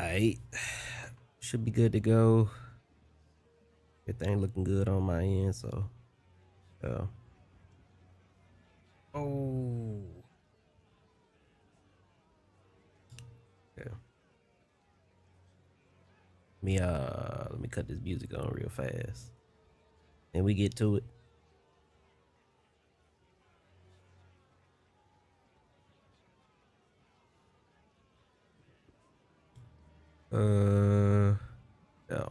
Alright. Should be good to go. Everything looking good on my end, so yeah. Oh yeah. Let me cut this music on real fast. And we get to it. Yeah.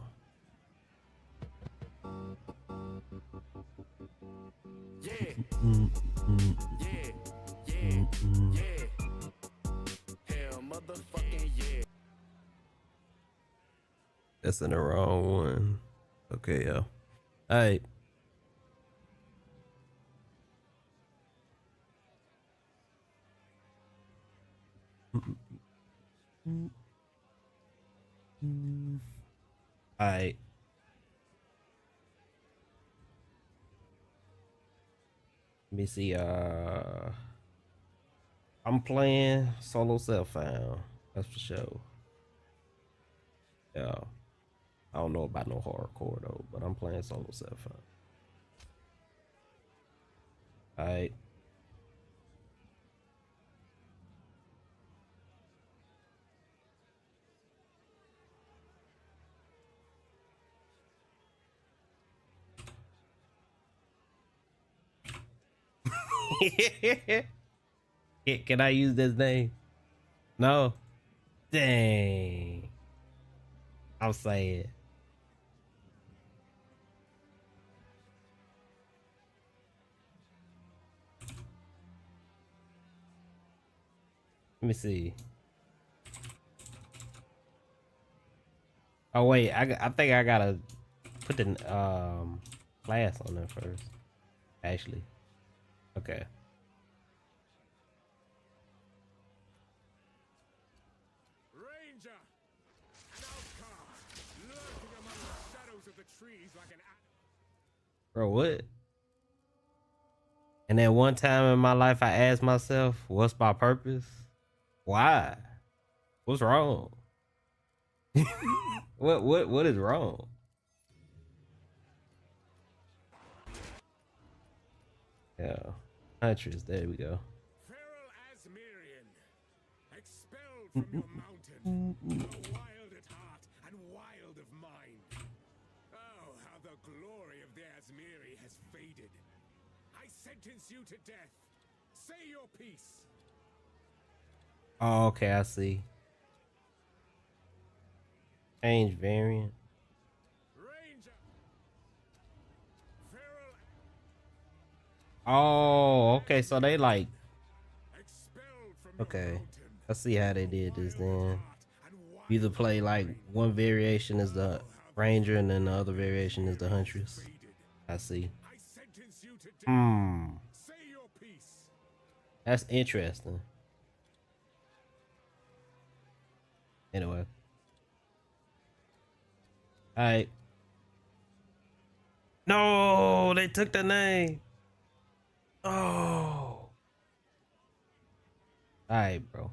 Yeah, Mm, mm, yeah, mm, yeah, mm. yeah. Hell, motherfucking yeah. That's in the wrong one. Okay, yeah. Alright. Alright. Let me see. I'm playing solo self found. That's for sure. Yeah. I don't know about no hardcore though, but I'm playing solo self found. Alright. Can I use this name? No. Dang. I'm saying. Let me see. Oh wait, I think I gotta put the class on there first. Actually. Okay. Ranger, an outcast, lurking among the shadows of the trees like an. Bro, what? And then one time in my life I asked myself, what's my purpose? Why? What's wrong? What is wrong? Yeah. Huntress, there we go. Feral Asmirian, expelled from your mountain, wild at heart and wild of mind. Oh, how the glory of the Asmiri has faded. I sentence you to death. Say your piece. Oh, okay, I see. Change variant. Ranger, feral Oh, okay, so they like, expelled from your okay. mountain. I see how they did this Wild at then. heart and You either wild of play like mind. one variation is the Oh, how the ranger and then the glory other of the variation is the Asmiri has huntress. faded. I see. I sentence you to death. Hmm. Say your piece. That's interesting. Anyway. Alright. No, they took the name. Oh. Alright, bro.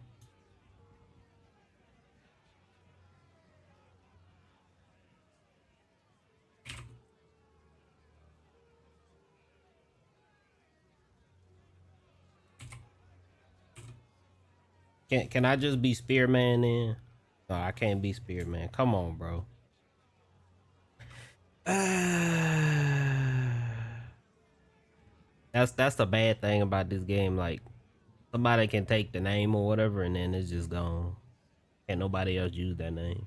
Can I just be Spearman then? No, I can't be Spearman. Come on, bro. That's the bad thing about this game. Like somebody can take the name or whatever, and then it's just gone. Can't nobody else use that name.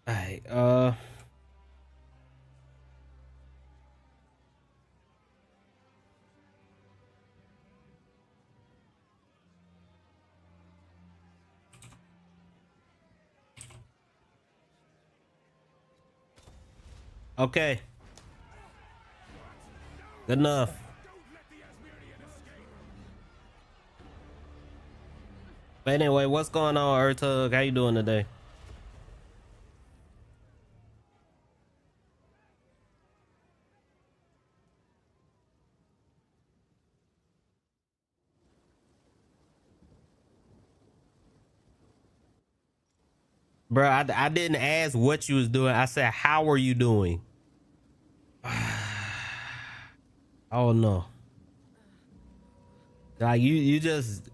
Alright, okay. Good enough. Don't let the Asmirian escape. But anyway, what's going on, Ertug? How you doing today? Bro, I didn't ask what you was doing. I said, how are you doing? Oh no. Like you just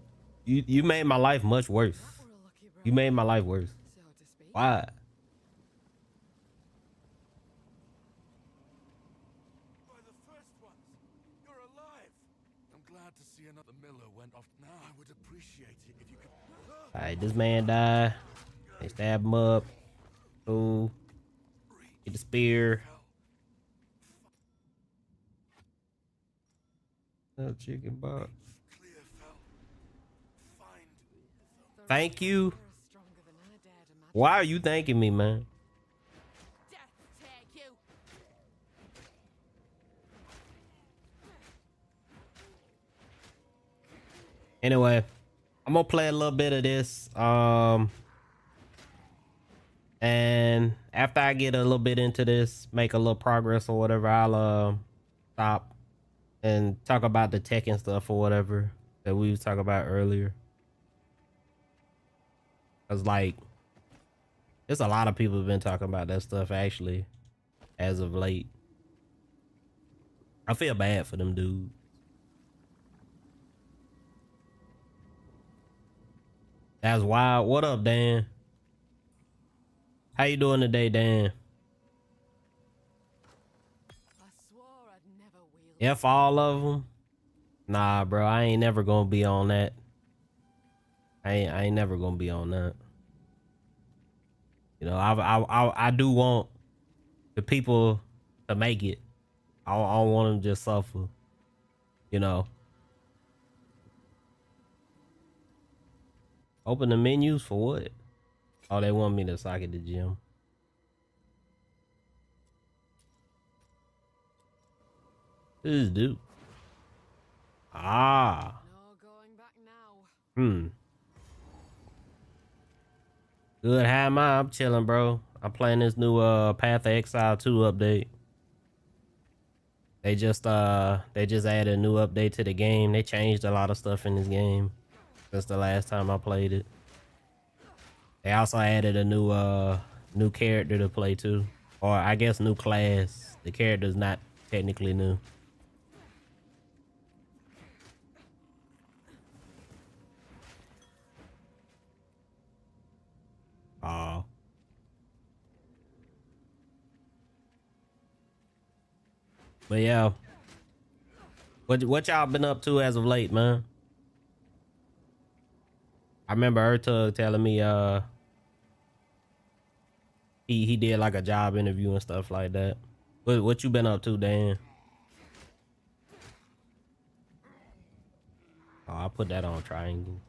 you made my life much worse. That were a lucky You break, made my life worse. so to speak. Why? By the first ones, you're alive. I'm glad to see another Miller went off. Now I would appreciate it if you could. Alright, this man died. They stab him up. Ooh. Get the spear. Oh, chicken box. Clear fell. Find. Thank you. They're stronger than I dared imagine. Why are you thanking me, man? Death take you. Anyway, I'm gonna play a little bit of this. And after I get a little bit into this, make a little progress or whatever, I'll stop and talk about the tech and stuff or whatever that we was talking about earlier. Cause like, there's a lot of people have been talking about that stuff actually, as of late. I feel bad for them dudes. That's wild. What up, Dan? How you doing today, Dan? I swore I'd never wield. F all of them? Nah, bro. I ain't never gonna be on that. I ain't never gonna be on that. You know, I do want the people to make it. I don't want them to just suffer. You know. Open the menus for what? Oh, they want me to sock at the gym. Who's dude? Ah. No going back now. Hmm. Good. How am I? I'm chilling, bro. I'm playing this new Path of Exile 2 update. They just added a new update to the game. They changed a lot of stuff in this game since the last time I played it. They also added a new character to play too. Or I guess new class. The character's not technically new. Oh. But yeah. What y'all been up to as of late, man? I remember Ertug telling me he did like a job interview and stuff like that. What you been up to, Dan? Oh, I put that on triangle.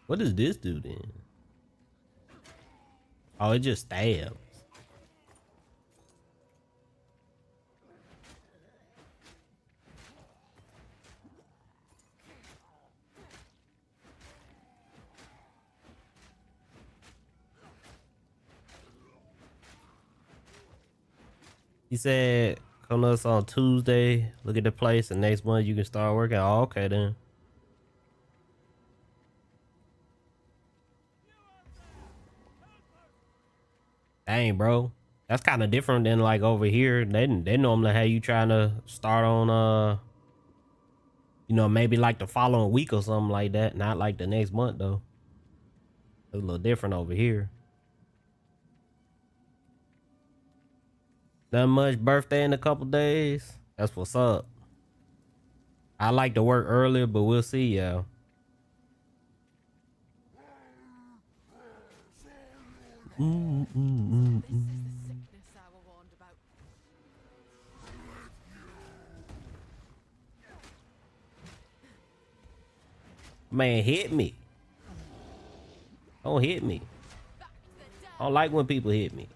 What does this do then? Oh, it just stabs. He said, come to us on Tuesday, look at the place, and next month you can start working. Oh, okay then. Dang, bro. That's kind of different than like over here. They normally have you trying to start on you know, maybe like the following week or something like that. Not like the next month though. It's a little different over here. Not much birthday in a couple days. That's what's up. I like to work earlier, but we'll see, y'all. So this is the sickness I were warned about. Man, hit me. Don't hit me. Back to the dead. I don't like when people hit me.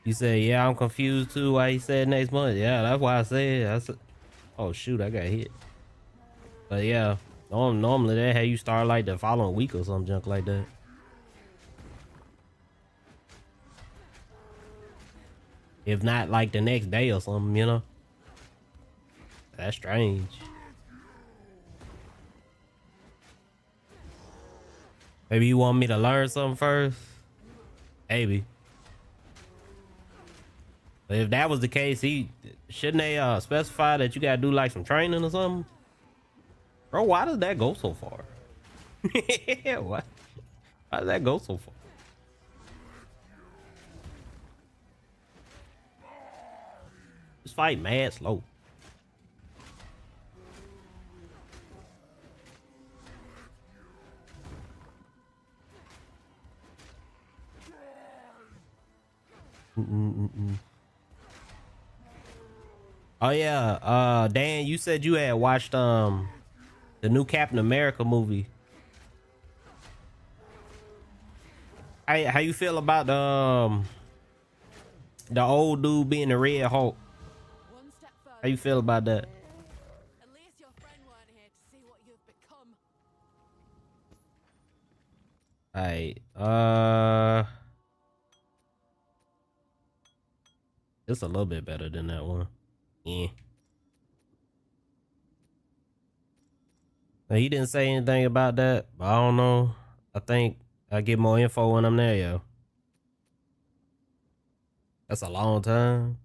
You say, yeah, I'm confused too. Why he said next month? Yeah, that's why I said. Oh shoot, I got hit. But yeah, Normally they have you start like the following week or some junk like that. If not like the next day or something, you know. That's strange. Maybe you want me to learn something first? Maybe. But if that was the case, shouldn't they specify that you gotta do like some training or something? Bro, why does that go so far? What? Why does that go so far? This fight mad slow. Oh yeah, Dan, you said you had watched the new Captain America movie. How you feel about the old dude being the Red Hulk? One step further. How you feel about that? At least your friend weren't here to see what you've become. Alright, it's a little bit better than that one. Yeah. Now, he didn't say anything about that, but I don't know. I think I get more info when I'm there, yo. That's a long time.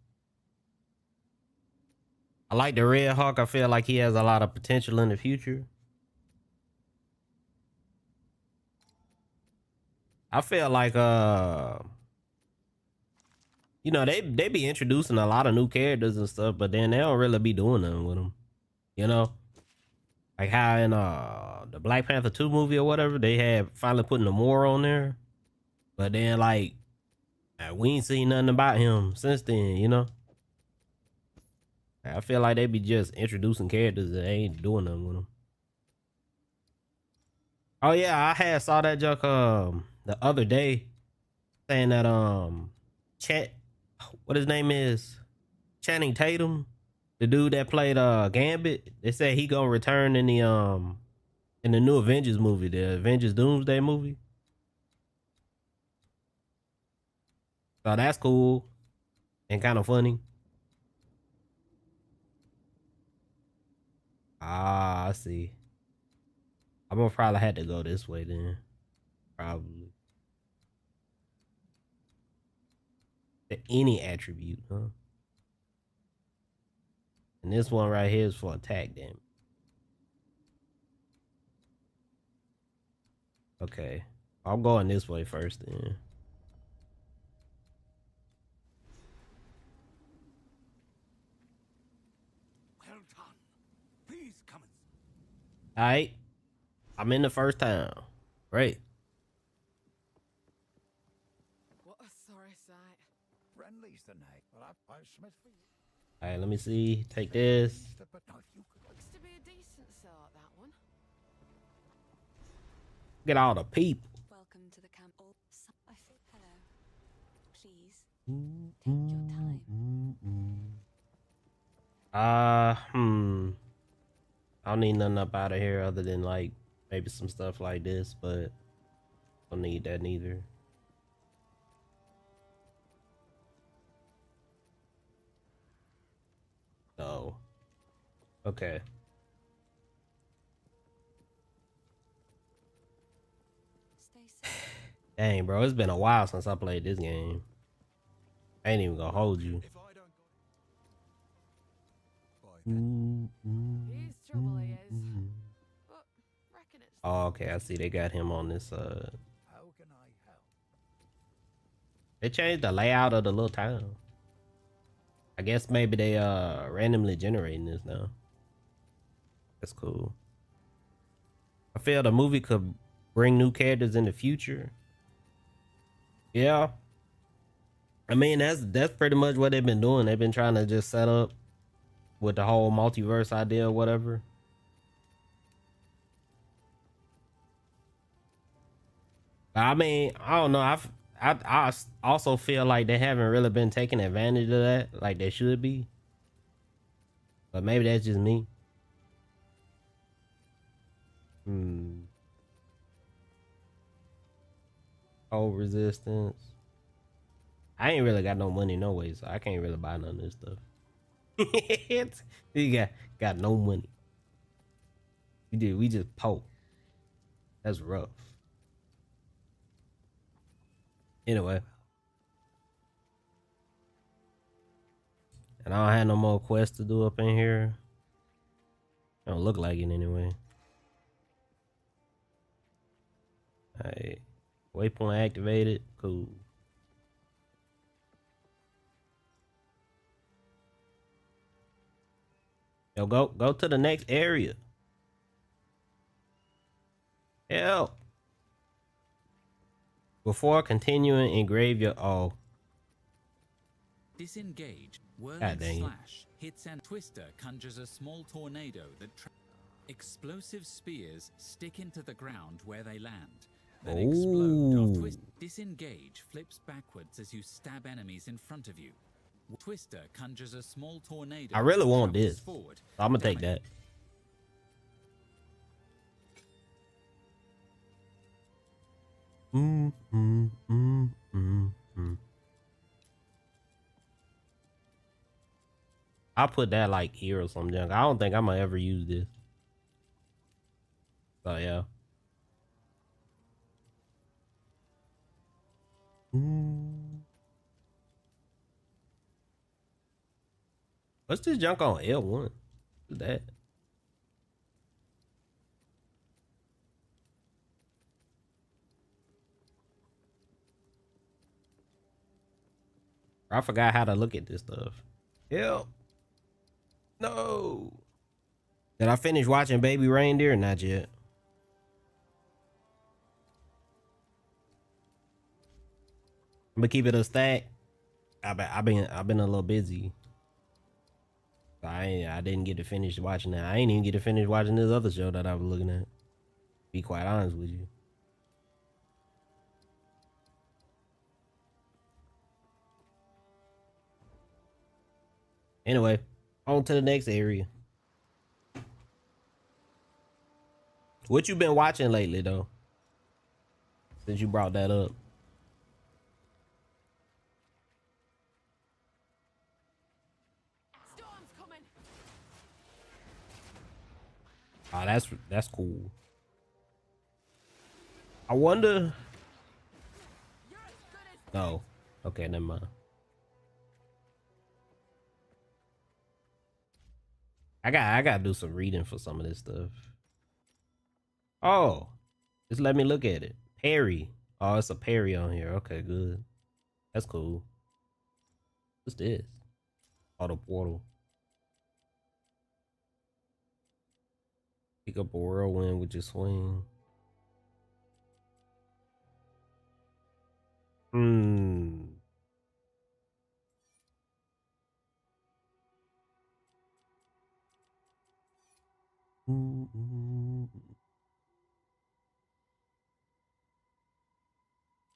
I like the Red Hawk. I feel like he has a lot of potential in the future. I feel like you know, they be introducing a lot of new characters and stuff, but then they don't really be doing nothing with them. You know? Like how in the Black Panther 2 movie or whatever, they had finally put Namor on there. But then like we ain't seen nothing about him since then, you know? I feel like they be just introducing characters that ain't doing nothing with them. Oh yeah, I had saw that joke the other day saying that Chat, what his name is, Channing Tatum, the dude that played Gambit. They said he gonna return in the new Avengers movie, the Avengers Doomsday movie. So that's cool and kind of funny. Ah, I see. I'm gonna probably have to go this way then. Probably. Any attribute, huh? And this one right here is for attack damage. Okay. I'm going this way first then. Well done. Please come and Alright. I'm in the first town. Great. What a sorry sight. friendly's the night. Well, I've smith for you. Alright, let me see. Take this. But now if you could Looks to be a decent sort, that one. Get all the people. Welcome to the camp. Oh, hello. Please take your time. I don't need nothing up out of here other than like maybe some stuff like this, but I don't need that neither. No. Okay. Stay safe. Dang, bro, it's been a while since I played this game. I ain't even gonna hold you. if I don't go. He's trouble, he is. But reckon it's Oh, okay, I see they got him on this How can I help? they changed the layout of the little town. I guess maybe they randomly generating this now. That's cool. I feel the movie could bring new characters in the future. Yeah. I mean, that's pretty much what they've been doing. They've been trying to just set up with the whole multiverse idea or whatever. But I mean, I don't know. I also feel like they haven't really been taking advantage of that like they should be. But maybe that's just me. Hmm. Cold resistance. I ain't really got no money no way, so I can't really buy none of this stuff. You got no money. We just poke. That's rough. Anyway. And I don't have no more quests to do up in here. Don't look like it anyway. Alright. Waypoint activated. Cool. Yo, go to the next area. Help. Before continuing, engrave your Disengage. God Whirling dang it. slash hits and twister conjures a small tornado that explosive spears stick into the ground where they land. Then explode off Ooh. twist. Disengage flips backwards as you stab enemies in front of you. Twister conjures a small tornado. I really that want travels this. Forward, So I'm gonna take damage. that. I'll put that like here or some junk. I don't think I'm gonna ever use this. So yeah. What's this junk on L1? What's that? I forgot how to look at this stuff. Help. No. Did I finish watching Baby Reindeer? Not yet. I'm gonna keep it a stack. I've been a little busy. I didn't get to finish watching that. I ain't even get to finish watching this other show that I was looking at. Be quite honest with you. Anyway, on to the next area. What you been watching lately though? Since you brought that up. Storm's coming. Oh, that's cool. I wonder. You're as good as No. Okay, never mind. I gotta do some reading for some of this stuff. Oh, just let me look at it. Parry. Oh, it's a parry on here. Okay, good. That's cool. What's this? Auto portal. Pick up a whirlwind with your swing. Hmm.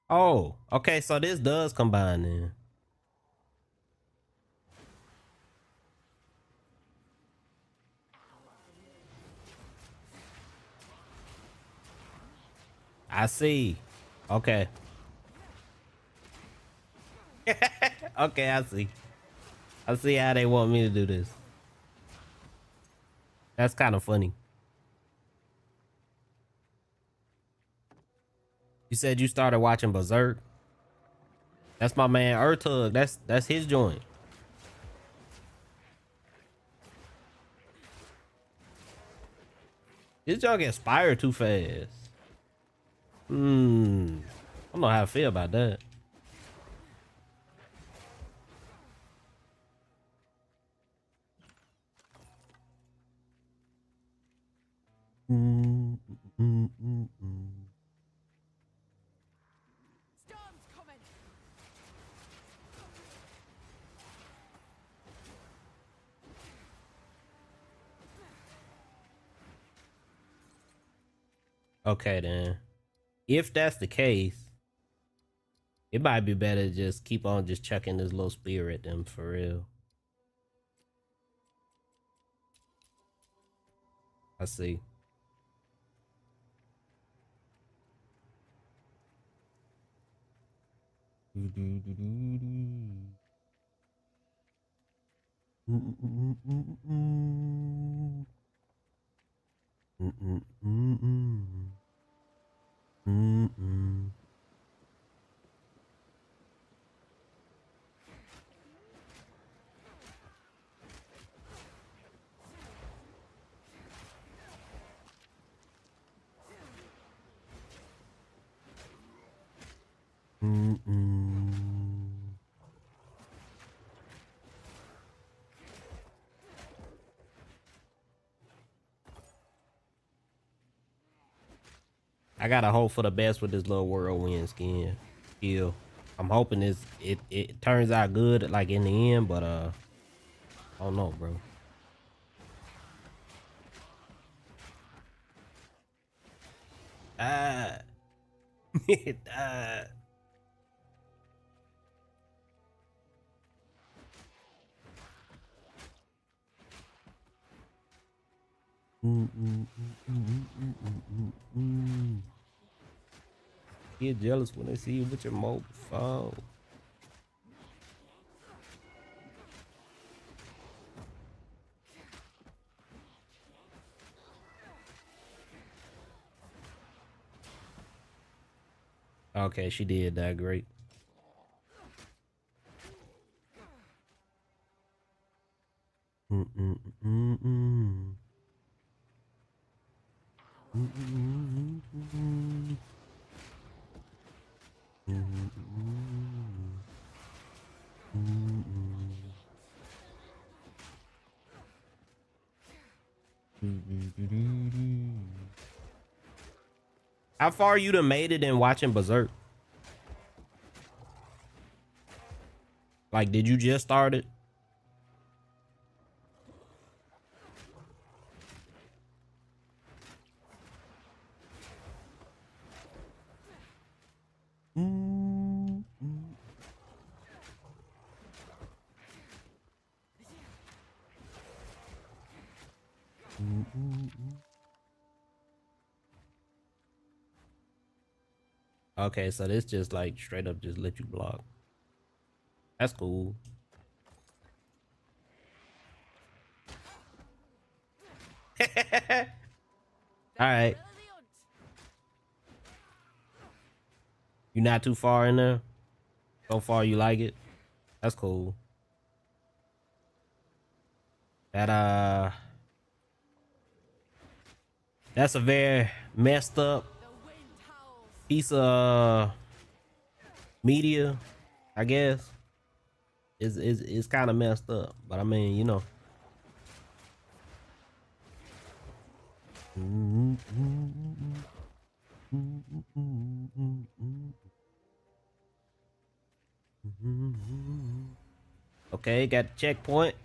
Oh, okay. So this does combine then. I see. Okay. Okay, I see. I see how they want me to do this. That's kind of funny. You said you started watching Berserk. That's my man Ertug. That's his joint. This junk expired too fast. I don't know how I feel about that. storm's coming. Okay then. If that's the case, it might be better to just keep on just chucking this little spear at them for real. I see. Do, do, do, do, do. Mm, mm, mm, mm, mm, mm, mm, mm, mm, mm. Mm, mm. I gotta hope for the best with this little whirlwind skin. Skill. I'm hoping it turns out good like in the end, but I don't know, bro. Ah, it died. Mm, mm, mm, mm, mm, mm, mm, mm. Get jealous when they see you with your mobile phone. Okay, she did that great. Mm, mm, mm, mm. Mm, mm, mm, mm. Mm, mm, mm. Do, do, do, do, do. How far you done made it in watching Berserk? Like, did you just start it? Mm, mm, mm, mm, mm. Okay, so this just like straight up just let you block. That's cool. All right, you're not too far in there. So far, you like it. That's cool. That that's a very messed up The wind howls. piece of media, I guess. It's kind of messed up, but I mean, you know. Okay, got the checkpoint.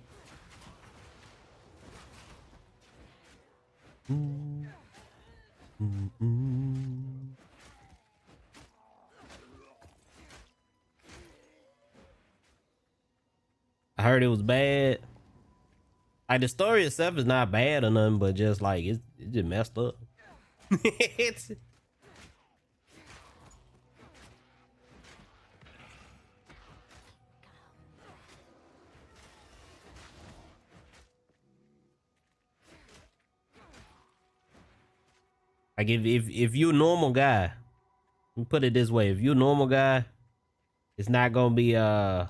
I heard it was bad. Like the story itself is not bad or nothing, but just like it's just messed up. It's like if you're a normal guy, let me put it this way: if you're a normal guy, it's not gonna be I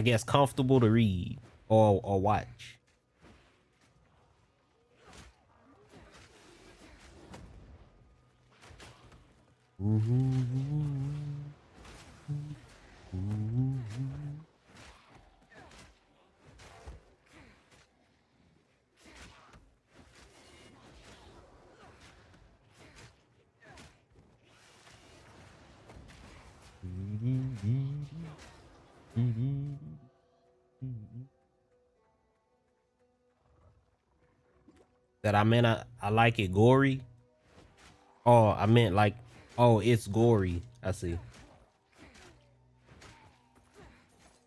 guess comfortable to read or watch. That I meant I like it gory. Oh, I meant like, oh, it's gory. I see.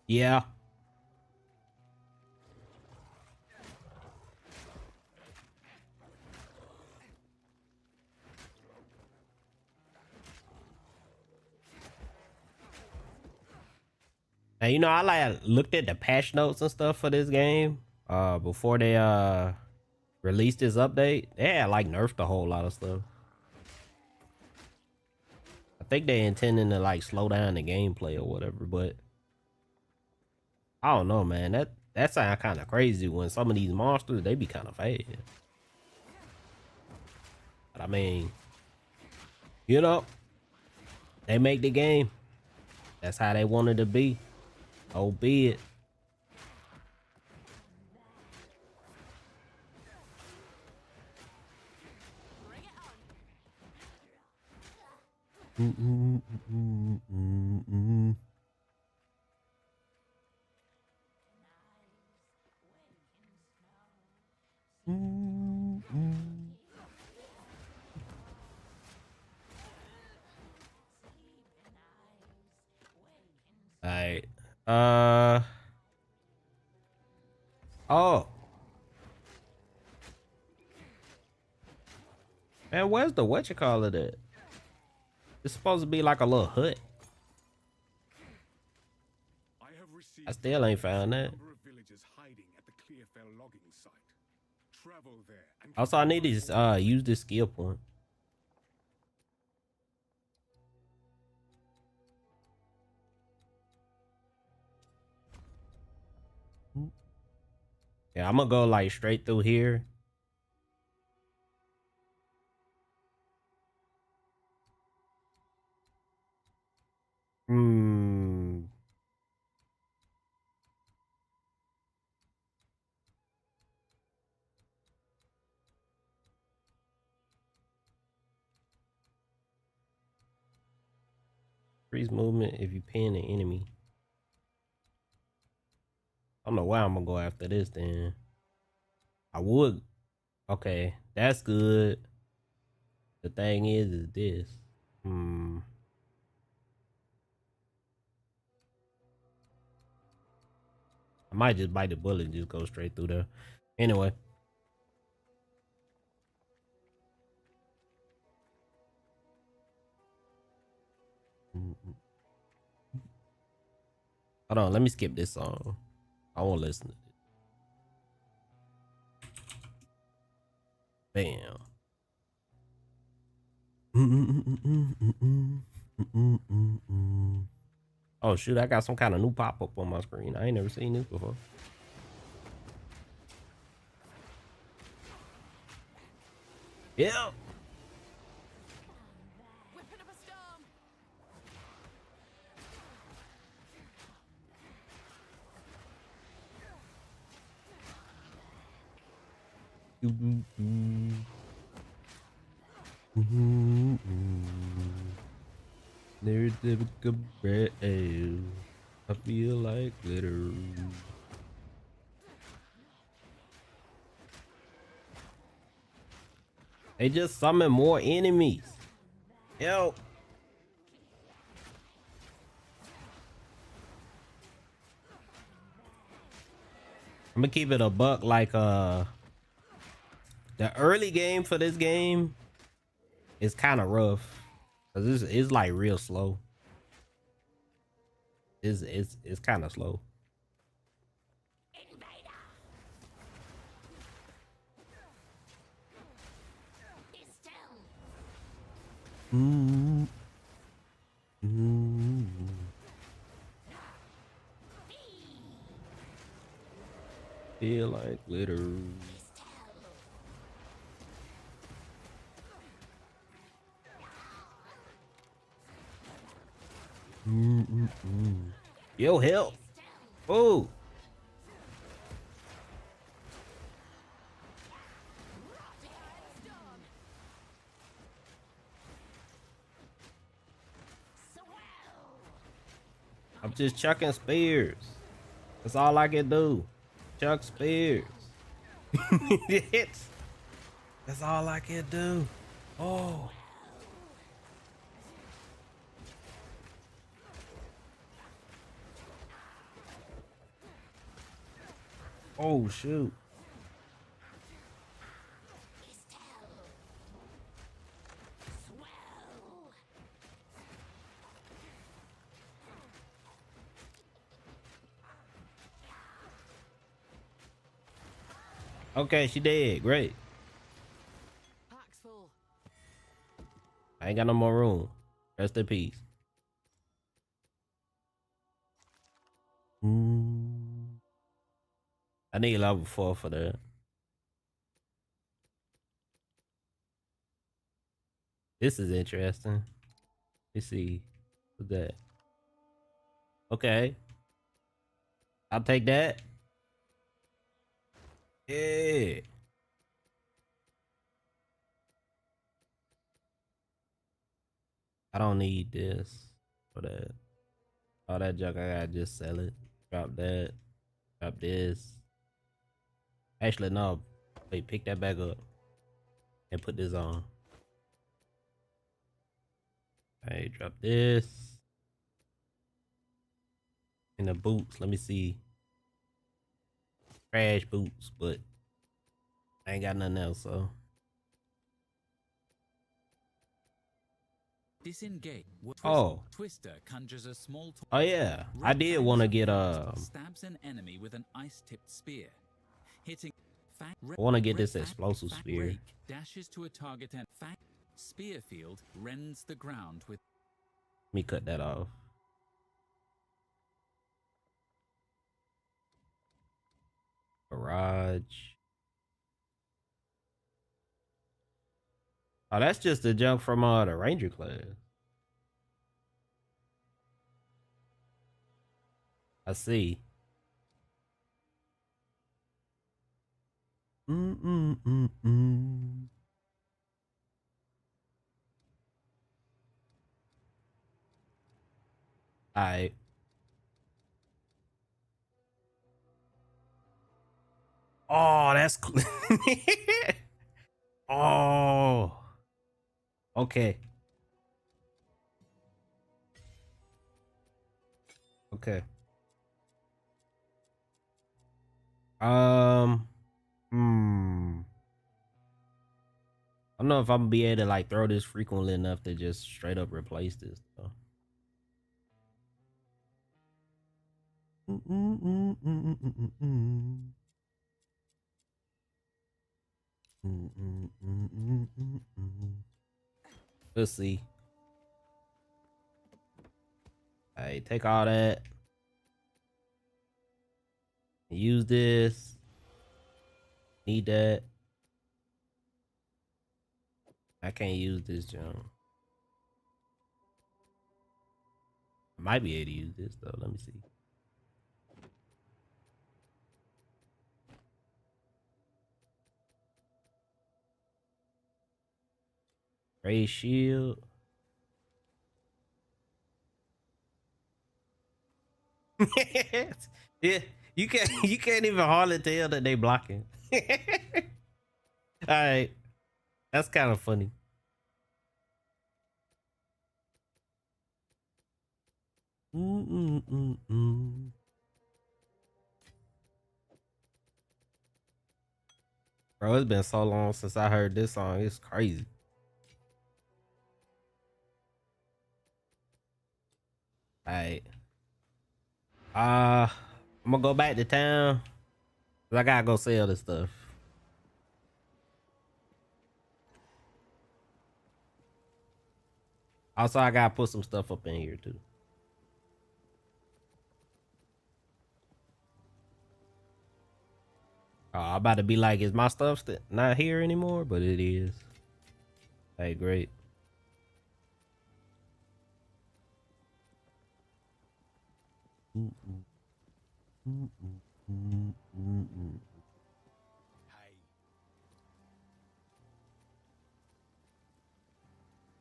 Yeah. Now, you know, I like looked at the patch notes and stuff for this game before they released this update. They had like nerfed a whole lot of stuff. I think they intending to like slow down the gameplay or whatever, but I don't know, man. That sound kind of crazy when some of these monsters they be kind of fast. But I mean, you know, they make the game. That's how they wanted to be. Oh, be it. All right. Oh. Man, where's the what you call it at? It's supposed to be like a little hut. I have received I still ain't found a that. number of villagers hiding at the Clearfell logging site. Travel there and Also, I need to use this skill point. Yeah, I'm gonna go like straight through here. Hmm. Freeze movement if you pin an enemy. I don't know why I'm gonna go after this then. I would. Okay, that's good. The thing is this. Hmm. I might just bite the bullet and just go straight through there. Anyway. Hold on, let me skip this song. I won't listen to it. Bam. Oh shoot, I got some kind of new pop-up on my screen. I ain't never seen this before. Yeah. Whipping up a storm. There's the bread. I feel like glitter. They just summon more enemies. Yo. I'm gonna keep it a buck. Like the early game for this game is kind of rough because it's like real slow. It's kind of slow. Mm. Mm. Feel like glitter. Yo, help. Oh. I'm just chucking spears. That's all I can do. Chuck spears. That's all I can do. Oh. Oh shoot. Okay, she dead. Great. Pack's full. I ain't got no more room. Rest in peace. I need level 4 for that. This is interesting. Let's see. What's that? Okay. I'll take that. Yeah. I don't need this for that. All that junk, I gotta just sell it. Drop that. Drop this. Actually, no. Wait, pick that back up. And put this on. Hey, drop this. And the boots, let me see. Trash boots, but I ain't got nothing else, so. Disengage. Oh. Twister conjures a small. Oh yeah. I did want to get stabs an enemy with an ice-tipped spear, hitting. I want to get this explosive spear. Rake dashes to a target and spear field rends the ground with. Let me cut that off. Garage. Oh, that's just the junk from the Ranger class. I see. Alright. Oh, that's cool. Oh. Okay. Okay. I don't know if I'm gonna be able to like throw this frequently enough to just straight up replace this. So. Let's see. Hey, take all that. Use this. Need that. I can't use this junk. I might be able to use this though. Let me see. Ray shield. Yeah, you can't even hardly tell that they blocking. All right, that's kind of funny. Bro, it's been so long since I heard this song. It's crazy. All right. I'm gonna go back to town. I gotta go sell this stuff. Also, I gotta put some stuff up in here too. I'm about to be like, is my stuff not here anymore? But it is. Hey, great.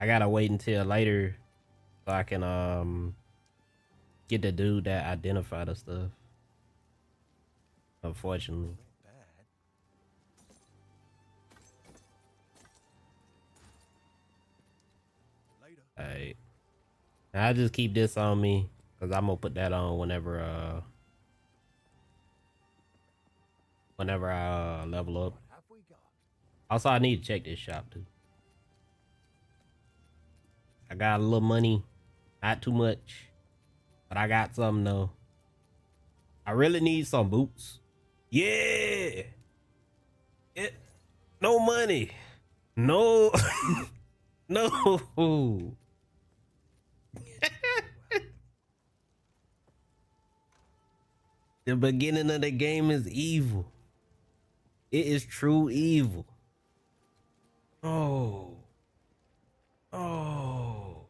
I gotta wait until later so I can get the dude that identified the stuff. Unfortunately. Alright. I just keep this on me because I'm gonna put that on whenever I level up. Also, I need to check this shop too. I got a little money, not too much, but I got some though. I really need some boots. Yeah. It, no money. No. No. The beginning of the game is evil. It is true evil. Oh. Oh.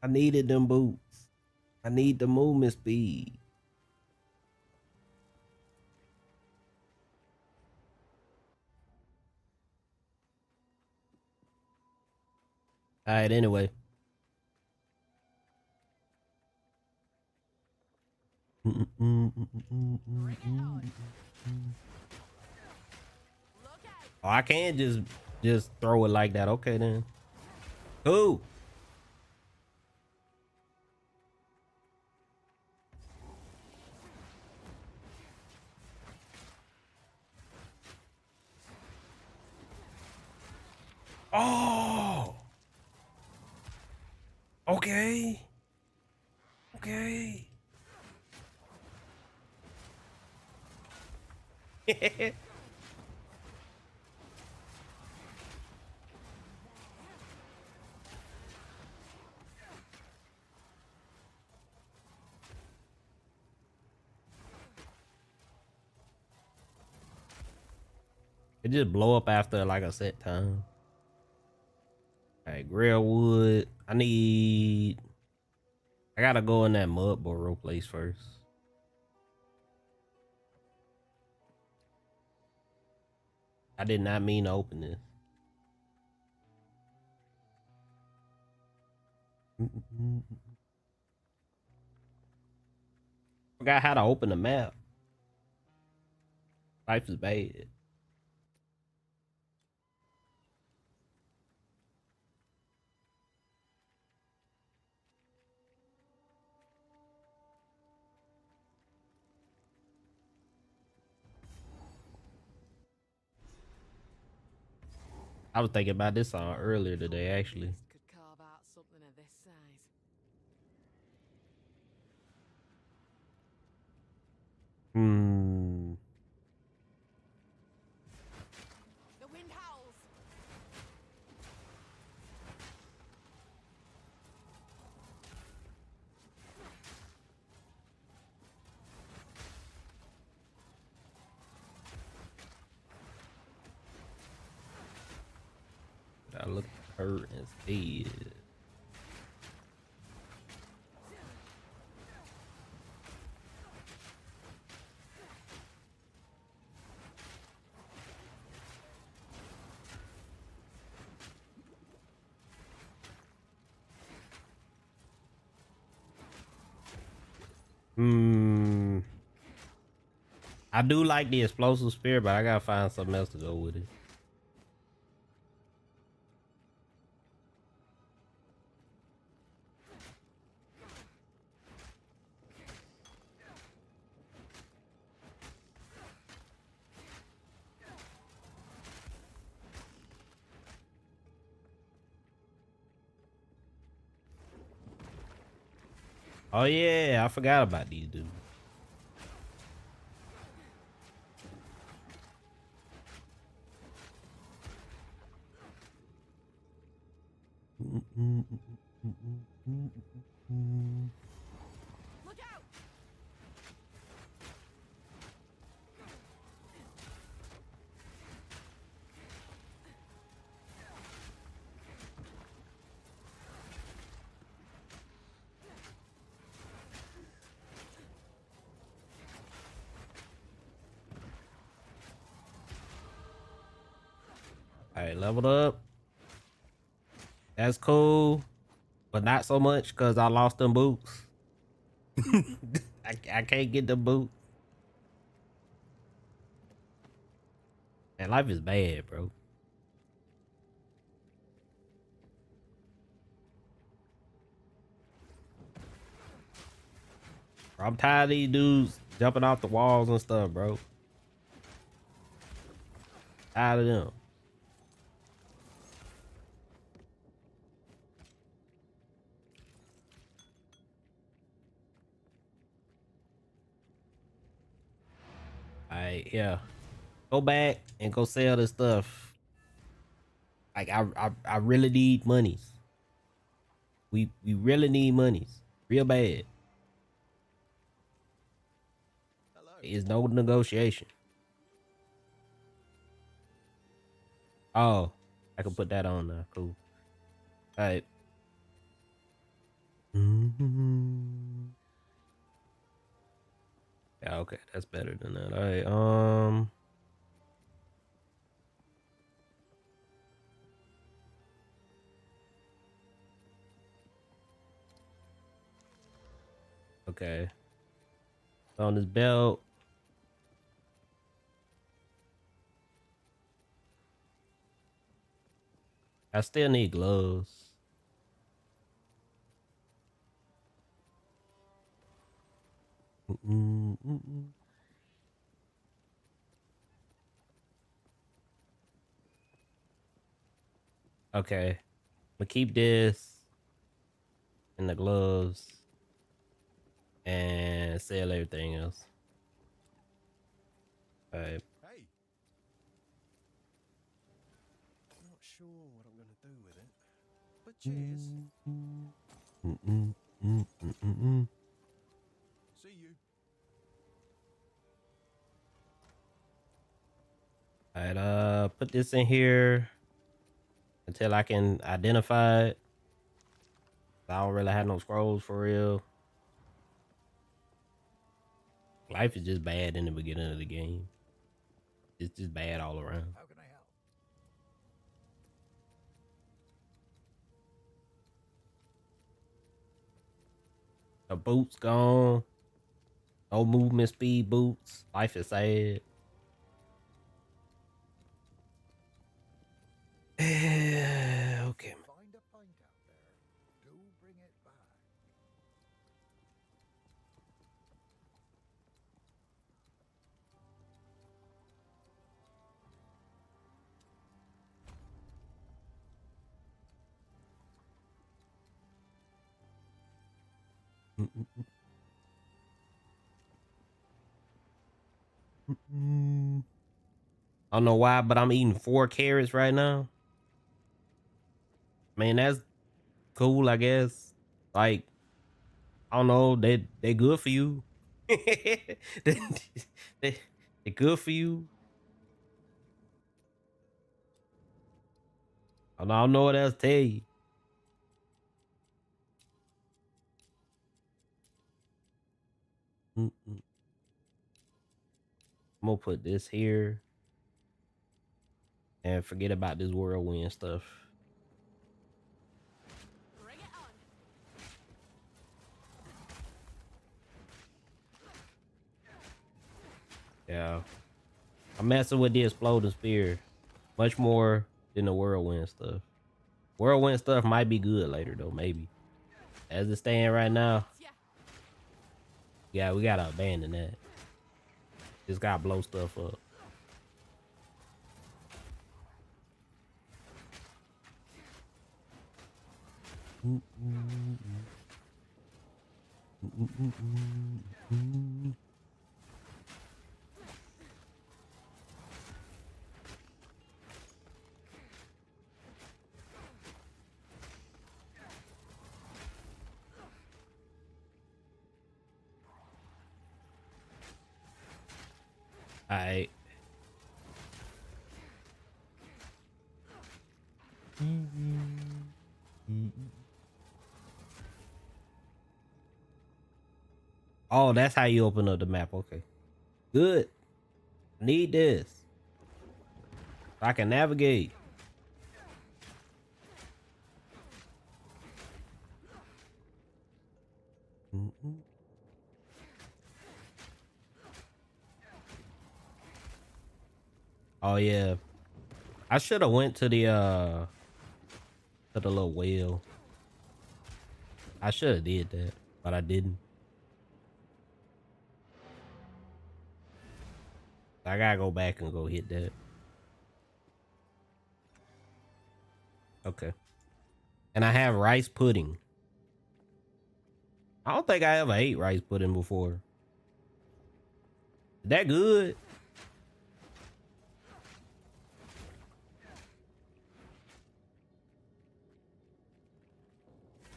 I needed them boots. I need the movement speed. All right, anyway. Oh, I can't just throw it like that. Okay then. Who? Oh. Okay. Okay. It just blow up after like a set time. All right, grill wood. I gotta go in that mud burrow place first. I did not mean to open this. Forgot how to open the map. Life is bad. I was thinking about this song earlier today, actually. Could carve out something of this size. Hmm. The wind howls. I look at her instead. Hmm. I do like the explosive spear, but I gotta find something else to go with it. Oh yeah, I forgot about these dudes. Look out! All right, leveled up. That's cool, but not so much because I lost them boots. I can't get the boot. And life is bad, bro. I'm tired of these dudes jumping off the walls and stuff, bro. Tired of them. All right, Alright, yeah. Go back and go sell this stuff. Like I really need monies. We really need monies. Real bad. There's no negotiation. Oh, I can put that on there. Cool. Alright. Yeah, okay, that's better than that. Alright, okay. On this belt. I still need gloves. Okay. But keep this and the gloves and sell everything else. Alright. Hey. Not sure what I'm gonna do with it, but cheers. See you. Alright, put this in here until I can identify it. I don't really have no scrolls for real. Life is just bad in the beginning of the game. It's just bad all around. How can I help? The boots gone. No movement speed boots. Life is sad. Okay. Find a pint out there. Do bring it back. I don't know why, but I'm eating 4 carrots right now. Man, that's cool, I guess. Like, I don't know, they good for you. they, they good for you. I don't know what else to tell you. I'm gonna put this here and forget about this whirlwind stuff. Bring it on. Yeah. I'm messing with the exploding spear much more than the whirlwind stuff. Whirlwind stuff might be good later though, maybe. As it stand right now, yeah, we gotta abandon that. Just gotta blow stuff up. Alright. Oh, that's how you open up the map. Okay. Good. Need this. So I can navigate. Oh yeah. I should have went to the little whale. I should have did that, but I didn't. I gotta go back and go hit that. Okay. And I have rice pudding. I don't think I ever ate rice pudding before. Is that good?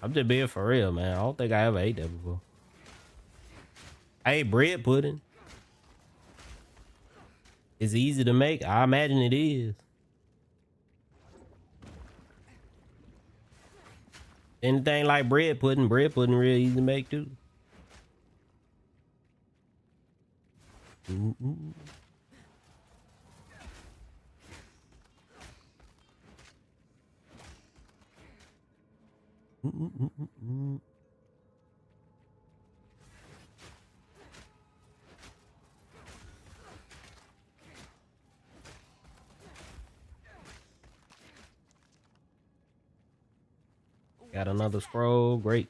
I'm just being for real, man. I don't think I ever ate that before. I ate bread pudding. It's easy to make. I imagine it is. Anything like bread pudding real easy to make too. Mm-mm. Mm-mm-mm-mm. Got another scroll. Great.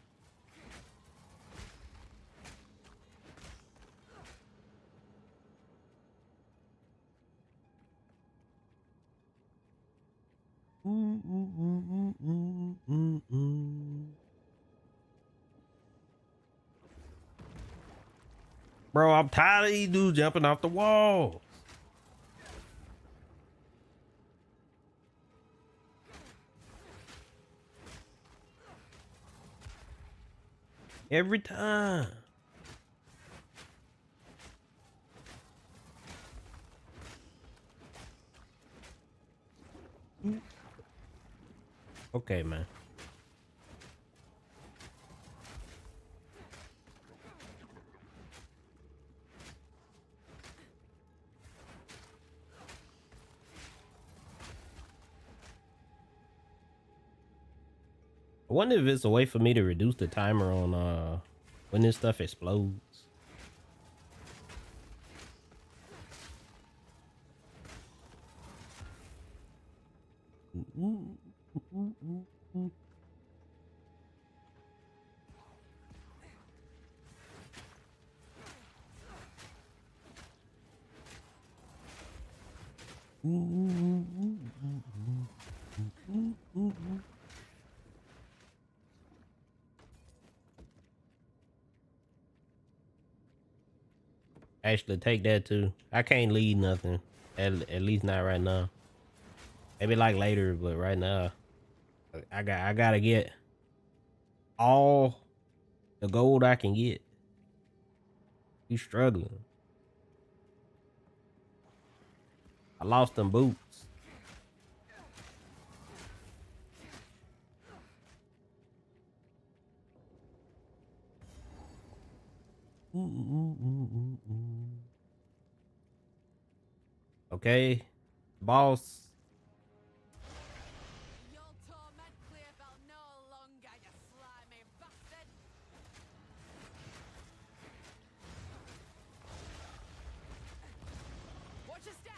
Bro, I'm tired of these dudes jumping off the wall. Every time. Okay, man. I wonder if it's a way for me to reduce the timer on when this stuff explodes. Actually, take that too. I can't lead nothing. At least not right now. Maybe like later, but right now, I gotta get all the gold I can get. You struggling? I lost them boots. Okay, boss. Your torment Clearbell no longer, you slimy bastard! Watch your step!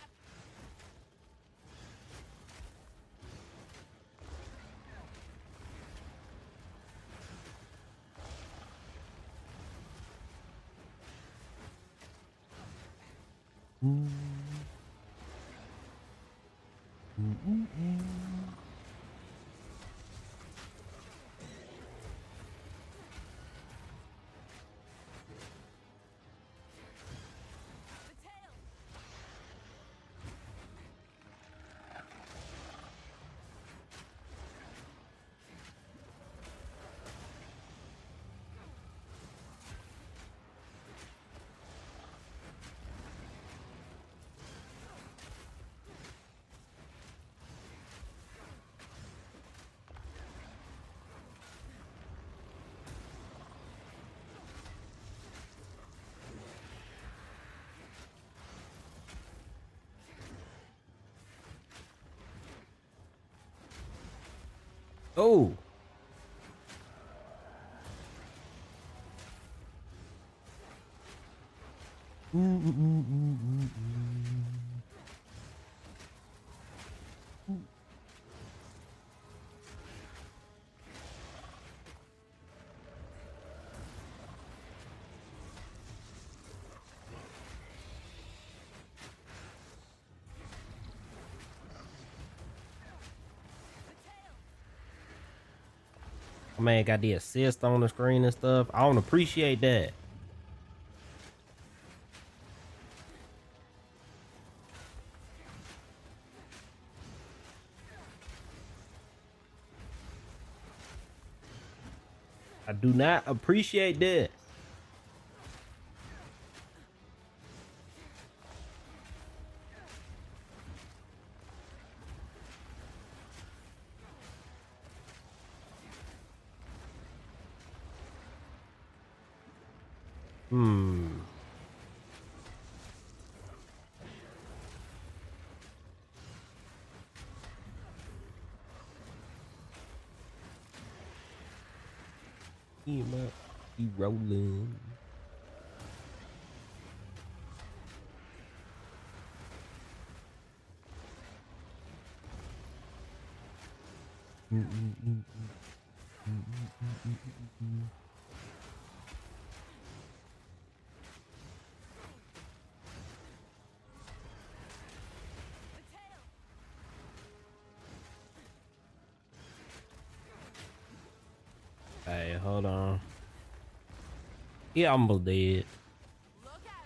The tail! Oh. My man got the assist on the screen and stuff. I don't appreciate that. I do not appreciate this. Hmm. He might be rolling. Hey, hold on. He almost dead. Look out!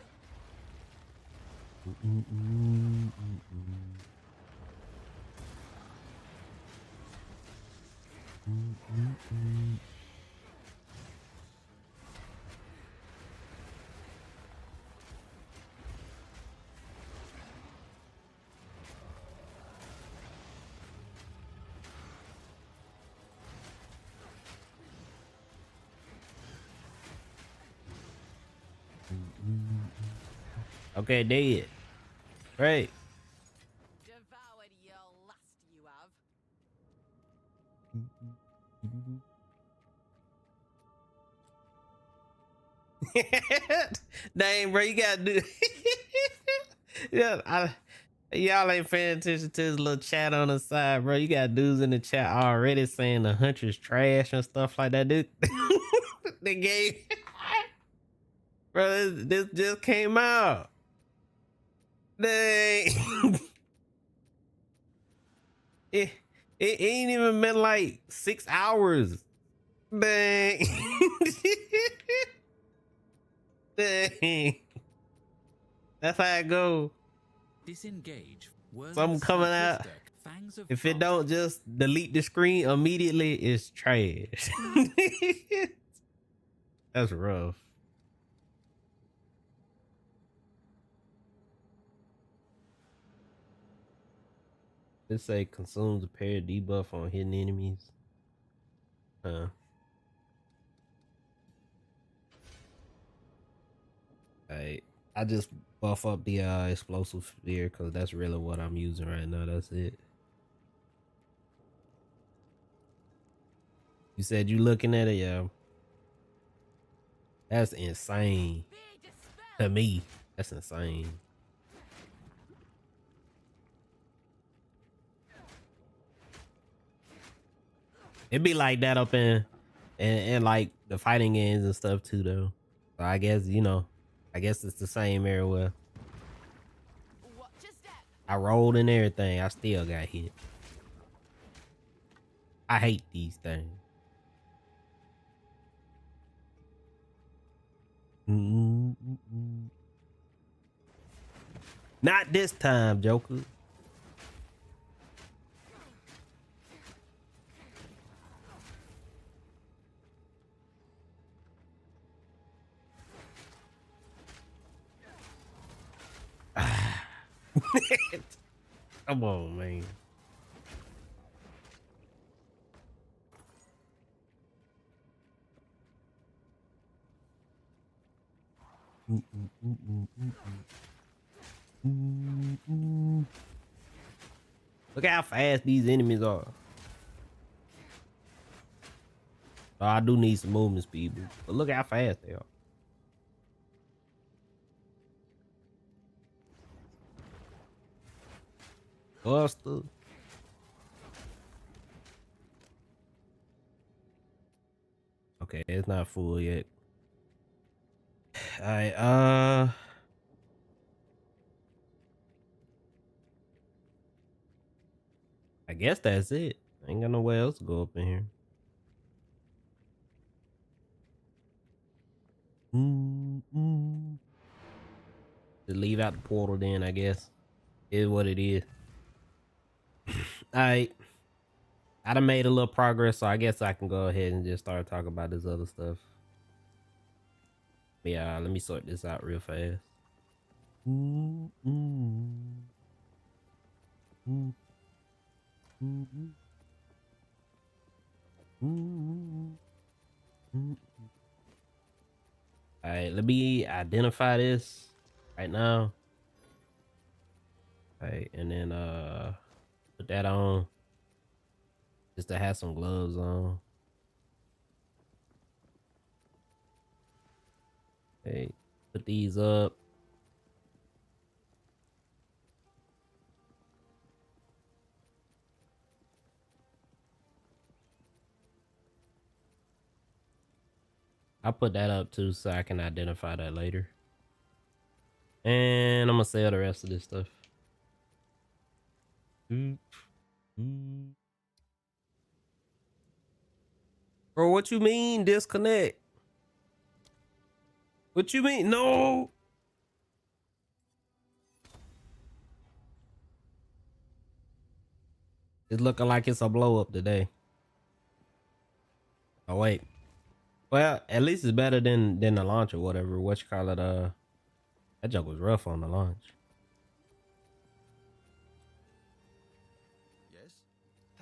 Okay, dead. Great. Devoured your last, you have. Dang, bro, you gotta do. Yeah, y'all ain't paying attention to his little chat on the side, bro. You got dudes in the chat already saying the Huntress trash and stuff like that, dude. The game, bro. This just came out. Dang. it ain't even been like 6 hours. Dang. Dang. That's how it go. Disengage. Something coming out. Fangs of If it frost. don't just delete the screen immediately, it's trash. That's rough. This say consumes a pair debuff on hidden enemies. Huh. Alright. I just buff up the explosive sphere because that's really what I'm using right now. That's it. You said you looking at it, yeah. That's insane. Be dispelled! To me, that's insane. It'd be like that up in like the fighting games and stuff too, though. So I guess I guess it's the same everywhere. Watch your step! I rolled and everything. I still got hit. I hate these things. Not this time, Joker. Come on, man. Look how fast these enemies are. Oh, I do need some movement speed, but look how fast they are. Buster. Okay, it's not full yet. All right, I guess that's it. Ain't got nowhere else to go up in here. Just leave out the portal then, I guess. Is what it is. All right. I done made a little progress, so I guess I can go ahead and just start talking about this other stuff. Yeah, let me sort this out real fast. All right, let me identify this right now. All right, and then put that on just to have some gloves on. Okay, put these up. I'll put that up too so I can identify that later. And I'm gonna sell the rest of this stuff. Bro, what you mean disconnect? What you mean? No. It's looking like it's a blow up today. Oh wait. Well, at least it's better than the launch or whatever. What you call it? That joke was rough on the launch. Yes?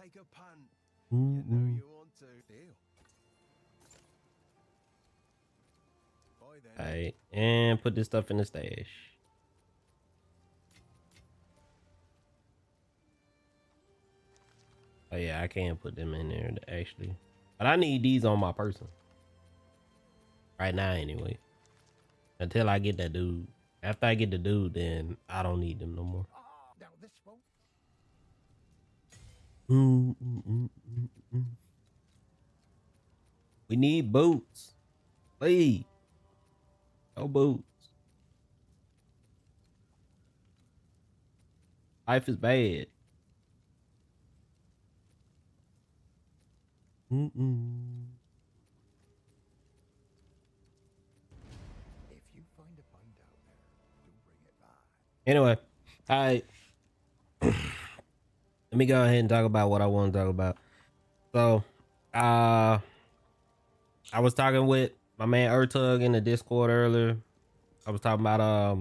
Take a punt. You know you want to. Deal. Bye then. All right, and put this stuff in the stash. Oh yeah, I can put them in there actually, but I need these on my person right now anyway. Until I get that dude. After I get the dude, then I don't need them no more. Now this won't. We need boots. Please. No boots. Life is bad. If you find a pine down there, do bring it back. Anyway, all right. Let me go ahead and talk about what I want to talk about. So, I was talking with my man Ertug in the Discord earlier. I was talking about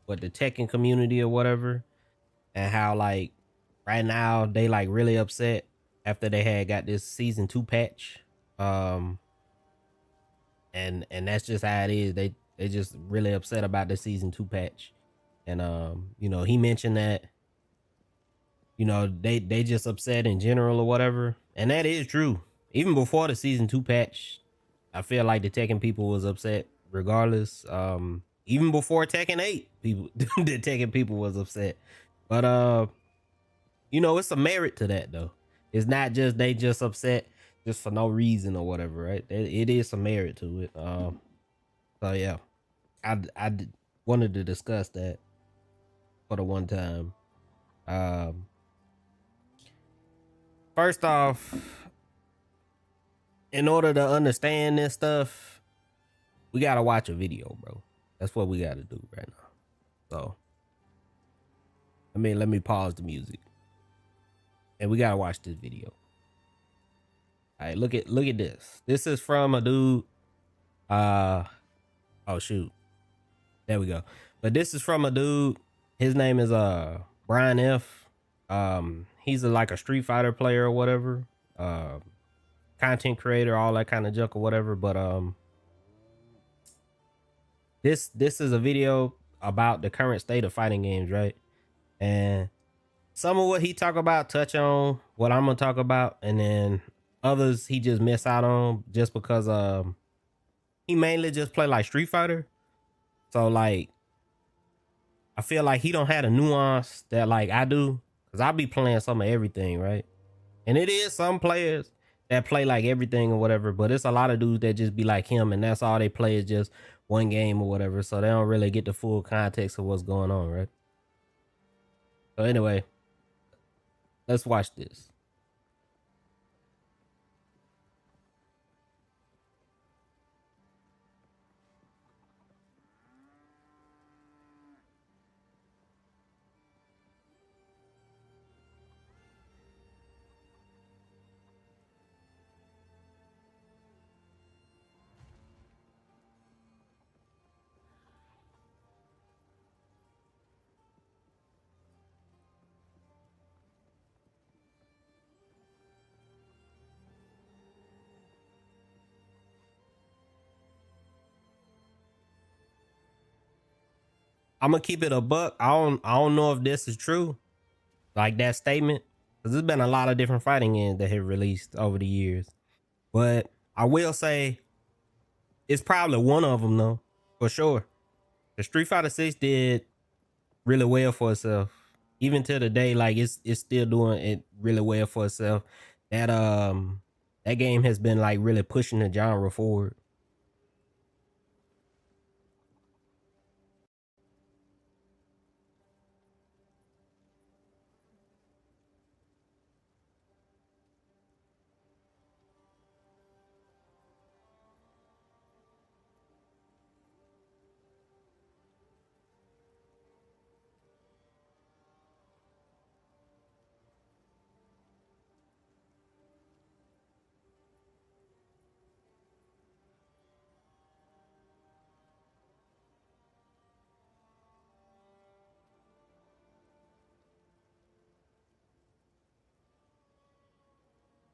what the Tekken community or whatever, and how like right now they like really upset after they had got this season 2 patch. And that's just how it is. They just really upset about the season 2 patch. And you know, he mentioned that, you know, they just upset in general or whatever. And that is true. Even before the season 2 patch, I feel like the Tekken people was upset regardless. Even before Tekken 8, people the Tekken people was upset. But you know, it's a merit to that though. It's not just they just upset just for no reason or whatever, right? It is some merit to it. So yeah, wanted to discuss that for the one time. Um, First off, in order to understand this stuff, we gotta watch a video, bro. That's what we gotta do right now. So, let me pause the music, and we gotta watch this video. All right, look at this. This is from a dude. Oh shoot, there we go. But this is from a dude. His name is Brian F. He's like a Street Fighter player or whatever. Content creator, all that kind of junk or whatever. But this is a video about the current state of fighting games, right? And some of what he talk about touch on what I'm gonna talk about, and then others he just miss out on just because he mainly just play like Street Fighter. So like I feel like he don't have the nuance that like I do, because I be playing some of everything, right? And it is some players that play like everything or whatever, but it's a lot of dudes that just be like him, and that's all they play is just one game or whatever, so they don't really get the full context of what's going on, right? So anyway, let's watch this. I'm gonna keep it a buck. I don't know if this is true, like that statement, because there's been a lot of different fighting games that have released over the years. But I will say it's probably one of them though, for sure. The Street Fighter 6 did really well for itself. Even to the day, like it's still doing it really well for itself. That game has been like really pushing the genre forward.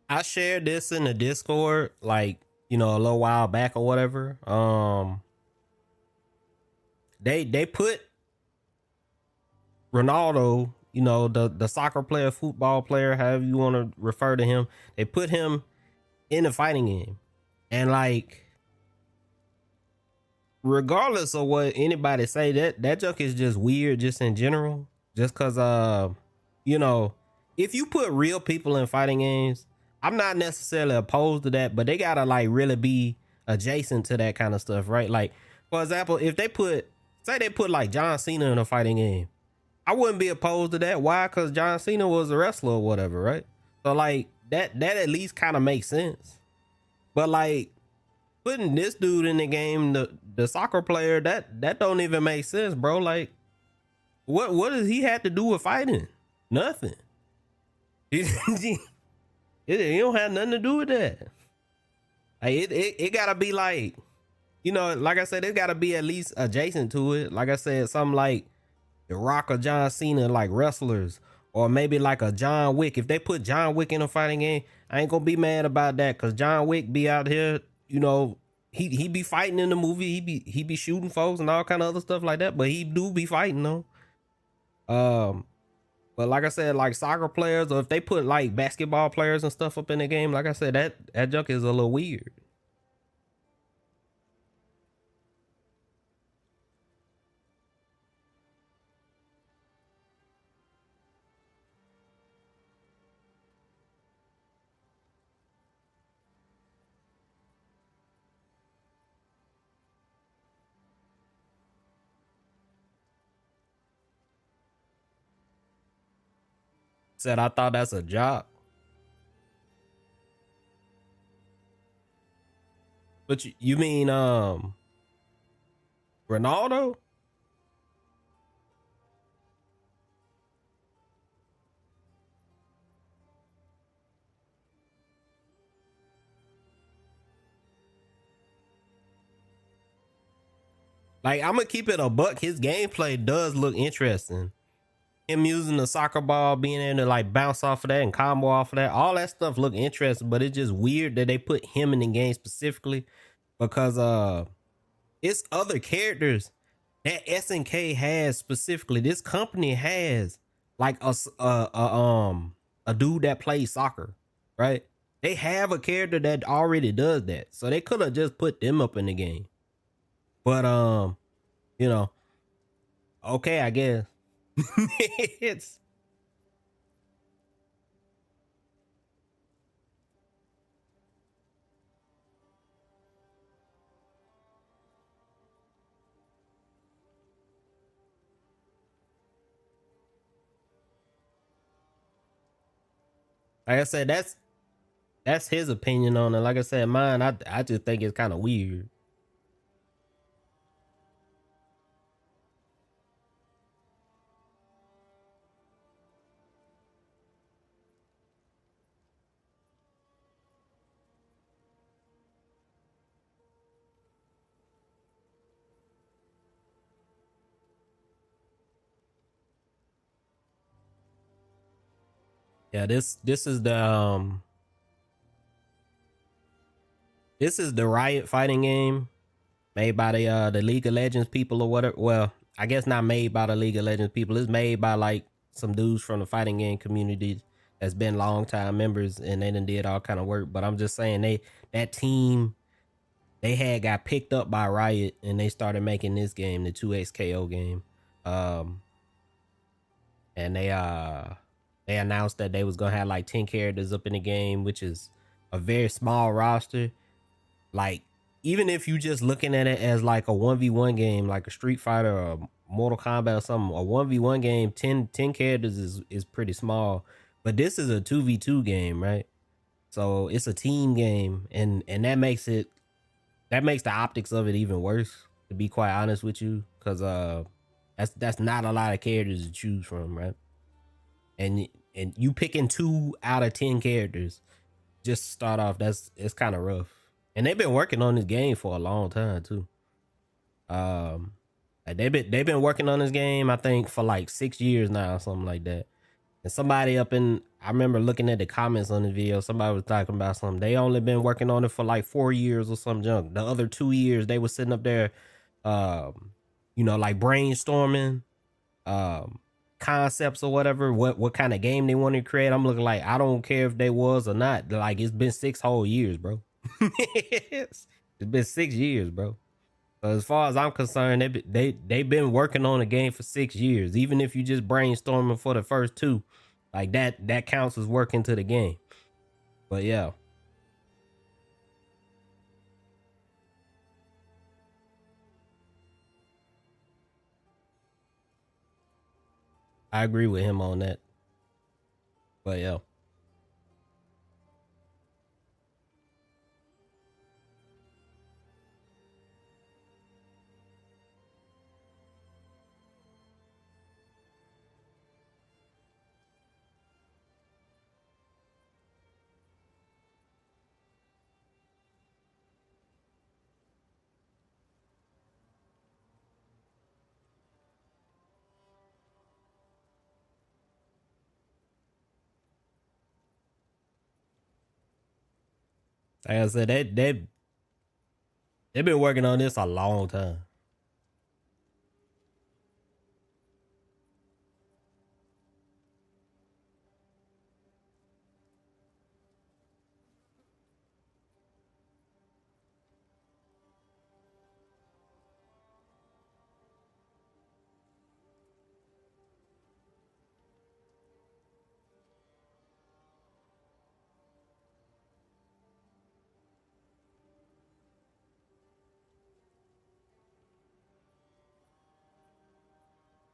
I shared this in the Discord, like, a little while back or whatever. They put Ronaldo, the soccer player, football player, however you want to refer to him, they put him in the fighting game. And like, regardless of what anybody say, that junk is just weird just in general. Just cause you know, if you put real people in fighting games, I'm not necessarily opposed to that, but they gotta like really be adjacent to that kind of stuff, right? Like, for example, if they put like John Cena in a fighting game, I wouldn't be opposed to that. Why? Because John Cena was a wrestler or whatever, right? So like that at least kind of makes sense. But like putting this dude in the game, the soccer player, that don't even make sense, bro. Like, what does he have to do with fighting? Nothing. He don't have nothing to do with that. Like it gotta be like, like I said, it gotta be at least adjacent to it. Like I said, something like The Rock or John Cena, like wrestlers, or maybe like a John Wick. If they put John Wick in a fighting game, I ain't gonna be mad about that, because John Wick be out here, he be fighting in the movie. He be shooting folks and all kind of other stuff like that. But he do be fighting though. But like I said, like soccer players, or if they put like basketball players and stuff up in the game, like I said, that junk is a little weird. Said I thought that's a job. But you mean Ronaldo? Like, I'm gonna keep it a buck. His gameplay does look interesting. Him using the soccer ball, being able to like bounce off of that and combo off of that, all that stuff look interesting. But it's just weird that they put him in the game specifically, because it's other characters that SNK has specifically. This company has like a dude that plays soccer, right? They have a character that already does that, so they could have just put them up in the game. But you know, okay, I guess. It's like I said, that's his opinion on it. Like I said, mine, I just think it's kind of weird. Yeah, this is the Riot fighting game made by the League of Legends people or whatever. Well, I guess not made by the League of Legends people. It's made by like some dudes from the fighting game community that's been long time members, and they done did all kind of work. But I'm just saying that team they had got picked up by Riot, and they started making this game, the 2XKO game. Um, and they announced that they was gonna have like 10 characters up in the game, which is a very small roster. Like, even if you just looking at it as like a 1v1 game, like a Street Fighter or a Mortal Kombat or something, a 1v1 game, 10 characters is pretty small. But this is a 2v2 game, right? So it's a team game, and that makes the optics of it even worse, to be quite honest with you, because that's not a lot of characters to choose from, right? And you picking 2 out of 10 characters just to start off, it's kind of rough. And they've been working on this game for a long time too. Like they've been working on this game, I think, for like 6 years now, something like that. And somebody I remember looking at the comments on the video, somebody was talking about something. They only been working on it for like 4 years or some junk. The other 2 years they were sitting up there, like brainstorming, concepts or whatever, what kind of game they want to create. I'm looking like, I don't care if they was or not. Like, it's been 6 whole years, bro. It's been 6 years, bro. So as far as I'm concerned, they've been working on the game for 6 years. Even if you just brainstorming for the first 2, like that counts as work into the game. But yeah, I agree with him on that. But yeah. Like I said, they've been working on this a long time.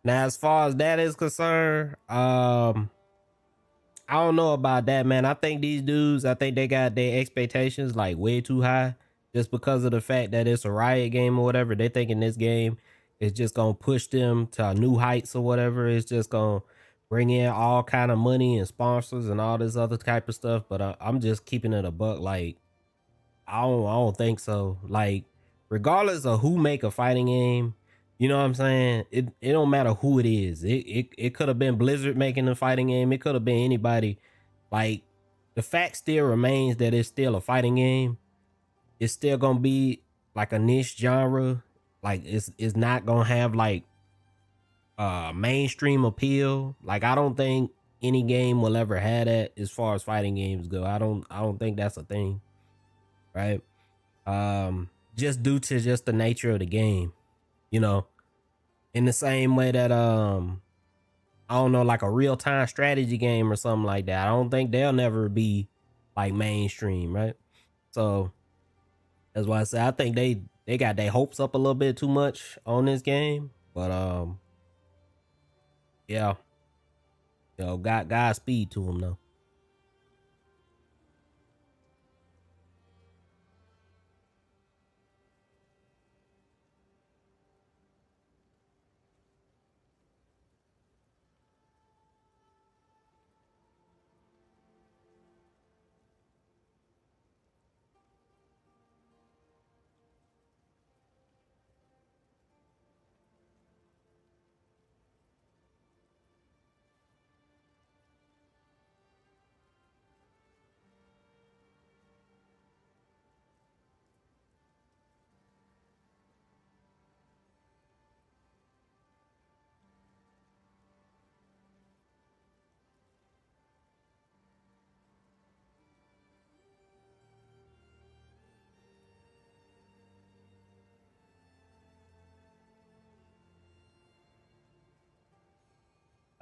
Now, as far as that is concerned, I don't know about that, man. I think these dudes, I think they got their expectations like way too high, just because of the fact that it's a Riot game or whatever. They thinking this game is just gonna push them to new heights or whatever. It's just gonna bring in all kind of money and sponsors and all this other type of stuff. But I'm just keeping it a buck. Like, I don't think so. Like, regardless of who make a fighting game, you know what I'm saying? It don't matter who it is. It could have been Blizzard making a fighting game. It could have been anybody. Like, the fact still remains that it's still a fighting game. It's still gonna be like a niche genre. Like, it's not gonna have like mainstream appeal. Like, I don't think any game will ever have that as far as fighting games go. I don't think that's a thing, right? Just due to just the nature of the game, you know, in the same way that I don't know, like a real-time strategy game or something like that, I don't think they'll never be like mainstream, right? So that's why I say I think they got their hopes up a little bit too much on this game. But yeah, got Godspeed to them though.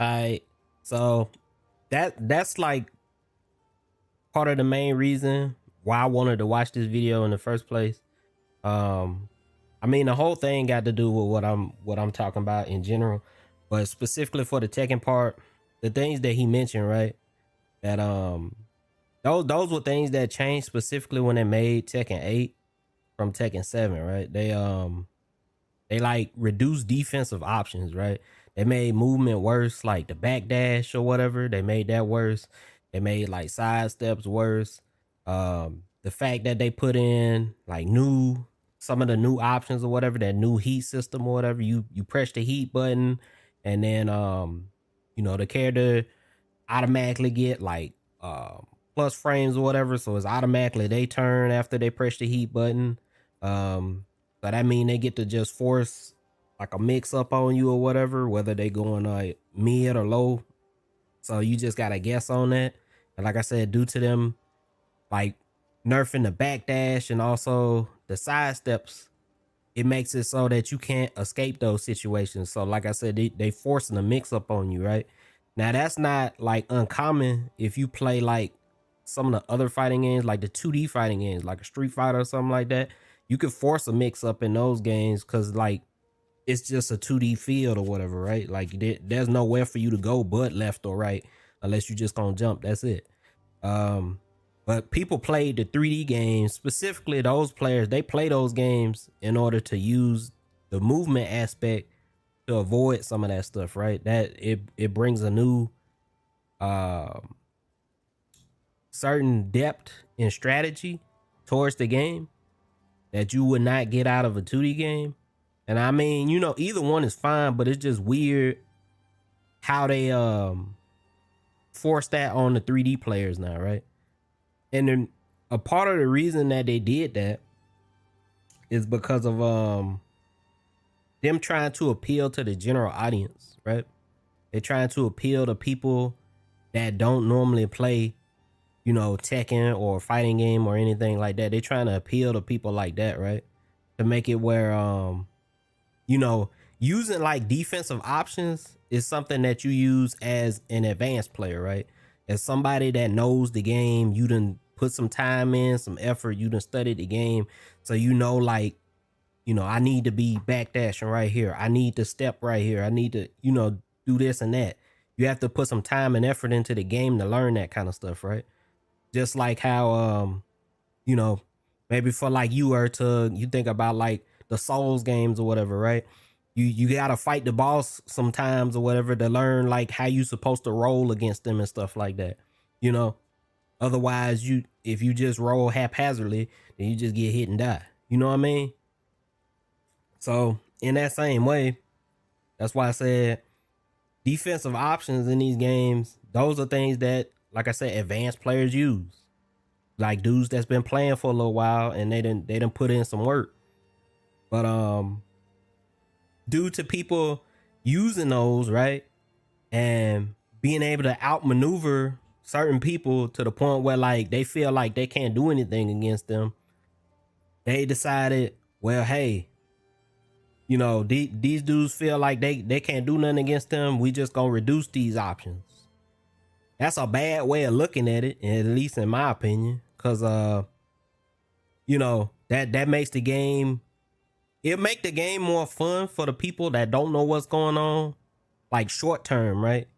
Alright. So that's like part of the main reason why I wanted to watch this video in the first place. I mean, the whole thing got to do with what I'm talking about in general, but specifically for the Tekken part, the things that he mentioned, right? That those were things that changed specifically when they made Tekken 8 from Tekken 7, right? They like reduced defensive options, right? They made movement worse, like the backdash or whatever. They made that worse. They made like side steps worse. The fact that they put in like some of the new options or whatever, that new heat system or whatever. You press the heat button, and then the character automatically get like plus frames or whatever, so it's automatically they turn after they press the heat button. So that mean they get to just force like a mix up on you or whatever, whether they going like mid or low. So you just gotta guess on that. And like I said, due to them like nerfing the backdash and also the side steps, it makes it so that you can't escape those situations. So like I said, they forcing a mix up on you, right? Now that's not like uncommon if you play like some of the other fighting games, like the 2D fighting games, like a Street Fighter or something like that. You could force a mix up in those games because like it's just a 2D field or whatever, right? Like there's nowhere for you to go but left or right unless you just gonna jump. That's it. But people played the 3D games, specifically those players, they play those games in order to use the movement aspect to avoid some of that stuff, right? That it brings a new certain depth and strategy towards the game that you would not get out of a 2D game. And I mean, either one is fine, but it's just weird how they force that on the 3D players now, right? And then a part of the reason that they did that is because of them trying to appeal to the general audience, right? They're trying to appeal to people that don't normally play, Tekken or fighting game or anything like that. They're trying to appeal to people like that, right? To make it where using like defensive options is something that you use as an advanced player, right? As somebody that knows the game, you done put some time in, some effort, you done studied the game. So like, I need to be backdashing right here. I need to step right here. I need to, do this and that. You have to put some time and effort into the game to learn that kind of stuff, right? Just like how, maybe for like you think about like the Souls games or whatever, right? You gotta fight the boss sometimes or whatever to learn like how you supposed to roll against them and stuff like that. Otherwise if you just roll haphazardly, then you just get hit and die. You know what I mean? So in that same way, that's why I said defensive options in these games, those are things that, like I said, advanced players use. Like dudes that's been playing for a little while and they didn't put in some work. But due to people using those, right, and being able to outmaneuver certain people to the point where like they feel like they can't do anything against them, they decided, well, hey, these dudes feel like they can't do nothing against them. We just gonna reduce these options. That's a bad way of looking at it, at least in my opinion, because that makes the game. It'll make the game more fun for the people that don't know what's going on, like short term, right?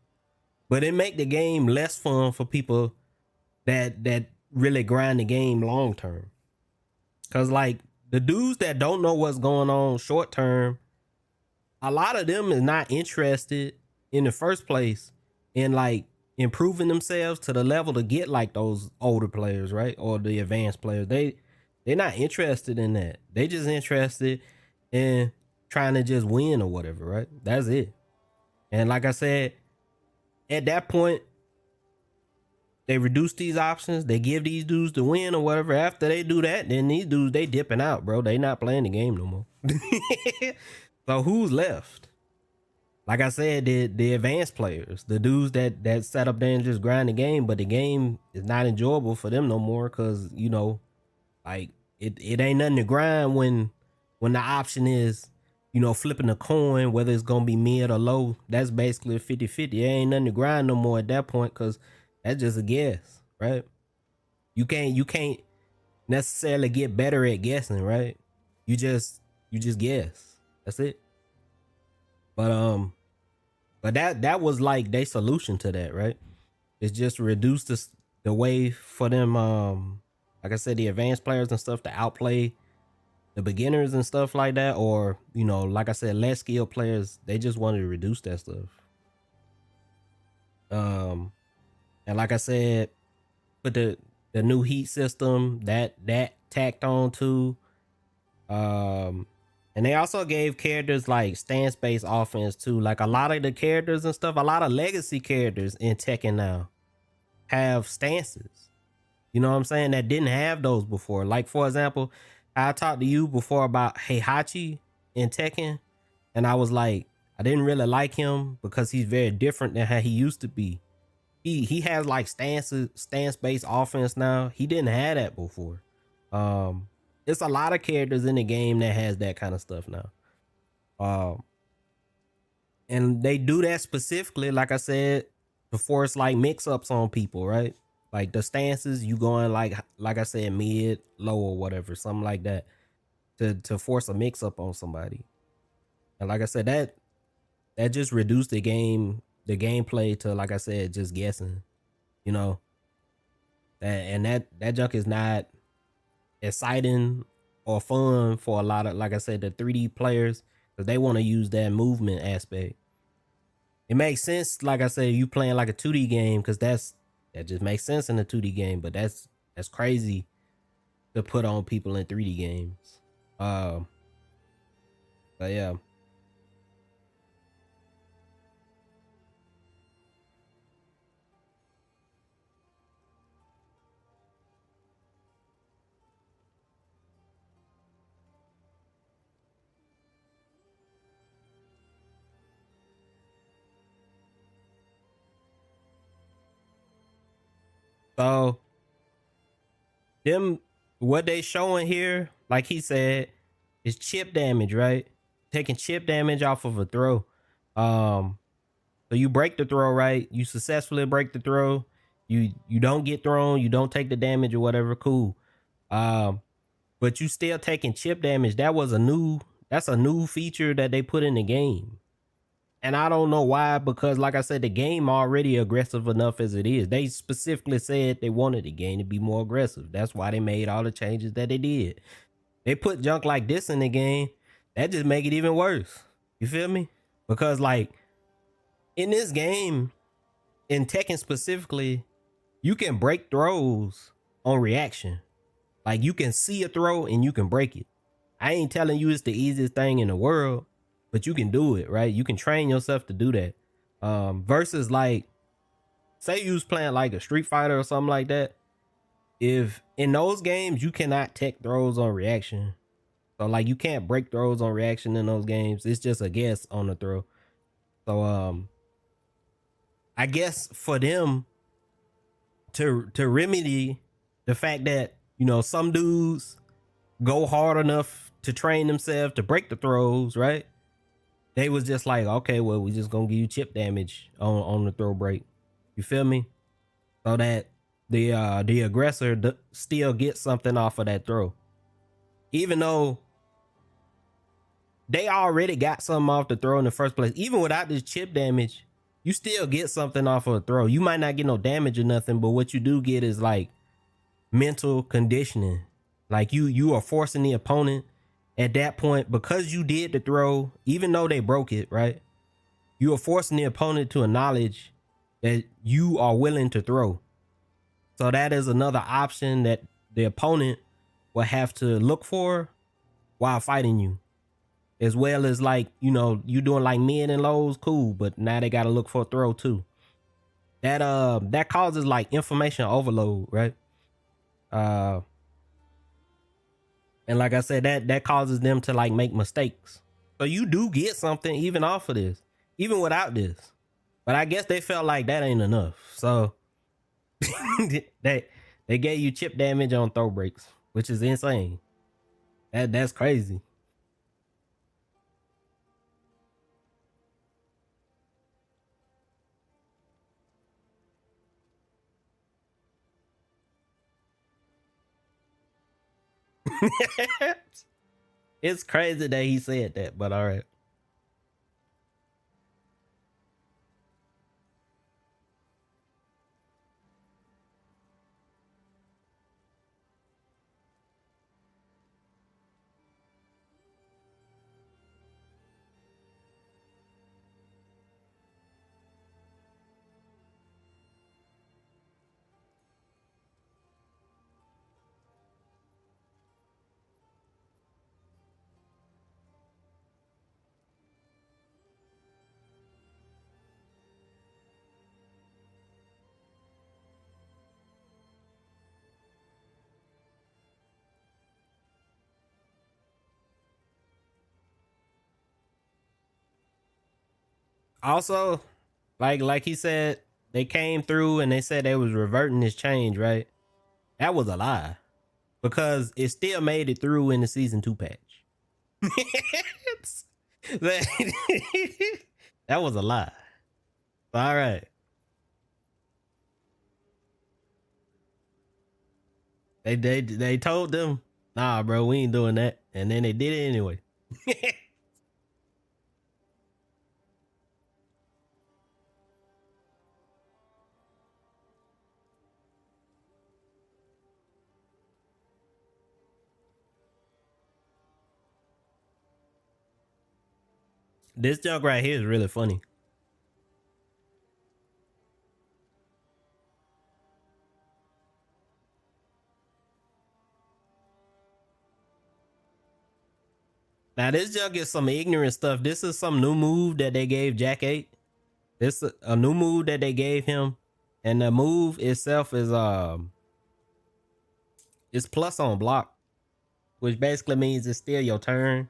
But it make the game less fun for people that really grind the game long term. Cause like the dudes that don't know what's going on short term, a lot of them is not interested in the first place in like improving themselves to the level to get like those older players, right? Or the advanced players. They're not interested in that. They just interested in trying to just win or whatever, right? That's it. And like I said, at that point, they reduce these options. They give these dudes the win or whatever. After they do that, then these dudes, they dipping out, bro. They not playing the game no more. So who's left? Like I said, the advanced players, the dudes that sat up there and just grind the game, but the game is not enjoyable for them no more because, like it ain't nothing to grind when the option is flipping a coin, whether it's gonna be mid or low. That's basically a 50-50. There ain't nothing to grind no more at that point, because that's just a guess, right? You can't necessarily get better at guessing, right? You just guess. That's it. But that was like their solution to that, right? It's just reduce the way for them, like I said, the advanced players and stuff to outplay the beginners and stuff like that, or like I said, less skilled players. They just wanted to reduce that stuff. And like I said, put the new heat system that tacked on to, and they also gave characters like stance based offense too. Like a lot of the characters and stuff, a lot of legacy characters in Tekken now have stances. You know what I'm saying? That didn't have those before. Like, for example, I talked to you before about Heihachi in Tekken, and I was like, I didn't really like him because he's very different than how he used to be. He has like stance based offense now. He didn't have that before. It's a lot of characters in the game that has that kind of stuff now. And they do that specifically, like I said, to force like mix ups on people, right? Like the stances, you going like I said, mid, low, or whatever, something like that, to force a mix up on somebody. And like I said, that just reduced the gameplay to, like I said, just guessing. That junk is not exciting or fun for a lot of, like I said, the 3D players, because they want to use that movement aspect. It makes sense, like I said, you playing like a 2D game, because that just makes sense in a 2D game, but that's crazy to put on people in 3D games. But yeah. So what they showing here, like he said, is chip damage, right? Taking chip damage off of a throw. So you break the throw, right? You successfully break the throw. You don't get thrown. You don't take the damage or whatever. Cool. But you still taking chip damage. That's a new feature that they put in the game. And I don't know why, because like I said, the game already aggressive enough as it is. They specifically said they wanted the game to be more aggressive. That's why they made all the changes that they did. They put junk like this in the game, that just make it even worse. You feel me? Because like in this game, in Tekken specifically, you can break throws on reaction. Like you can see a throw and you can break it. I ain't telling you it's the easiest thing in the world, but you can do it, right? You can train yourself to do that. Versus like, say you was playing like a Street Fighter or something like that. If in those games you cannot tech throws on reaction, so like you can't break throws on reaction in those games. It's just a guess on the throw. So I guess for them to remedy the fact that some dudes go hard enough to train themselves to break the throws, right? They was just like, okay, well, we just gonna give you chip damage on the throw break. You feel me? So that the aggressor still gets something off of that throw, even though they already got something off the throw in the first place. Even without this chip damage, you still get something off of a throw. You might not get no damage or nothing, but what you do get is like mental conditioning. Like you are forcing the opponent at that point, because you did the throw, even though they broke it, right? You are forcing the opponent to acknowledge that you are willing to throw. So that is another option that the opponent will have to look for while fighting you. As well as like, you doing like mid and lows, cool, but now they gotta look for a throw too. That causes like information overload, right? And like I said, that causes them to like make mistakes. So you do get something even off of this, even without this. But I guess they felt like that ain't enough. So they gave you chip damage on throw breaks, which is insane. That's crazy. It's crazy that he said that, but all right. Also, like he said, they came through and they said they was reverting this change, right? That was a lie because it still made it through in the season 2 patch. That was a lie. All right. They told them, nah, bro, we ain't doing that. And then they did it anyway. This junk right here is really funny. Now this junk is some ignorant stuff. This is some new move that they gave Jack 8. This is a new move that they gave him. And the move itself is it's plus on block, which basically means it's still your turn.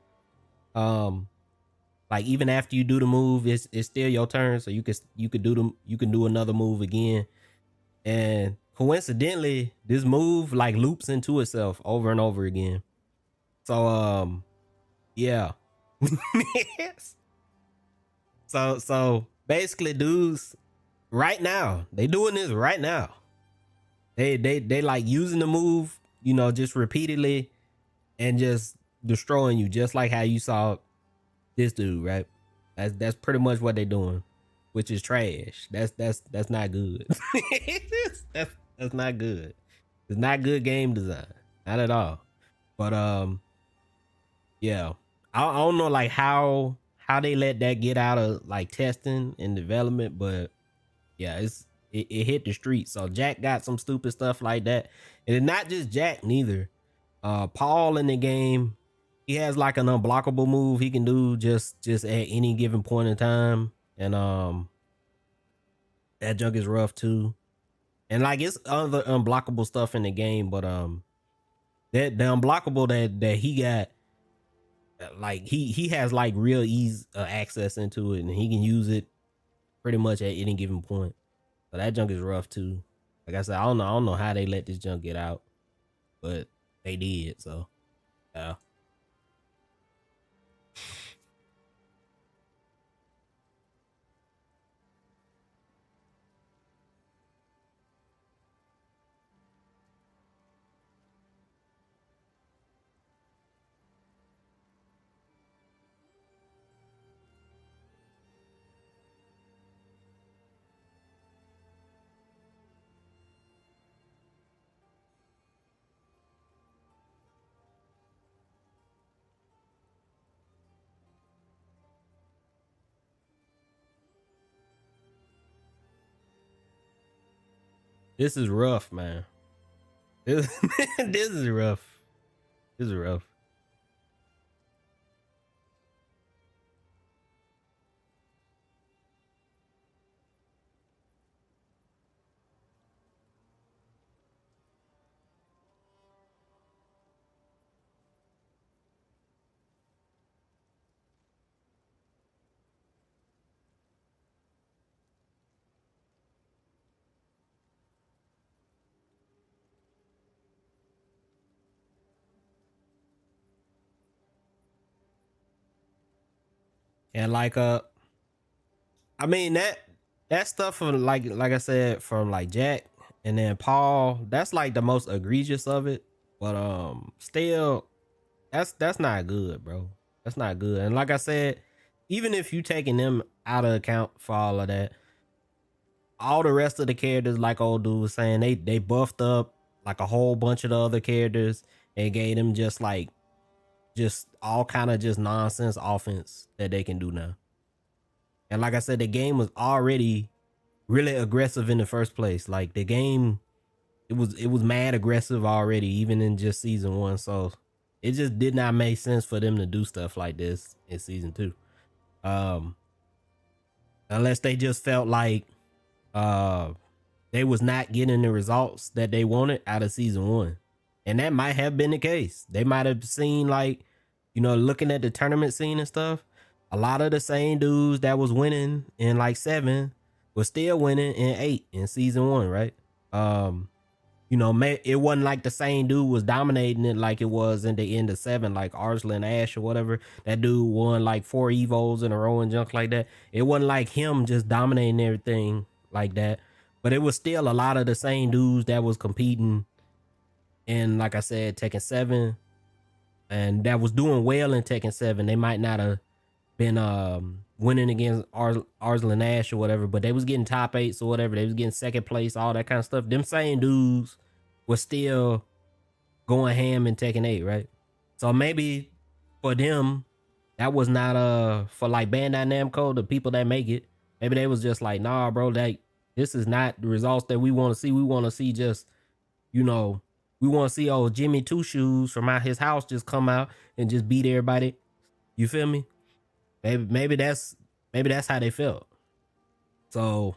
Like even after you do the move, it's still your turn. So you could do another move again. And coincidentally, this move like loops into itself over and over again. So yeah. So basically, dudes, right now, they doing this right now. They like using the move, you know, just repeatedly and just destroying you, just like how you saw this dude, right? That's pretty much what they doing, which is trash. That's not good. that's not good. It's not good game design, not at all. But yeah, I don't know like how they let that get out of like testing and development, but yeah, it hit the street. So Jack got some stupid stuff like that, and it's not just Jack neither. Paul in the game, he has like an unblockable move he can do just at any given point in time, and that junk is rough too. And like it's other unblockable stuff in the game, but that the unblockable that he got, like he has like real ease access into it, and he can use it pretty much at any given point. So that junk is rough too. Like I said, I don't know how they let this junk get out, but they did. So yeah. This is rough, man. This, this is rough. This is rough. And like I mean that stuff from like I said from like Jack and then Paul, that's like the most egregious of it. But still, that's not good, bro. That's not good. And like I said, even if you taking them out of account for all of that, all the rest of the characters, like old dude was saying, they buffed up like a whole bunch of the other characters and gave them just all kind of just nonsense offense that they can do now. And like I said, the game was already really aggressive in the first place. Like the game, it was mad aggressive already, even in just season 1. So it just did not make sense for them to do stuff like this in season 2. Unless they just felt like they was not getting the results that they wanted out of season 1. And that might have been the case. They might have seen, like, looking at the tournament scene and stuff, a lot of the same dudes that was winning in like 7 was still winning in 8 in season 1, right? It wasn't like the same dude was dominating it like it was in the end of 7, like Arslan Ash or whatever. That dude won like 4 Evos in a row and junk like that. It wasn't like him just dominating everything like that. But it was still a lot of the same dudes that was competing in, like I said, Tekken 7, and that was doing well in Tekken 7. They might not have been winning against Arslan Ash or whatever, but they was getting top 8s or whatever. They was getting second place, all that kind of stuff. Them same dudes was still going ham in Tekken 8, right? So maybe for them, that was not for like Bandai Namco, the people that make it. Maybe they was just like, nah, bro, like this is not the results that we want to see. We want to see just, we want to see old Jimmy Two Shoes from out his house just come out and just beat everybody. You feel me? Maybe that's how they felt. So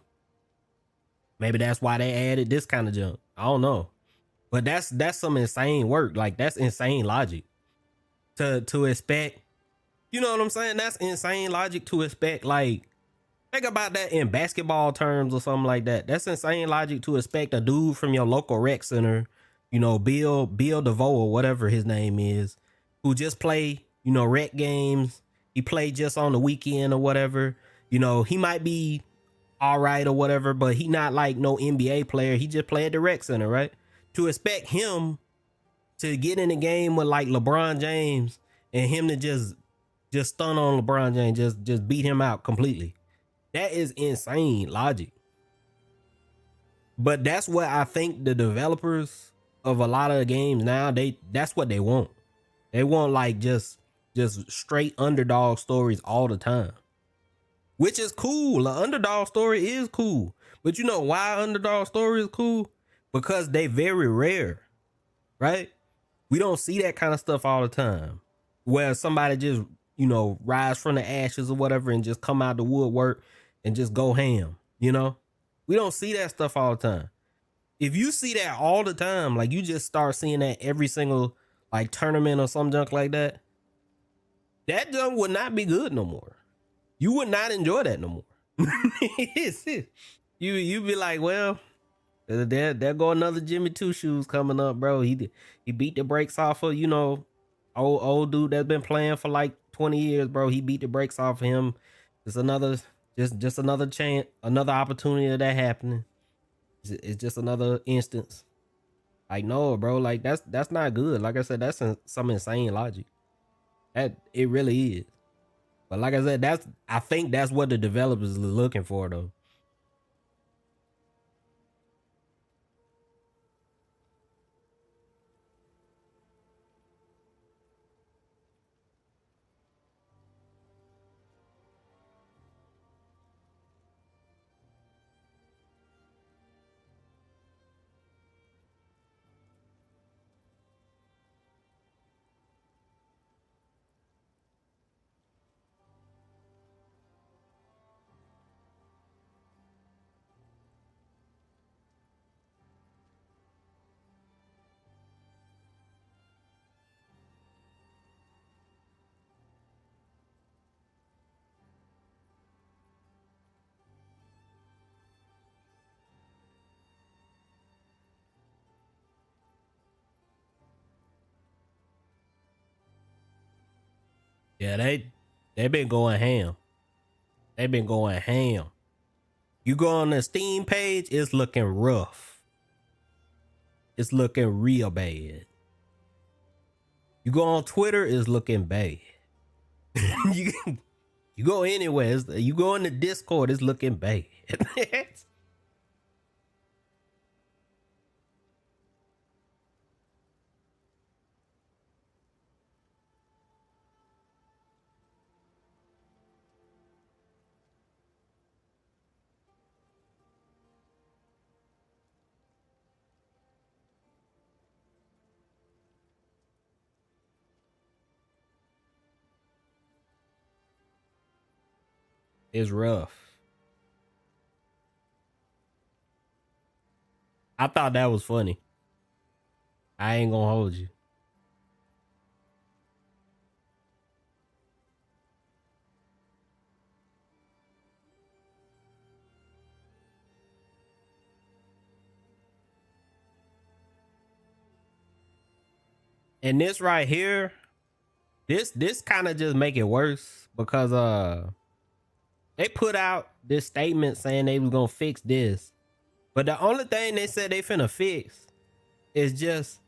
maybe that's why they added this kind of junk. I don't know. But that's some insane work. Like that's insane logic to expect. You know what I'm saying? That's insane logic to expect. Like, think about that in basketball terms or something like that. That's insane logic to expect a dude from your local rec center, Bill DeVoe or whatever his name is, who just play, rec games. He played just on the weekend or whatever. He might be all right or whatever, but he not like no NBA player. He just played the rec center, right? To expect him to get in the game with like LeBron James and him to just stun on LeBron James, just beat him out completely. That is insane logic. But that's what I think the developers of a lot of the games now, that's what they want. They want like just straight underdog stories all the time. Which is cool. An underdog story is cool. But you know why underdog story is cool? Because they very rare. Right? We don't see that kind of stuff all the time. Where somebody just, rise from the ashes or whatever and just come out the woodwork and just go ham. We don't see that stuff all the time. If you see that all the time, like you just start seeing that every single like tournament or some junk like that, that junk would not be good no more. You would not enjoy that no more. You be like, well, there go another Jimmy Two Shoes coming up, bro. He beat the brakes off of, old dude that's been playing for like 20 years, bro. He beat the brakes off of him. It's another chance, another opportunity of that happening. It's just another instance. Like, no, bro, like that's not good. Like I said, that's some insane logic. That it really is. But like I said, I think that's what the developers are looking for though. Yeah, they been going ham. They've been going ham. You go on the Steam page, it's looking rough. It's looking real bad. You go on Twitter, it's looking bad. you, you go anywhere, you go in the Discord, it's looking bad. It's rough. I thought that was funny. I ain't gonna hold you. And this right here, this kind of just make it worse because they put out this statement saying they was gonna fix this, but the only thing they said they finna fix is just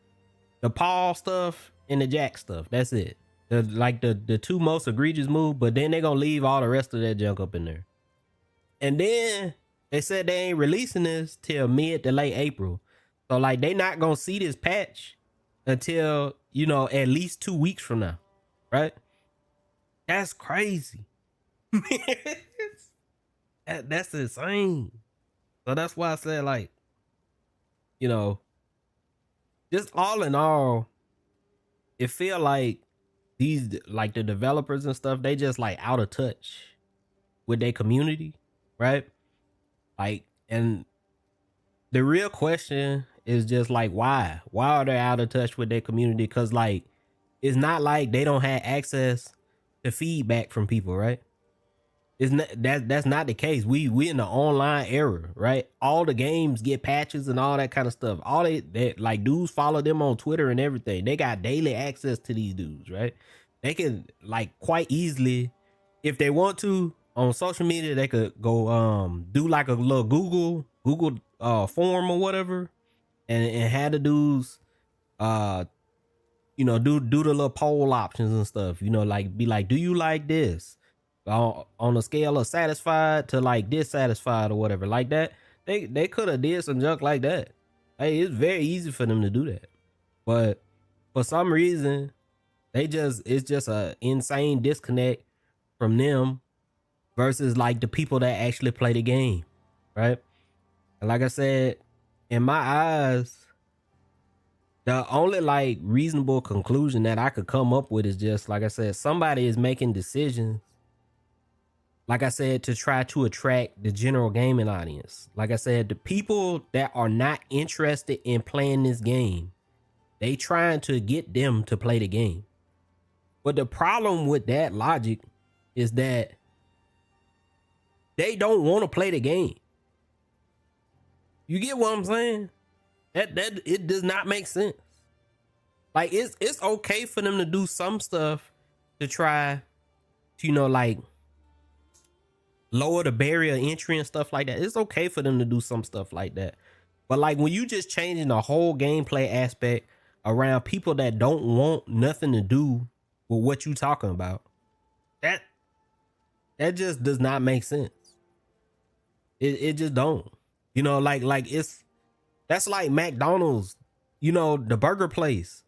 the Paul stuff and the Jack stuff. That's it. The two most egregious moves, but then they gonna leave all the rest of that junk up in there. And then they said they ain't releasing this till mid to late April. So like they not gonna see this patch until, you know, at least 2 weeks from now. Right? That's crazy. That's insane. So that's why I said, like, you know, just all in all, it feel like these, like the developers and stuff, they just like out of touch with their community, right? Like, and the real question is just like, why are they out of touch with their community? Because like, it's not like they don't have access to feedback from people, right? It's not, that's not the case. We in the online era, right? All the games get patches and all that kind of stuff. All they like, dudes follow them on Twitter and everything. They got daily access to these dudes, right? They can like quite easily, if they want to, on social media, they could go do like a little Google form or whatever, and have the dudes you know, do the little poll options and stuff, you know, like be like, do you like this? On a scale of satisfied to like dissatisfied or whatever, like that. They could have did some junk like that. Hey, it's very easy for them to do that. But for some reason, it's just a insane disconnect from them versus like the people that actually play the game, right? And like I said, in my eyes, the only like reasonable conclusion that I could come up with is just, like I said, somebody is making decisions, like I said, to try to attract the general gaming audience. Like I said, the people that are not interested in playing this game, they trying to get them to play the game. But the problem with that logic is that they don't want to play the game. You get what I'm saying? That it does not make sense. Like it's okay for them to do some stuff to try to, you know, like lower the barrier of entry and stuff like that. It's okay for them to do some stuff like that. But like when you just changing the whole gameplay aspect around people that don't want nothing to do with what you talking about, that just does not make sense. It just don't. You know, like that's like McDonald's, you know, the burger place,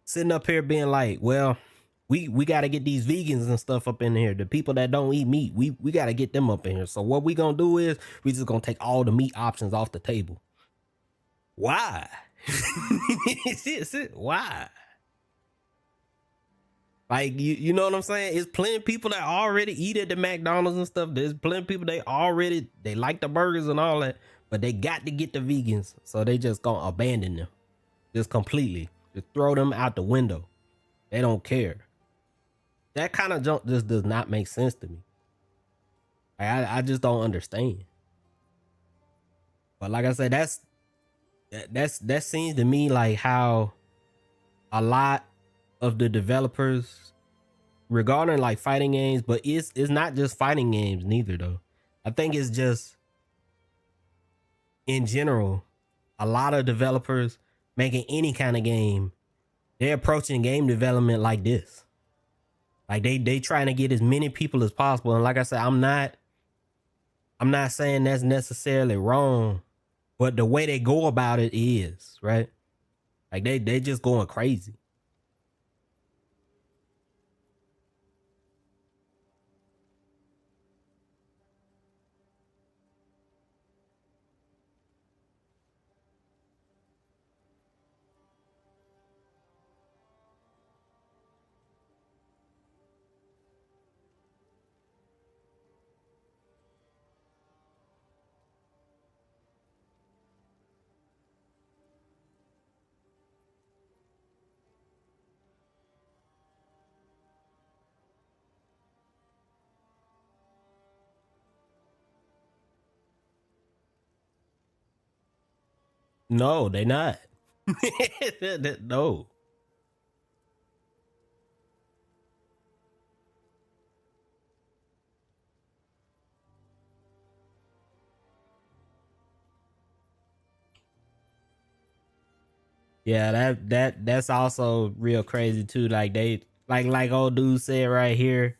sitting up here being like, well, we got to get these vegans and stuff up in here. The people that don't eat meat, we got to get them up in here. So what we gonna do is we just gonna take all the meat options off the table. Why? Why? Like, you know what I'm saying? It's plenty of people that already eat at the McDonald's and stuff. There's plenty of people they like the burgers and all that, but they got to get the vegans. So they just gonna abandon them just completely. Just throw them out the window. They don't care. That kind of junk just does not make sense to me. I just don't understand. But like I said, that seems to me like how a lot of the developers regarding like fighting games, but it's not just fighting games neither though. I think it's just in general, a lot of developers making any kind of game they're approaching game development like this. Like they trying to get as many people as possible. And like I said, I'm not saying that's necessarily wrong, but the way they go about it is, right? Like they just going crazy. No, they not. No. Yeah, that's also real crazy too. Like they like old dude said right here.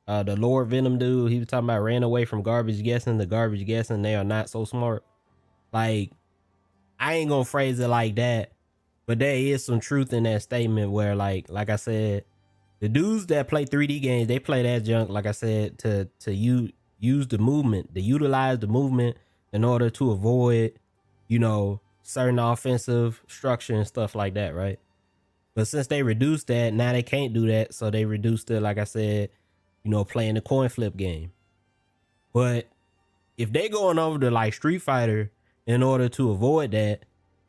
The Lord Venom dude, he was talking about ran away from garbage guessing. The garbage guessing, they are not so smart. Like, I ain't gonna phrase it like that, but there is some truth in that statement where like I said, the dudes that play 3D games, they play that junk, like I said, to use the movement, to utilize the movement in order to avoid, certain offensive structure and stuff like that, right? But since they reduced that, now they can't do that. So they reduced it, like I said, playing the coin flip game. But if they going over to like Street Fighter in order to avoid that,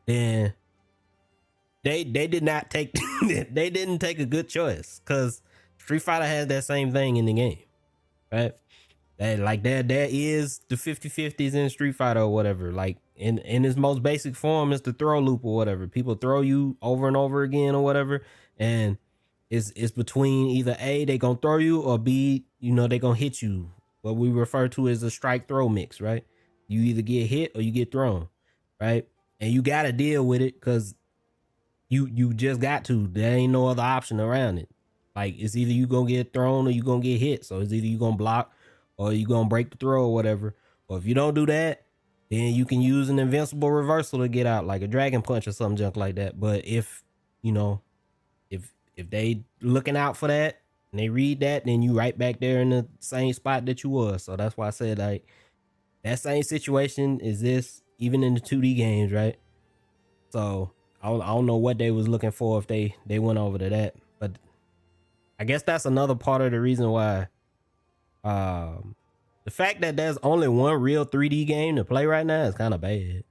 then they did not take they didn't take a good choice, because Street Fighter has that same thing in the game, right? That like there is the 50-50s in Street Fighter or whatever. Like in its most basic form is the throw loop or whatever. People throw you over and over again or whatever, and it's between either A, they gonna throw you, or B, they gonna hit you. What we refer to as a strike throw mix, right? You either get hit or you get thrown, right? And you gotta deal with it, because you just got to. There ain't no other option around it. Like, it's either you gonna get thrown or you gonna get hit. So it's either you gonna block or you gonna break the throw or whatever. Or if you don't do that, then you can use an invincible reversal to get out, like a dragon punch or some junk like that. But if if they looking out for that and they read that, then you right back there in the same spot that you was. So that's why I said, like, that same situation exists even in the 2D games, right? So I don't know what they was looking for if they went over to that. But I guess that's another part of the reason why the fact that there's only one real 3D game to play right now is kind of bad.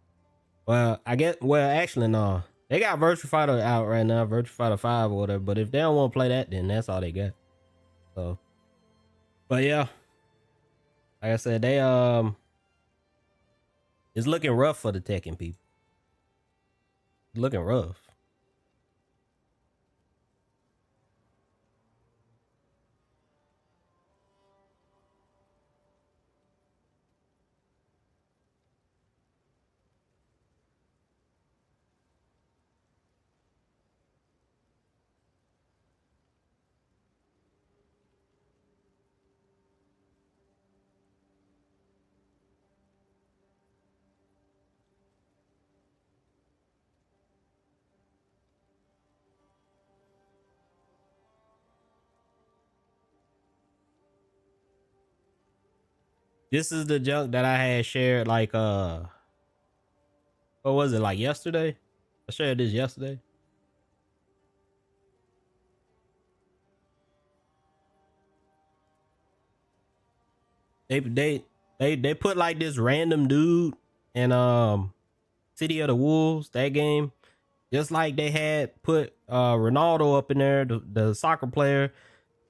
Well, actually, no. They got Virtua Fighter out right now, Virtua Fighter 5 or whatever. But if they don't want to play that, then that's all they got. So, but yeah, like I said, they it's looking rough for the Tekken people. It's looking rough. This is the junk that I had shared, like, what was it, like yesterday? I shared this yesterday. They put like this random dude in City of the Wolves, that game. Just like they had put Ronaldo up in there, the soccer player.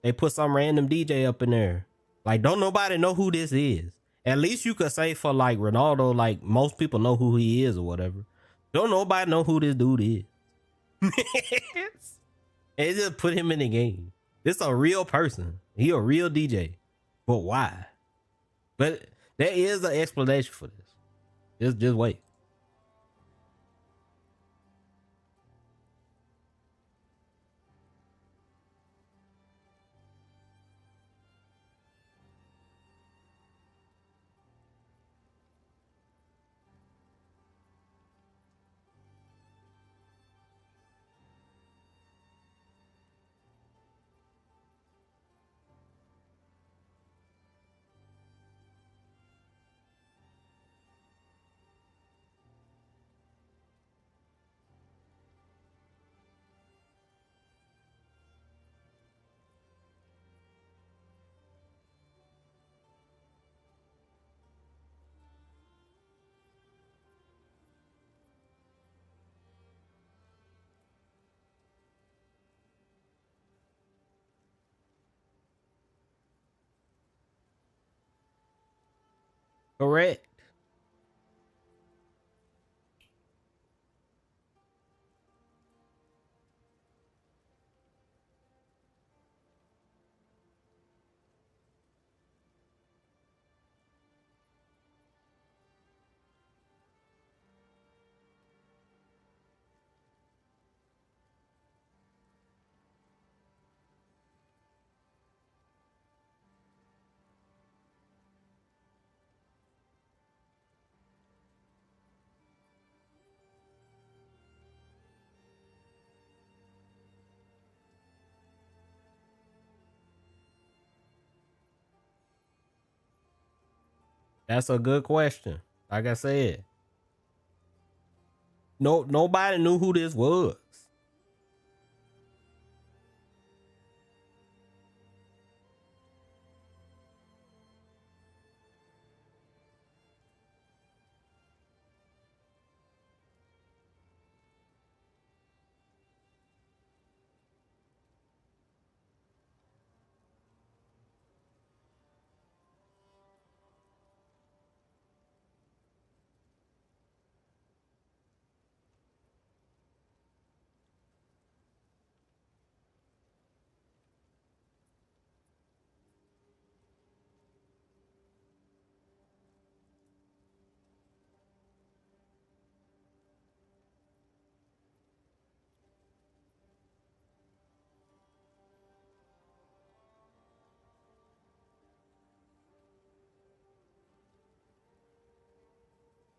They put some random DJ up in there. Like, don't nobody know who this is. At least you could say for like Ronaldo, like most people know who he is or whatever. Don't nobody know who this dude is. They just put him in the game. This a real person. He a real DJ. But why? But there is an explanation for this. Just wait. Correct. That's a good question. Like I said, nobody knew who this was.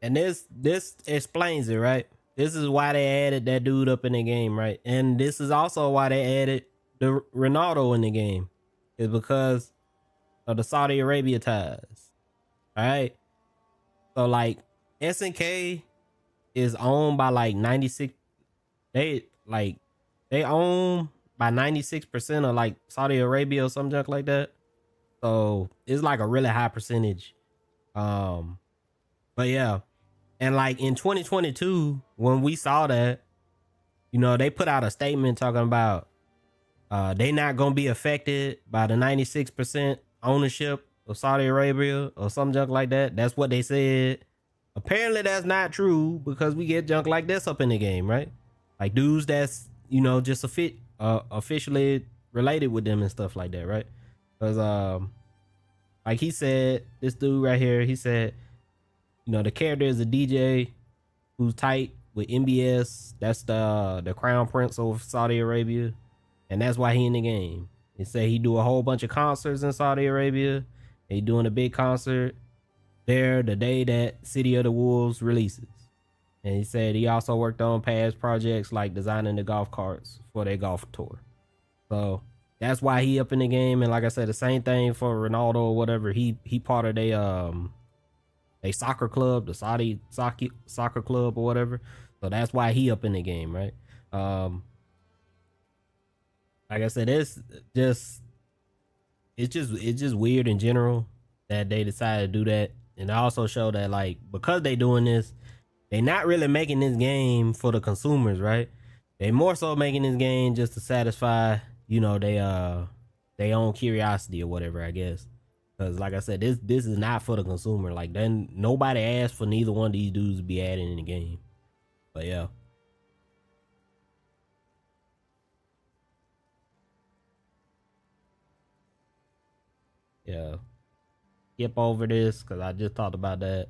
And this explains it, right? This is why they added that dude up in the game, right? And this is also why they added the Ronaldo in the game, is because of the Saudi Arabia ties. All right. So like SNK is owned by like 96. Like they own by 96% of like Saudi Arabia or some junk like that. So it's like a really high percentage. Um, but yeah. And like in 2022, when we saw that, you know, they put out a statement talking about they not gonna be affected by the 96% ownership of Saudi Arabia or some junk like that. That's what they said. Apparently that's not true because we get junk like this up in the game, right? Like dudes that's, you know, just officially related with them and stuff like that, right? Because like he said, this dude right here, he said, you know, the character is a DJ who's tight with MBS. That's the crown prince of Saudi Arabia, and that's why he in the game. He said he do a whole bunch of concerts in Saudi Arabia. He doing a big concert there the day that City of the Wolves releases. And he said he also worked on past projects like designing the golf carts for their golf tour. So that's why he up in the game. And like I said, the same thing for Ronaldo or whatever. He part of they soccer club, the Saudi soccer club or whatever. So that's why he up in the game, right? Like I said, it's just weird in general that they decided to do that. And I also show that like because they doing this, they not really making this game for the consumers, right? They more so making this game just to satisfy, you know, they own curiosity or whatever, I guess. Because like I said, this is not for the consumer. Like then nobody asked for neither one of these dudes to be added in the game. But yeah. Yeah. Skip over this because I just talked about that.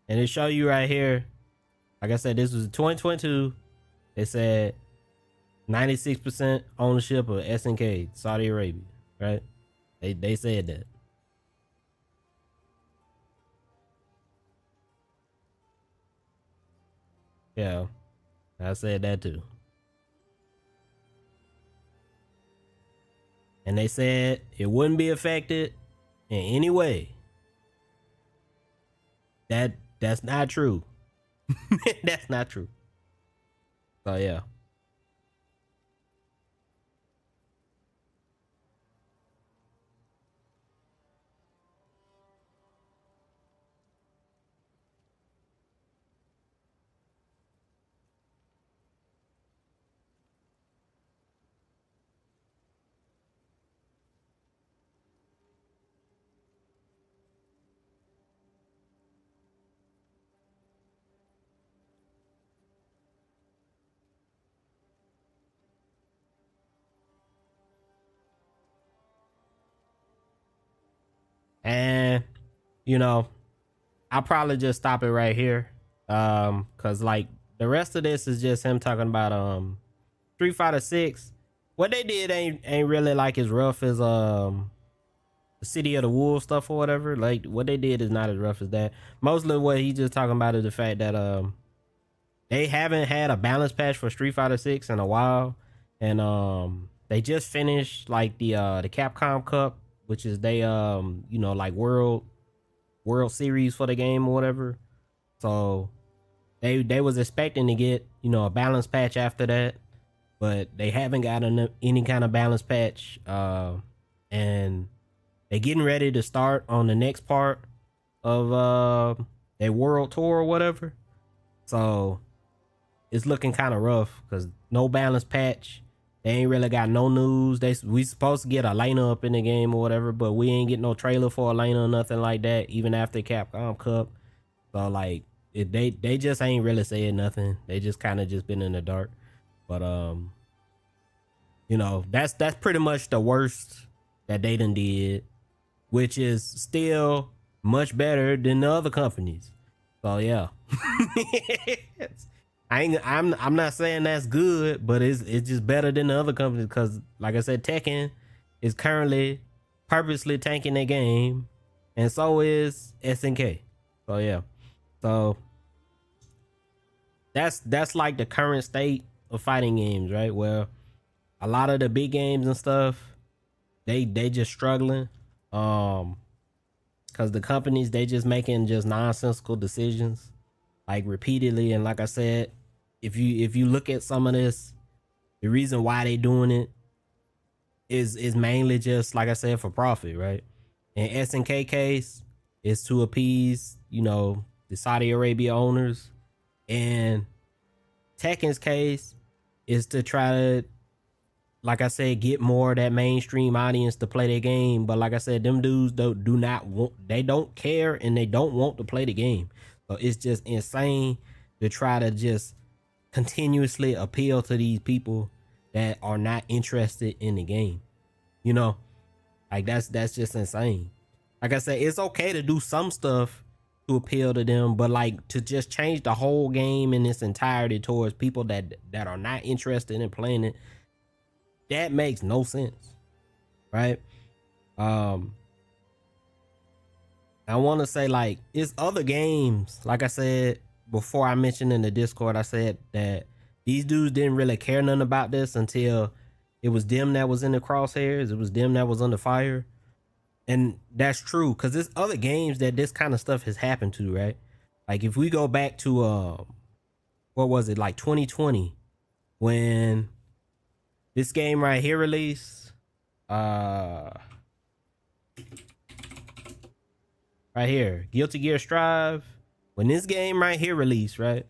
And it show you right here. Like I said, this was 2022. They said 96% ownership of SNK, Saudi Arabia, right? They said that. Yeah, I said that too. And they said it wouldn't be affected in any way. That's not true. That's not true. So yeah. And you know, I'll probably just stop it right here. Cause like the rest of this is just him talking about Street Fighter 6. What they did ain't really like as rough as the City of the Wolves stuff or whatever. Like what they did is not as rough as that. Mostly what he's just talking about is the fact that they haven't had a balance patch for Street Fighter 6 in a while. And they just finished like the Capcom Cup, which is they you know, like World Series for the game or whatever. So they was expecting to get, you know, a balance patch after that, but they haven't gotten any kind of balance patch. And they getting ready to start on the next part of their world tour or whatever. So it's looking kind of rough because no balance patch. They ain't really got no news. We supposed to get a Lena up in the game or whatever, but we ain't get no trailer for a Lena or nothing like that, even after Capcom Cup. So like they just ain't really saying nothing. They just kind of just been in the dark. But you know, that's pretty much the worst that they done did, which is still much better than the other companies. So yeah. I'm not saying that's good, but it's just better than the other companies because, like I said, Tekken is currently purposely tanking their game, and so is SNK. So yeah, so that's like the current state of fighting games, right? Where a lot of the big games and stuff, they just struggling, because the companies they just making just nonsensical decisions, like repeatedly. And like I said, if you look at some of this, the reason why they doing it is mainly just, like I said, for profit, right? In SNK case, is to appease, you know, the Saudi Arabia owners, and Tekken's case is to try to, like I said, get more of that mainstream audience to play their game. But like I said, them dudes they don't care and they don't want to play the game. So it's just insane to try to just continuously appeal to these people that are not interested in the game. You know, like that's just insane. Like I said, it's okay to do some stuff to appeal to them, but like to just change the whole game in its entirety towards people that are not interested in playing it, that makes no sense, right? I want to say, like, it's other games. Like I said before, I mentioned in the Discord, I said that these dudes didn't really care nothing about this until it was them that was in the crosshairs. It was them that was under fire. And that's true, because there's other games that this kind of stuff has happened to, right? Like if we go back to what was it, like 2020, when this game right here released, right here, Guilty Gear Strive. When this game right here released, right?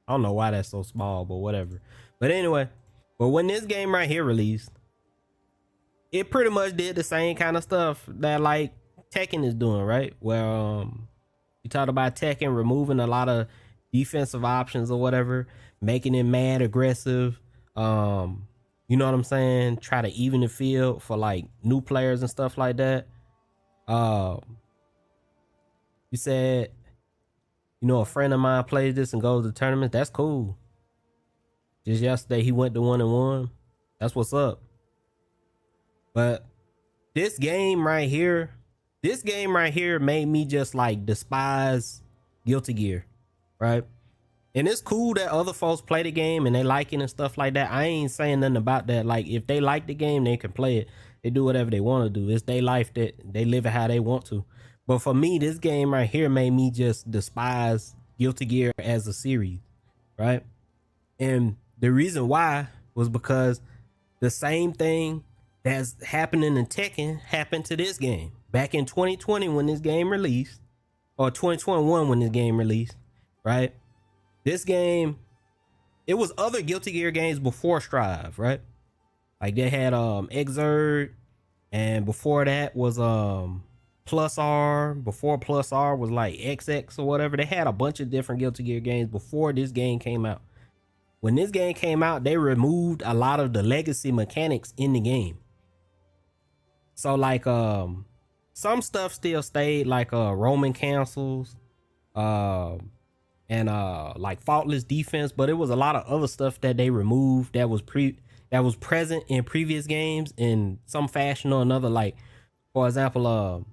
I don't know why that's so small, but whatever. But anyway, but when this game right here released, it pretty much did the same kind of stuff that like Tekken is doing, right? Where you talked about Tekken removing a lot of defensive options or whatever, making it mad aggressive. You know what I'm saying? Try to even the field for like new players and stuff like that. You said, you know, a friend of mine plays this and goes to tournaments. That's cool. Just yesterday he went to 1-1. That's what's up. But this game right here made me just like despise Guilty Gear, right? And it's cool that other folks play the game and they like it and stuff like that. I ain't saying nothing about that. Like if they like the game, they can play it. They do whatever they want to do. It's their life, that they live it how they want to. But for me, this game right here made me just despise Guilty Gear as a series, right? And the reason why was because the same thing that's happening in Tekken happened to this game back in 2020 when this game released, or 2021 when this game released, right? This game, it was other Guilty Gear games before Strive, right? Like they had Exile, and before that was Plus R. Before Plus R was like XX or whatever. They had a bunch of different Guilty Gear games before this game came out. when this game came out, they removed a lot of the legacy mechanics in the game. So like some stuff still stayed, like Roman cancels, and like faultless defense, but it was a lot of other stuff that they removed that was present in previous games in some fashion or another. Like, for example,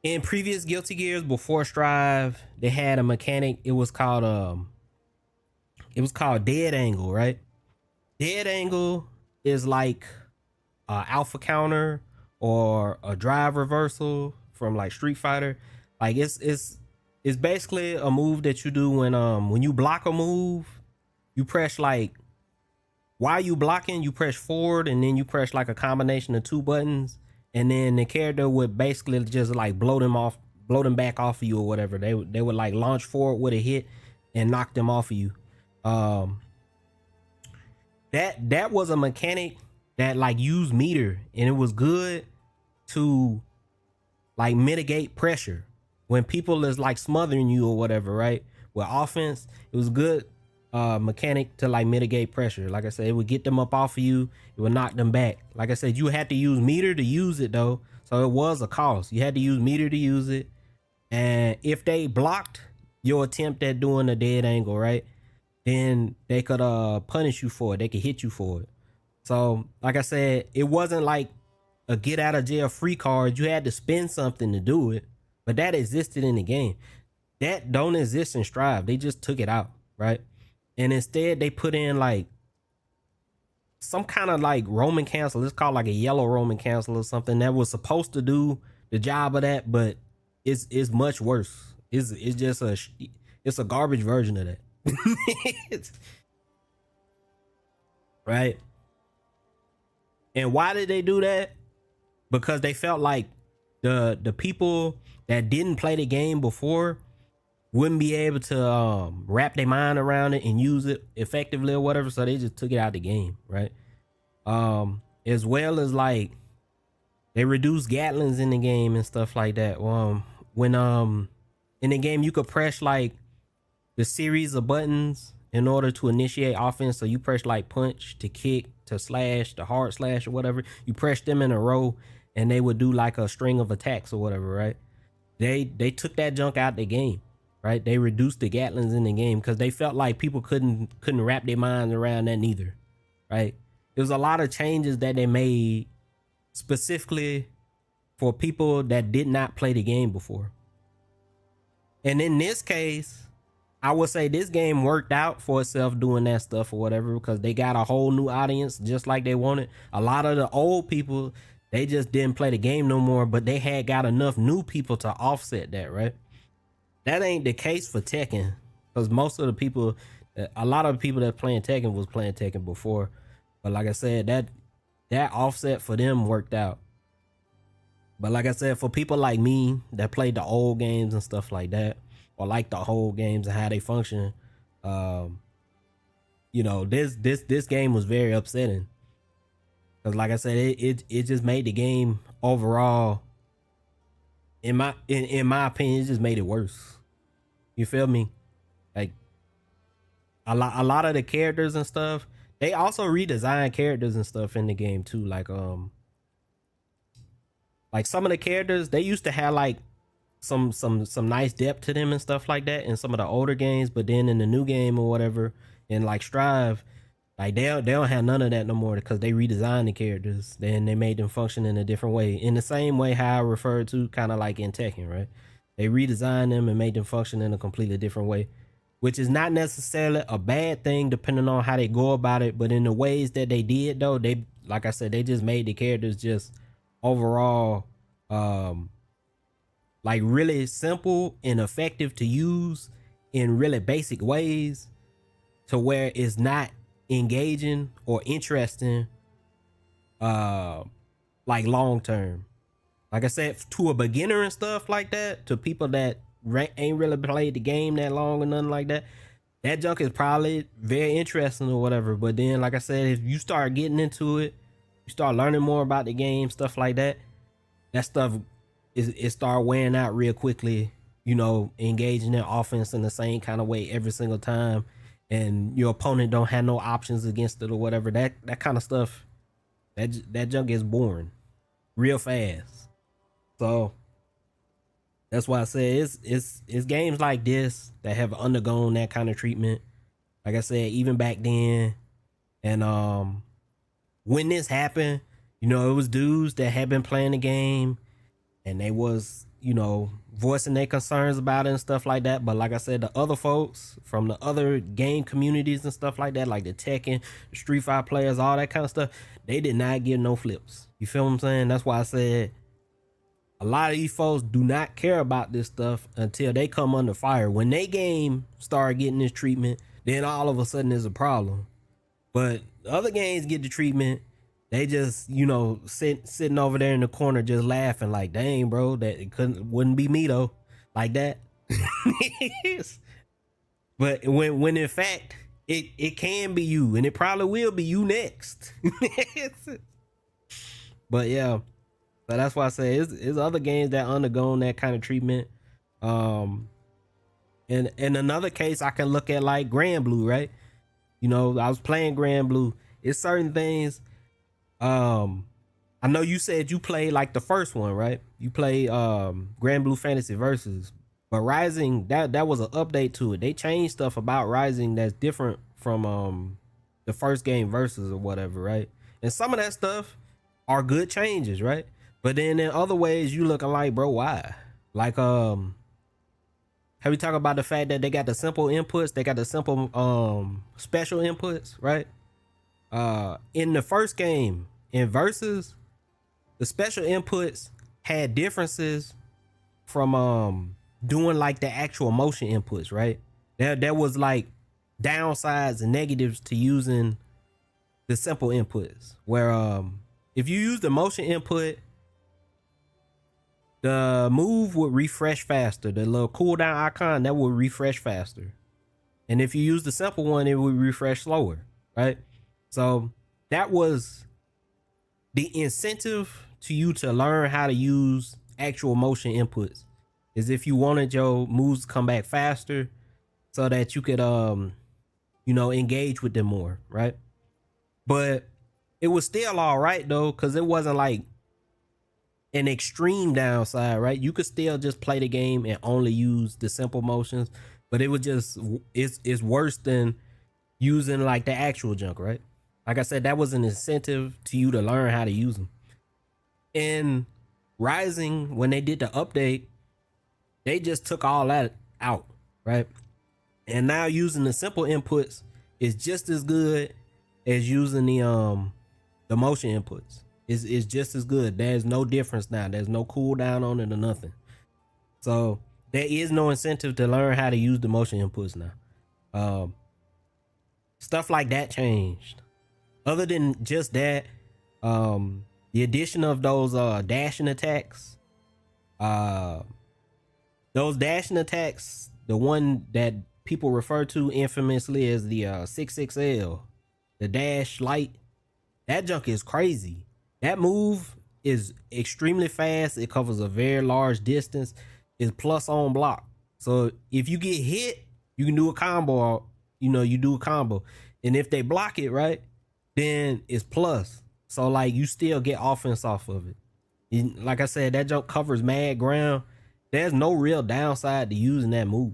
in previous Guilty Gears before Strive, they had a mechanic. It was called dead angle, right? Dead angle is like a alpha counter or a drive reversal from like Street Fighter. Like it's basically a move that you do when you block a move, you press like, while you blocking, you press forward and then you press like a combination of two buttons, and then the character would basically just like blow them back off of you or whatever. They would like launch forward with a hit and knock them off of you. That was a mechanic that like used meter, and it was good to like mitigate pressure when people is like smothering you or whatever, right? With offense, it was good mechanic to like mitigate pressure. Like I said, it would get them up off of you, it would knock them back. Like I said, you had to use meter to use it though, so it was a cost. You had to use meter to use it, and if they blocked your attempt at doing a dead angle, right, then they could punish you for it. They could hit you for it. So like I said, it wasn't like a get out of jail free card. You had to spend something to do it, but that existed in the game. That don't exist in Strive. They just took it out, right? And instead they put in like some kind of like Roman cancel. It's called like a yellow Roman cancel or something that was supposed to do the job of that, but it's much worse. It's just a garbage version of that. Right? And why did they do that? Because they felt like the people that didn't play the game before wouldn't be able to wrap their mind around it and use it effectively or whatever, so they just took it out of the game, right? As well as like they reduced Gatlings in the game and stuff like that. When in the game you could press like the series of buttons in order to initiate offense. So you press like punch to kick to slash to hard slash or whatever. You press them in a row and they would do like a string of attacks or whatever, right? They took that junk out the game, right? They reduced the Gatlings in the game because they felt like people couldn't wrap their minds around that neither, right? There was a lot of changes that they made specifically for people that did not play the game before. And in this case, I would say this game worked out for itself doing that stuff or whatever, because they got a whole new audience just like they wanted. A lot of the old people, they just didn't play the game no more, but they had got enough new people to offset that, right? That ain't the case for Tekken, because most of the people, a lot of the people that playing Tekken was playing Tekken before. But like I said, that offset for them worked out. But like I said, for people like me that played the old games and stuff like that, or like the whole games and how they function, you know, this game was very upsetting. Cause like I said, it just made the game overall, in my opinion, it just made it worse. You feel me? Like a lot of the characters and stuff, they also redesigned characters and stuff in the game too. Like some of the characters, they used to have like some nice depth to them and stuff like that in some of the older games, but then in the new game or whatever, in like Strive, like they don't have none of that no more, because they redesigned the characters. Then they made them function in a different way, in the same way how I referred to kind of like in Tekken, right? They redesigned them and made them function in a completely different way, which is not necessarily a bad thing depending on how they go about it. But in the ways that they did though, they, like I said, they just made the characters just overall like really simple and effective to use in really basic ways, to where it's not engaging or interesting like long term. Like I said, to a beginner and stuff like that, to people that ain't really played the game that long or nothing like that, that junk is probably very interesting or whatever. But then, like I said, if you start getting into it, you start learning more about the game, stuff like that, that stuff it start wearing out real quickly, you know, engaging in offense in the same kind of way every single time. and your opponent don't have no options against it or whatever, that kind of stuff, that junk gets boring real fast. So that's why I say it's games like this that have undergone that kind of treatment. Like I said, even back then, and when this happened, you know, it was dudes that had been playing the game and they was, you know, voicing their concerns about it and stuff like that. But like I said, the other folks from the other game communities and stuff like that, like the Tekken, the Street Fighter players, all that kind of stuff, they did not give no flips. You feel what I'm saying? That's why I said a lot of these folks do not care about this stuff until they come under fire. When they game start getting this treatment, then all of a sudden there's a problem. But the other games get the treatment, they just, you know, sitting over there in the corner just laughing like, dang, bro, that it wouldn't be me though, like that. But when in fact it can be you, and it probably will be you next. But yeah, so that's why I say it's other games that undergone that kind of treatment. And in another case, I can look at like Grand Blue, right? You know, I was playing Grand Blue. It's certain things. I know you said you played like the first one, right? You played Grand Blue Fantasy Versus, but Rising, that was an update to it. They changed stuff about Rising that's different from the first game Versus or whatever, right? And some of that stuff are good changes, right? But then in other ways, you looking like, bro, why? Like have we talked about the fact that they got the simple inputs, they got the simple special inputs, right? In the first game, in Versus, the special inputs had differences from doing like the actual motion inputs, right? There was like downsides and negatives to using the simple inputs, where if you use the motion input, the move would refresh faster. The little cooldown icon, that would refresh faster. And if you use the simple one, it would refresh slower, right? So that was the incentive to you to learn how to use actual motion inputs, is if you wanted your moves to come back faster so that you could you know, engage with them more, right? But it was still all right though, because it wasn't like an extreme downside, right? You could still just play the game and only use the simple motions, but it was just, it's worse than using like the actual junk, right? Like I said, that was an incentive to you to learn how to use them. In Rising, when they did the update, they just took all that out, right? And now using the simple inputs is just as good as using the motion inputs. It's just as good. There's no difference now. There's no cooldown on it or nothing. So there is no incentive to learn how to use the motion inputs now. Stuff like that changed. Other than just that, the addition of those dashing attacks, the one that people refer to infamously as the 6XL, the dash light, that junk is crazy. That move is extremely fast. It covers a very large distance. It's plus on block. So if you get hit, you can do a combo. You know, you do a combo. And if they block it, right, then it's plus. So like you still get offense off of it. Like I said, that jump covers mad ground. There's no real downside to using that move,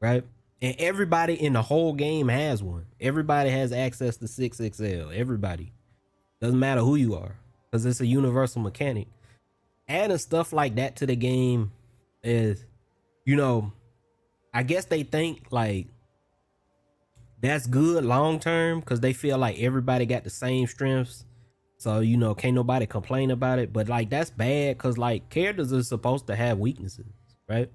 right? And everybody in the whole game has one. Everybody has access to 6XL. Everybody. Doesn't matter who you are, because it's a universal mechanic. Adding stuff like that to the game is, you know, I guess they think like that's good long term because they feel like everybody got the same strengths. So, you know, can't nobody complain about it. But like that's bad because like characters are supposed to have weaknesses, right?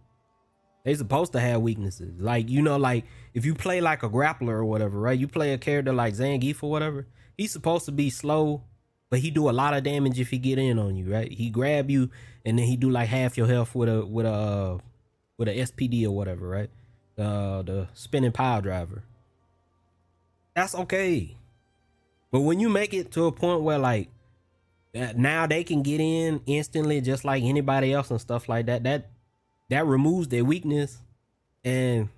They supposed to have weaknesses. Like, you know, like if you play like a grappler or whatever, right? You play a character like Zangief or whatever, he's supposed to be slow, but he do a lot of damage if he get in on you, right? He grab you and then he do like half your health with a SPD or whatever, right? The spinning pile driver. That's okay. But when you make it to a point where like now they can get in instantly just like anybody else and stuff like that, that removes their weakness, and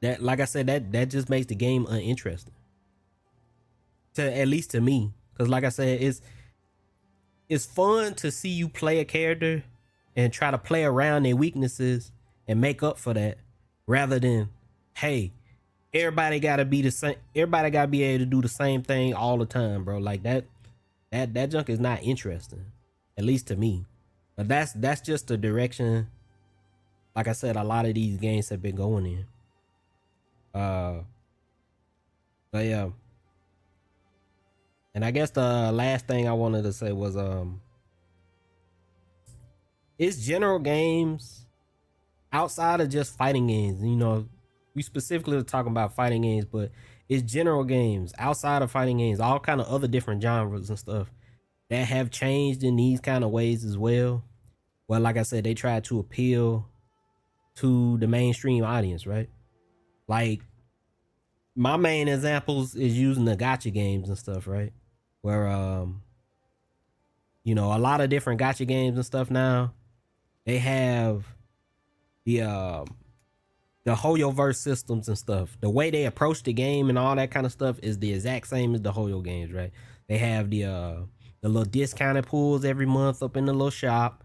that, like I said, that just makes the game uninteresting. At least to me, because like I said, it's fun to see you play a character and try to play around their weaknesses and make up for that, rather than, hey, everybody gotta be the same. Everybody gotta be able to do the same thing all the time, bro. Like that junk is not interesting, at least to me. But that's just the direction, like I said, a lot of these games have been going in. But yeah. And I guess the last thing I wanted to say was it's general games outside of just fighting games. You know, we specifically were talking about fighting games, but it's general games outside of fighting games, all kind of other different genres and stuff that have changed in these kind of ways as well. Well, like I said, they try to appeal to the mainstream audience, right? Like my main examples is using the gacha games and stuff, right? Where you know, a lot of different gacha games and stuff now, they have the Hoyoverse systems and stuff. The way they approach the game and all that kind of stuff is the exact same as the Hoyo games, right? They have the little discounted pools every month up in the little shop.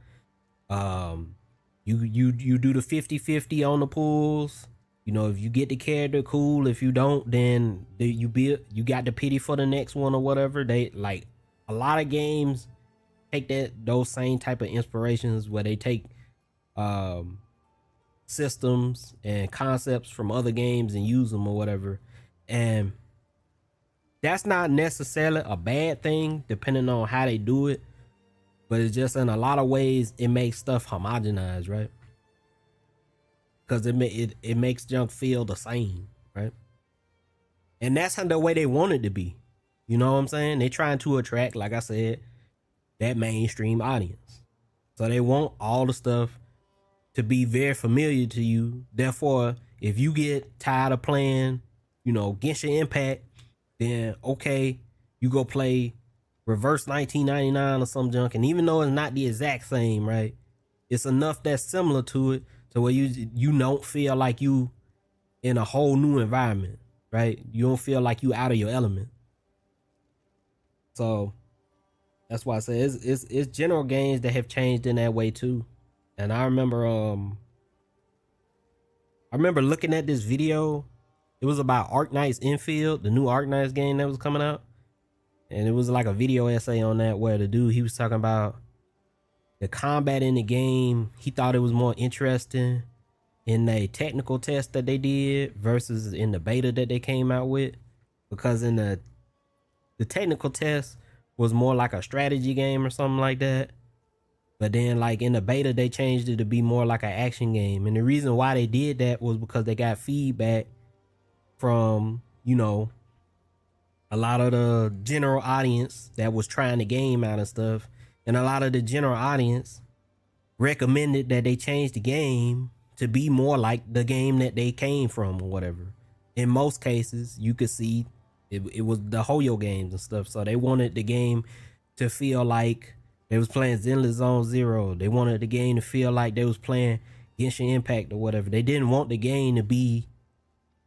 You do the 50-50 on the pools. You know, if you get the character, cool. If you don't, then you got the pity for the next one or whatever. They like a lot of games take those same type of inspirations where they take systems and concepts from other games and use them or whatever. And that's not necessarily a bad thing depending on how they do it, but it's just in a lot of ways it makes stuff homogenized, right? Because it makes junk feel the same, right? And that's how the way they want it to be. You know what I'm saying? They trying to attract, like I said, that mainstream audience. So they want all the stuff to be very familiar to you. Therefore, if you get tired of playing, you know, Genshin Impact, then okay, you go play Reverse 1999 or some junk. And even though it's not the exact same, right? It's enough that's similar to it to where you don't feel like you in a whole new environment, right? You don't feel like you out of your element. So that's why I say it's general games that have changed in that way too. And I remember looking at this video. It was about Arknight's Infield, the new Arknight's game that was coming out. And it was like a video essay on that where the dude, he was talking about the combat in the game. He thought it was more interesting in a technical test that they did versus in the beta that they came out with. Because in the technical test was more like a strategy game or something like that. But then like in the beta, they changed it to be more like an action game. And the reason why they did that was because they got feedback from, you know, a lot of the general audience that was trying the game out and stuff. And a lot of the general audience recommended that they change the game to be more like the game that they came from or whatever. In most cases, you could see it was the Hoyo games and stuff. So they wanted the game to feel like they was playing Zenless Zone Zero. They wanted the game to feel like they was playing Genshin Impact or whatever. They didn't want the game to be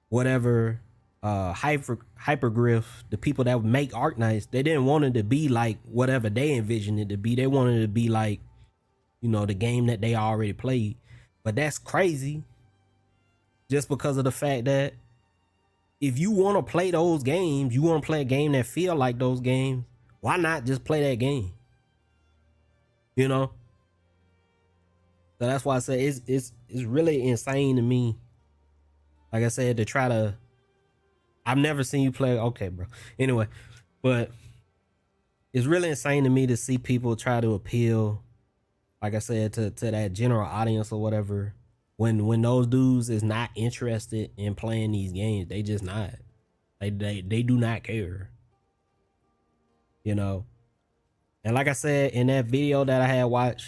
whatever Hypergriff, the people that would make Arknights, they didn't want it to be like whatever they envisioned it to be. They wanted it to be like, you know, the game that they already played. But that's crazy, just because of the fact that if you want to play those games, you want to play a game that feel like those games, why not just play that game? You know? So that's why I say it's really insane to me. Like I said, to try to, I've never seen you play. Okay, bro. Anyway, but it's really insane to me to see people try to appeal, like I said, to that general audience or whatever, when those dudes is not interested in playing these games. They just not. They do not care. You know? And like I said, in that video that I had watched,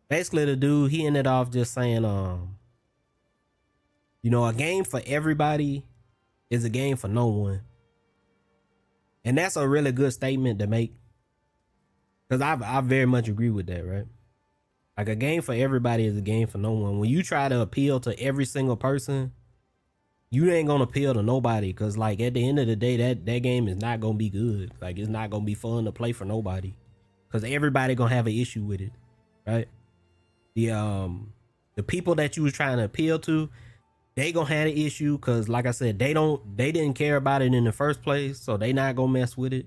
basically the dude, he ended off just saying, you know, a game for everybody is a game for no one. And that's a really good statement to make, because I very much agree with that, right? Like, a game for everybody is a game for no one. When you try to appeal to every single person, you ain't gonna appeal to nobody, because like at the end of the day, that game is not gonna be good. Like it's not gonna be fun to play for nobody, because everybody gonna have an issue with it, right? The people that you was trying to appeal to, they gonna have an issue, because like I said, they didn't care about it in the first place, so they not gonna mess with it.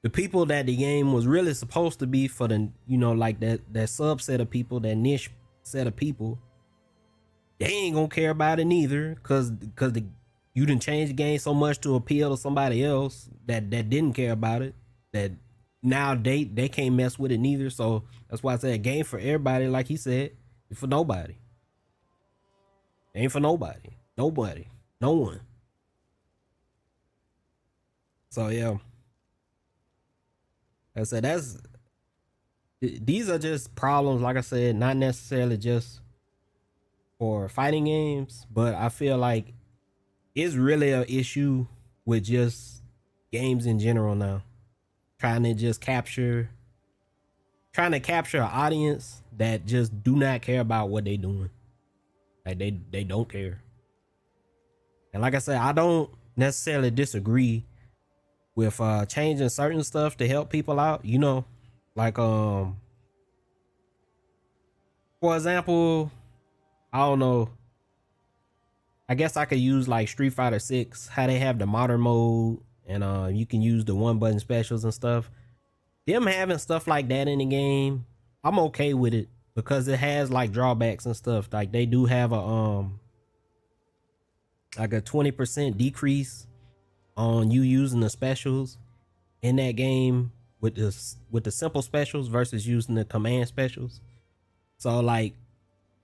The people that the game was really supposed to be for, the like that subset of people, that niche set of people, they ain't gonna care about it neither, because you didn't change the game so much to appeal to somebody else that didn't care about it, that now they can't mess with it neither. So that's why I said a game for everybody, like he said, for nobody. Ain't for nobody. Nobody. No one. So yeah. I said these are just problems, like I said, not necessarily just for fighting games, but I feel like it's really an issue with just games in general now. Trying to capture an audience that just do not care about what they doing. Like they don't care. And like I said, I don't necessarily disagree with changing certain stuff to help people out, like for example, I don't know, I guess I could use like Street Fighter 6, how they have the modern mode, and you can use the one button specials and stuff. Them having stuff like that in the game, I'm okay with it, because it has like drawbacks and stuff. Like they do have a 20% decrease on you using the specials in that game with the simple specials versus using the command specials. So like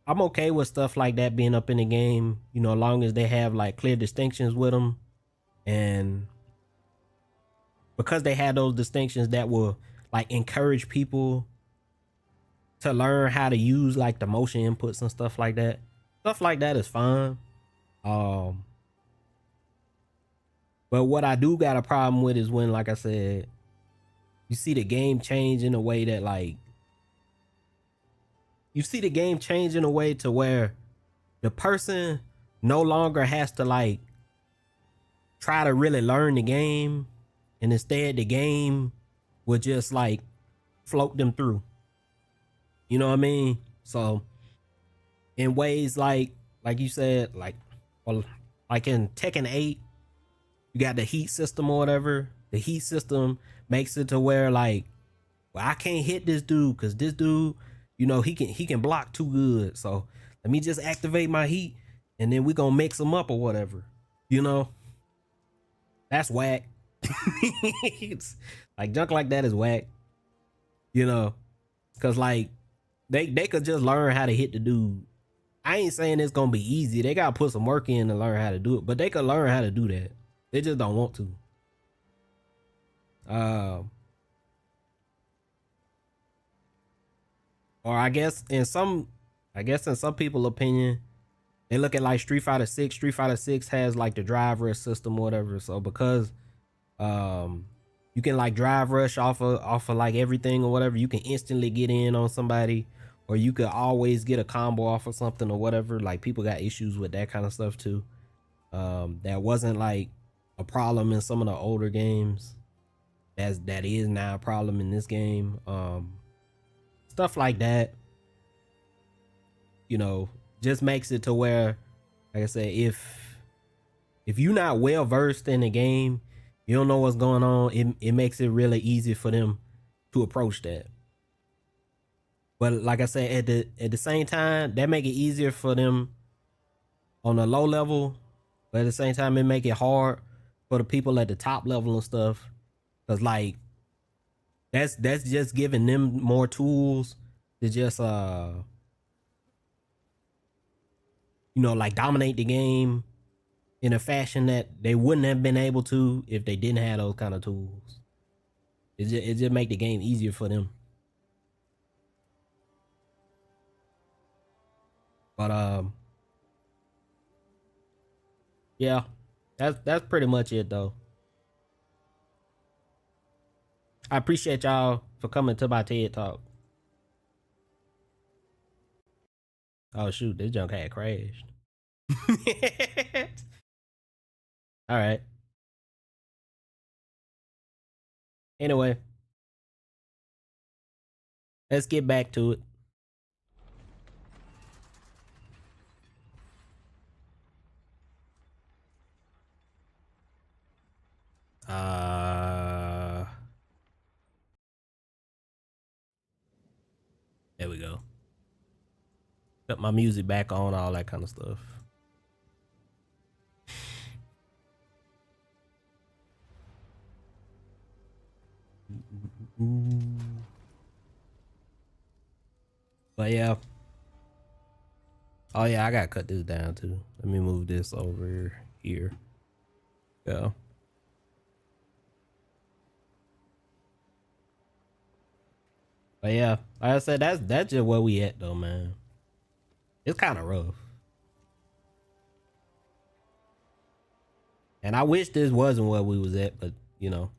I'm okay with stuff like that being up in the game, as long as they have like clear distinctions with them, and because they had those distinctions that will like encourage people to learn how to use like the motion inputs and stuff like that. Stuff like that is fine. But what I do got a problem with is when, like I said, you see the game change in a way that like to where the person no longer has to like try to really learn the game, and instead the game will just like float them through. You know what I mean? So in ways like you said, like in Tekken 8, you got the heat system or whatever. The heat system makes it to where like, well, I can't hit this dude because this dude, he can block too good. So let me just activate my heat, and then we gonna mix them up or whatever. That's whack. It's like junk like that is whack. Cause like they could just learn how to hit the dude. I ain't saying it's gonna be easy. They gotta put some work in to learn how to do it, but they could learn how to do that. They just don't want to. Or I guess in some people's opinion, they look at like Street Fighter 6. Street Fighter 6 has like the drive rush system or whatever. So because you can like drive rush off of like everything or whatever, you can instantly get in on somebody, or you could always get a combo off of something or whatever. Like people got issues with that kind of stuff too. That wasn't like a problem in some of the older games. That is now a problem in this game. Stuff like that, just makes it to where, like I said, if you're not well versed in the game, you don't know what's going on, it makes it really easy for them to approach that. But like I said, at the same time, that make it easier for them on a low level, but at the same time, it make it hard for the people at the top level and stuff. Cause like that's just giving them more tools to just like dominate the game in a fashion that they wouldn't have been able to if they didn't have those kind of tools. It just make the game easier for them. But yeah, that's pretty much it though. I appreciate y'all for coming to my TED Talk. Oh shoot, this junk had crashed. All right. Anyway, let's get back to it. There we go. Got my music back on, all that kind of stuff. But yeah. Oh yeah, I gotta cut this down too. Let me move this over here. Yeah. But yeah, like I said, that's just where we at though, man. It's kind of rough. And I wish this wasn't where we was at, but you know.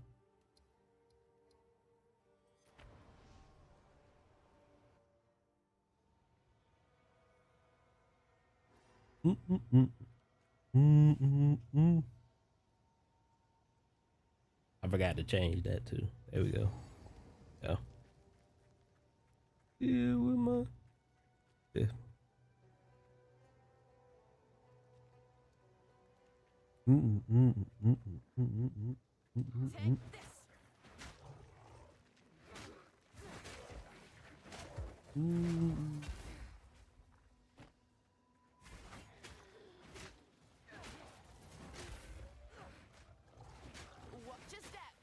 I forgot to change that too. There we go. Yeah. Yeah, with my. Yeah. Take this. Watch your step.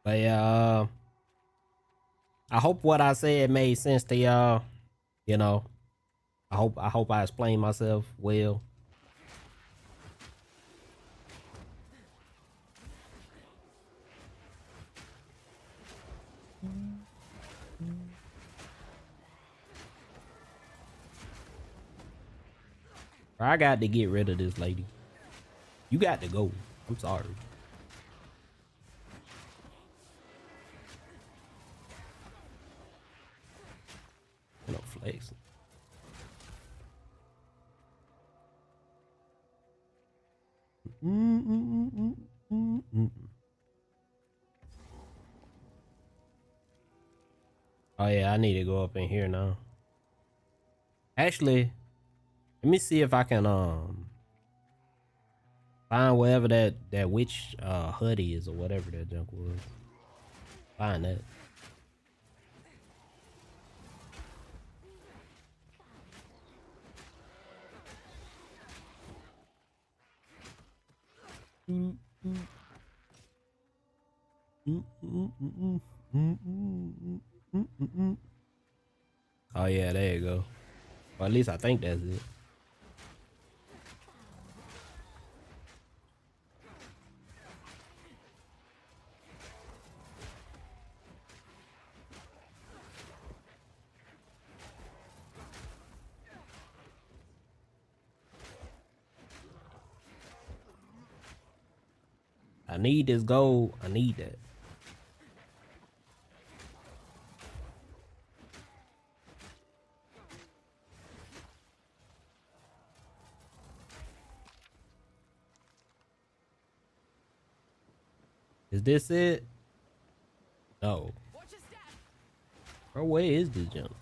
But yeah, I hope what I said made sense to y'all. You know, I hope I explained myself well. I got to get rid of this lady. You got to go. I'm sorry. No flexing. Oh yeah, I need to go up in here now. Actually, let me see if I can find wherever that witch hut is or whatever that junk was. Find that. Oh yeah, there you go. Or at least I think that's it. I need this gold. I need that. Is this it? No. Watch your step. Bro, where is this jump?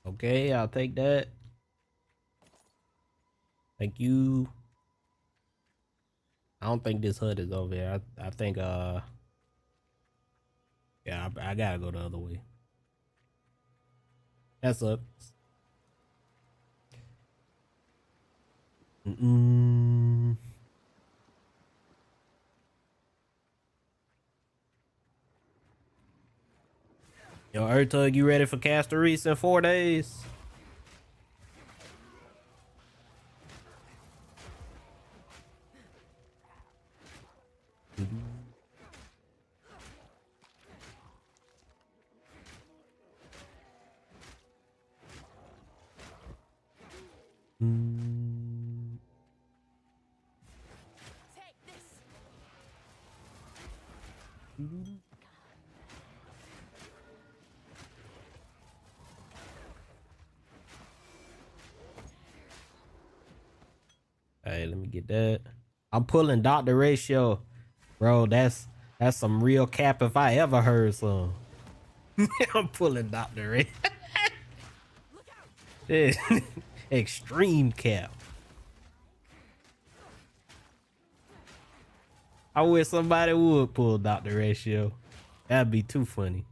Okay, I'll take that. Thank you. I don't think this HUD is over here. I think yeah, I gotta go the other way. That sucks. Mm-mm. Yo, Ertug, you ready for Castor Reese in 4 days? Mm. Take this. Hey, let me get that. I'm pulling Dr. Ratio. Bro, that's some real cap if I ever heard some. I'm pulling Dr. Ratio. Yeah. Extreme cap. I wish somebody would pull Dr. Ratio. That'd be too funny.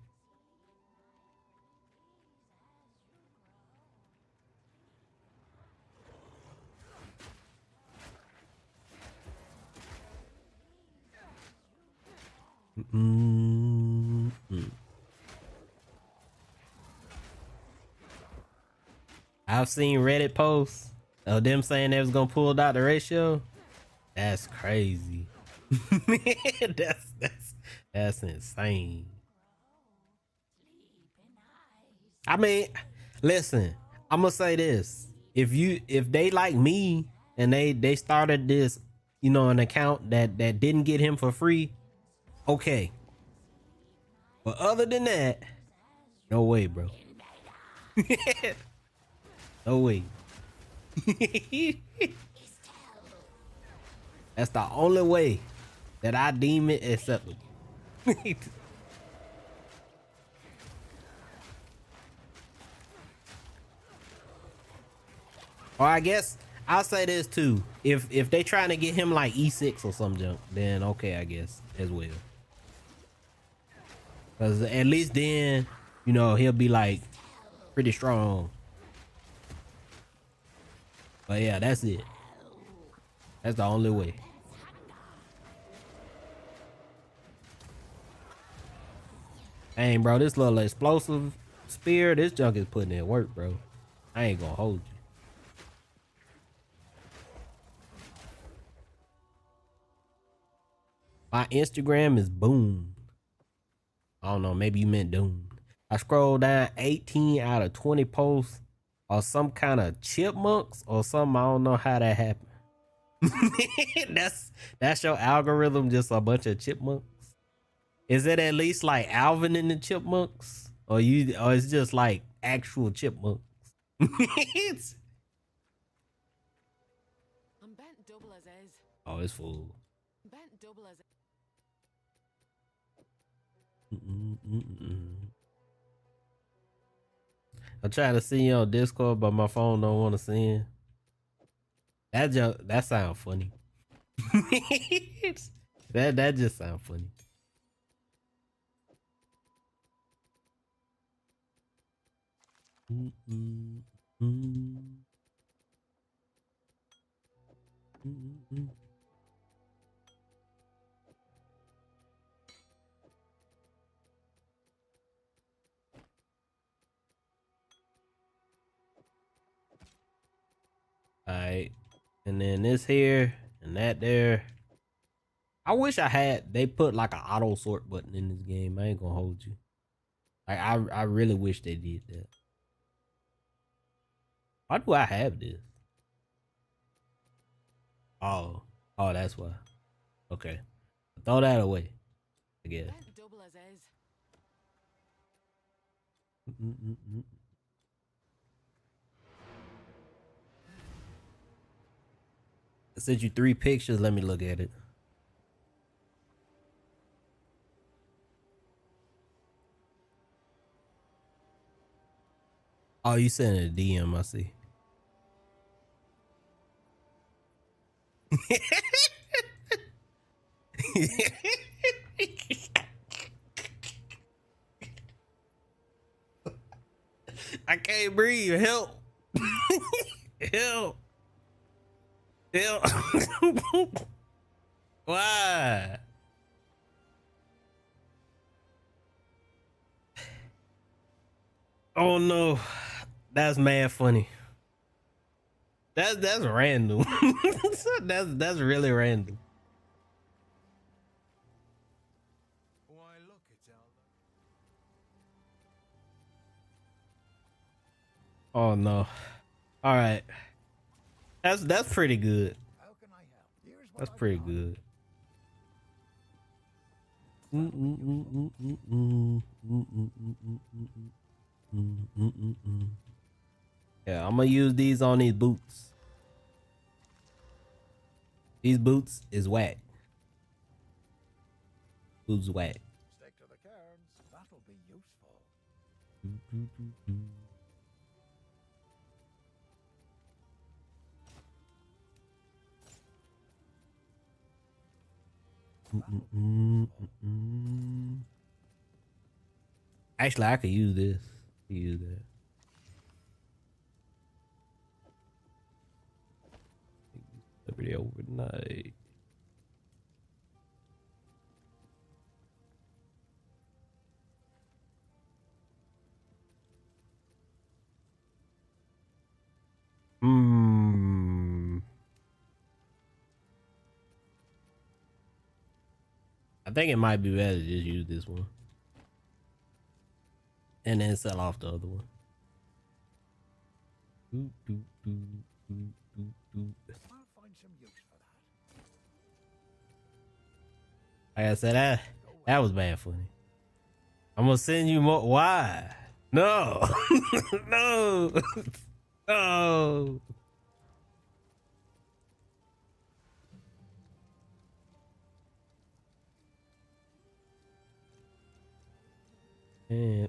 Mm-mm. I've seen Reddit posts of them saying they was gonna pull Dr. Ratio. That's crazy. that's insane. I mean, listen, I'm gonna say this. If they like me and they started this, you know, an account that didn't get him for free, okay. But other than that, no way, bro. No way. That's the only way that I deem it acceptable. Or I guess I'll say this too. If they trying to get him like E6 or some junk, then okay, I guess as well. Cause at least then, you know, he'll be like pretty strong. But yeah, that's it. That's the only way. Dang, bro, this little explosive spear, this junk is putting in work, bro. I ain't gonna hold you. My Instagram is boom. I don't know, maybe you meant doom. I scroll down 18 out of 20 posts or some kind of chipmunks or something. I don't know how that happened. that's your algorithm, just a bunch of chipmunks. Is it at least like Alvin and the Chipmunks? Or it's just like actual chipmunks? It's- I'm bent double as is. oh, it's full. Bent double as I'm trying to see you on Discord, but my phone don't want to send. That sound funny. that just sound funny. All right, and then this here and that there. I wish they put like an auto sort button in this game. I ain't gonna hold you. Like I really wish they did that. Why do I have this? Oh, that's why. Okay, throw that away. I guess. bent double as is. I sent you 3 pictures. Let me look at it. Oh, you sent a DM, I see. I can't breathe. Help. Help. Help. Why? Oh no. That's mad funny. That's random. that's really random. Why, look, it's our Oh no. All right. That's pretty good. How can I help? Here's what That's I've pretty got. good. Yeah, I'm gonna use these on these boots. These boots is whack. Boots whack. Stick to the cairns. That'll be useful. Actually, I could use this. Use that. Liberty overnight. Hmm. I think it might be better to just use this one. And then sell off the other one. I'll find some use for that. Like I said, that was bad funny. I'm gonna send you more. Why? No. No. No. And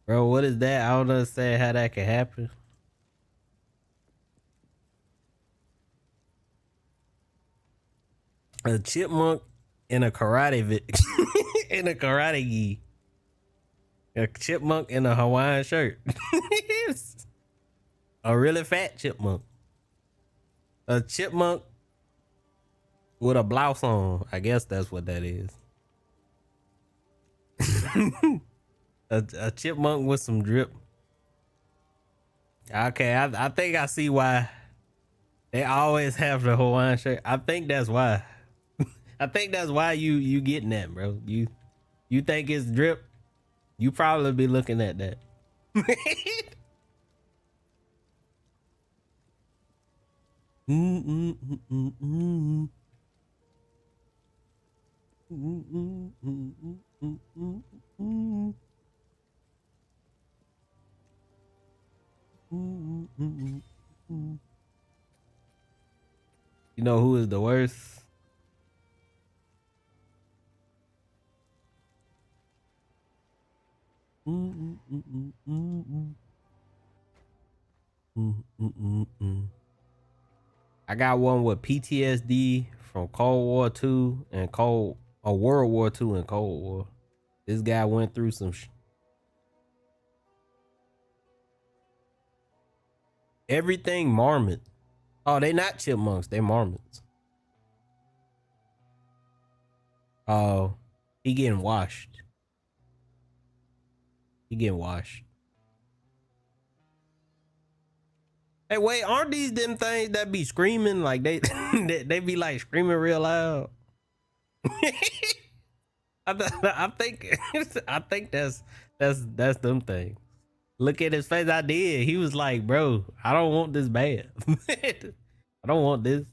bro, what is that? I don't understand how that can happen. A chipmunk in a karate in a karate gi. A chipmunk in a Hawaiian shirt. A really fat chipmunk. A chipmunk with a blouse on. I guess that's what that is. A chipmunk with some drip. Okay, I think I see why they always have the Hawaiian shirt. I think that's why. I think that's why you getting that, bro. You think it's drip? You probably be looking at that. You know who is the worst? I got one with PTSD from Cold War II and World War II and Cold War. This guy went through some everything marmot. Oh, they not chipmunks, they marmots. Oh, he getting washed. He getting washed. Hey, wait, aren't these them things that be screaming like they they be like screaming real loud? I think I think that's them things. Look at his face. I did. He was like, bro, I don't want this bad. I don't want this.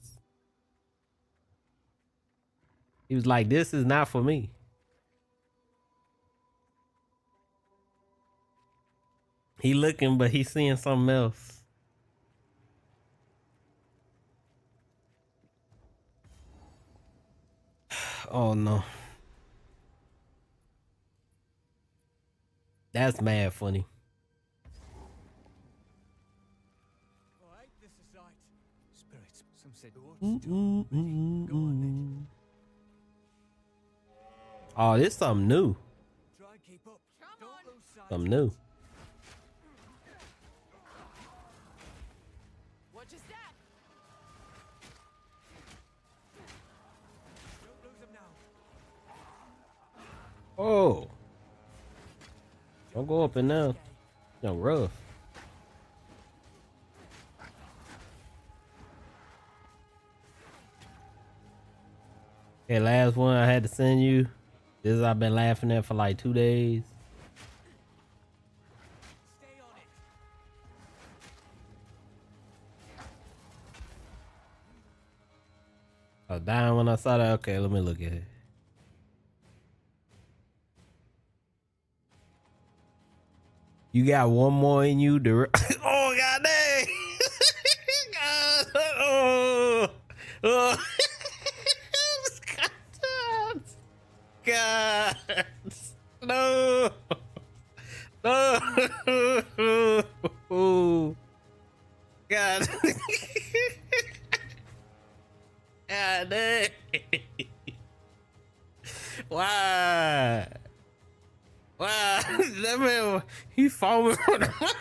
He was like, this is not for me. He looking, but he seeing something else. Oh no. That's mad funny. I hate this sight. Spirits, some said what's done. Go on then. Oh, this something new. Try and keep up. Come Don't on. lose sight. Something new. What is that? Don't lose them now. Oh. Don't go up in there. No, rough. Okay, last one I had to send you. This I've been laughing at for like 2 days. Stay on it. I was dying when I saw that. Okay, let me look at it. You got one more in you to. Oh god dang! God, oh. God, no, no, God, God dang! Why? Wow, that man, he foaming from the mouth.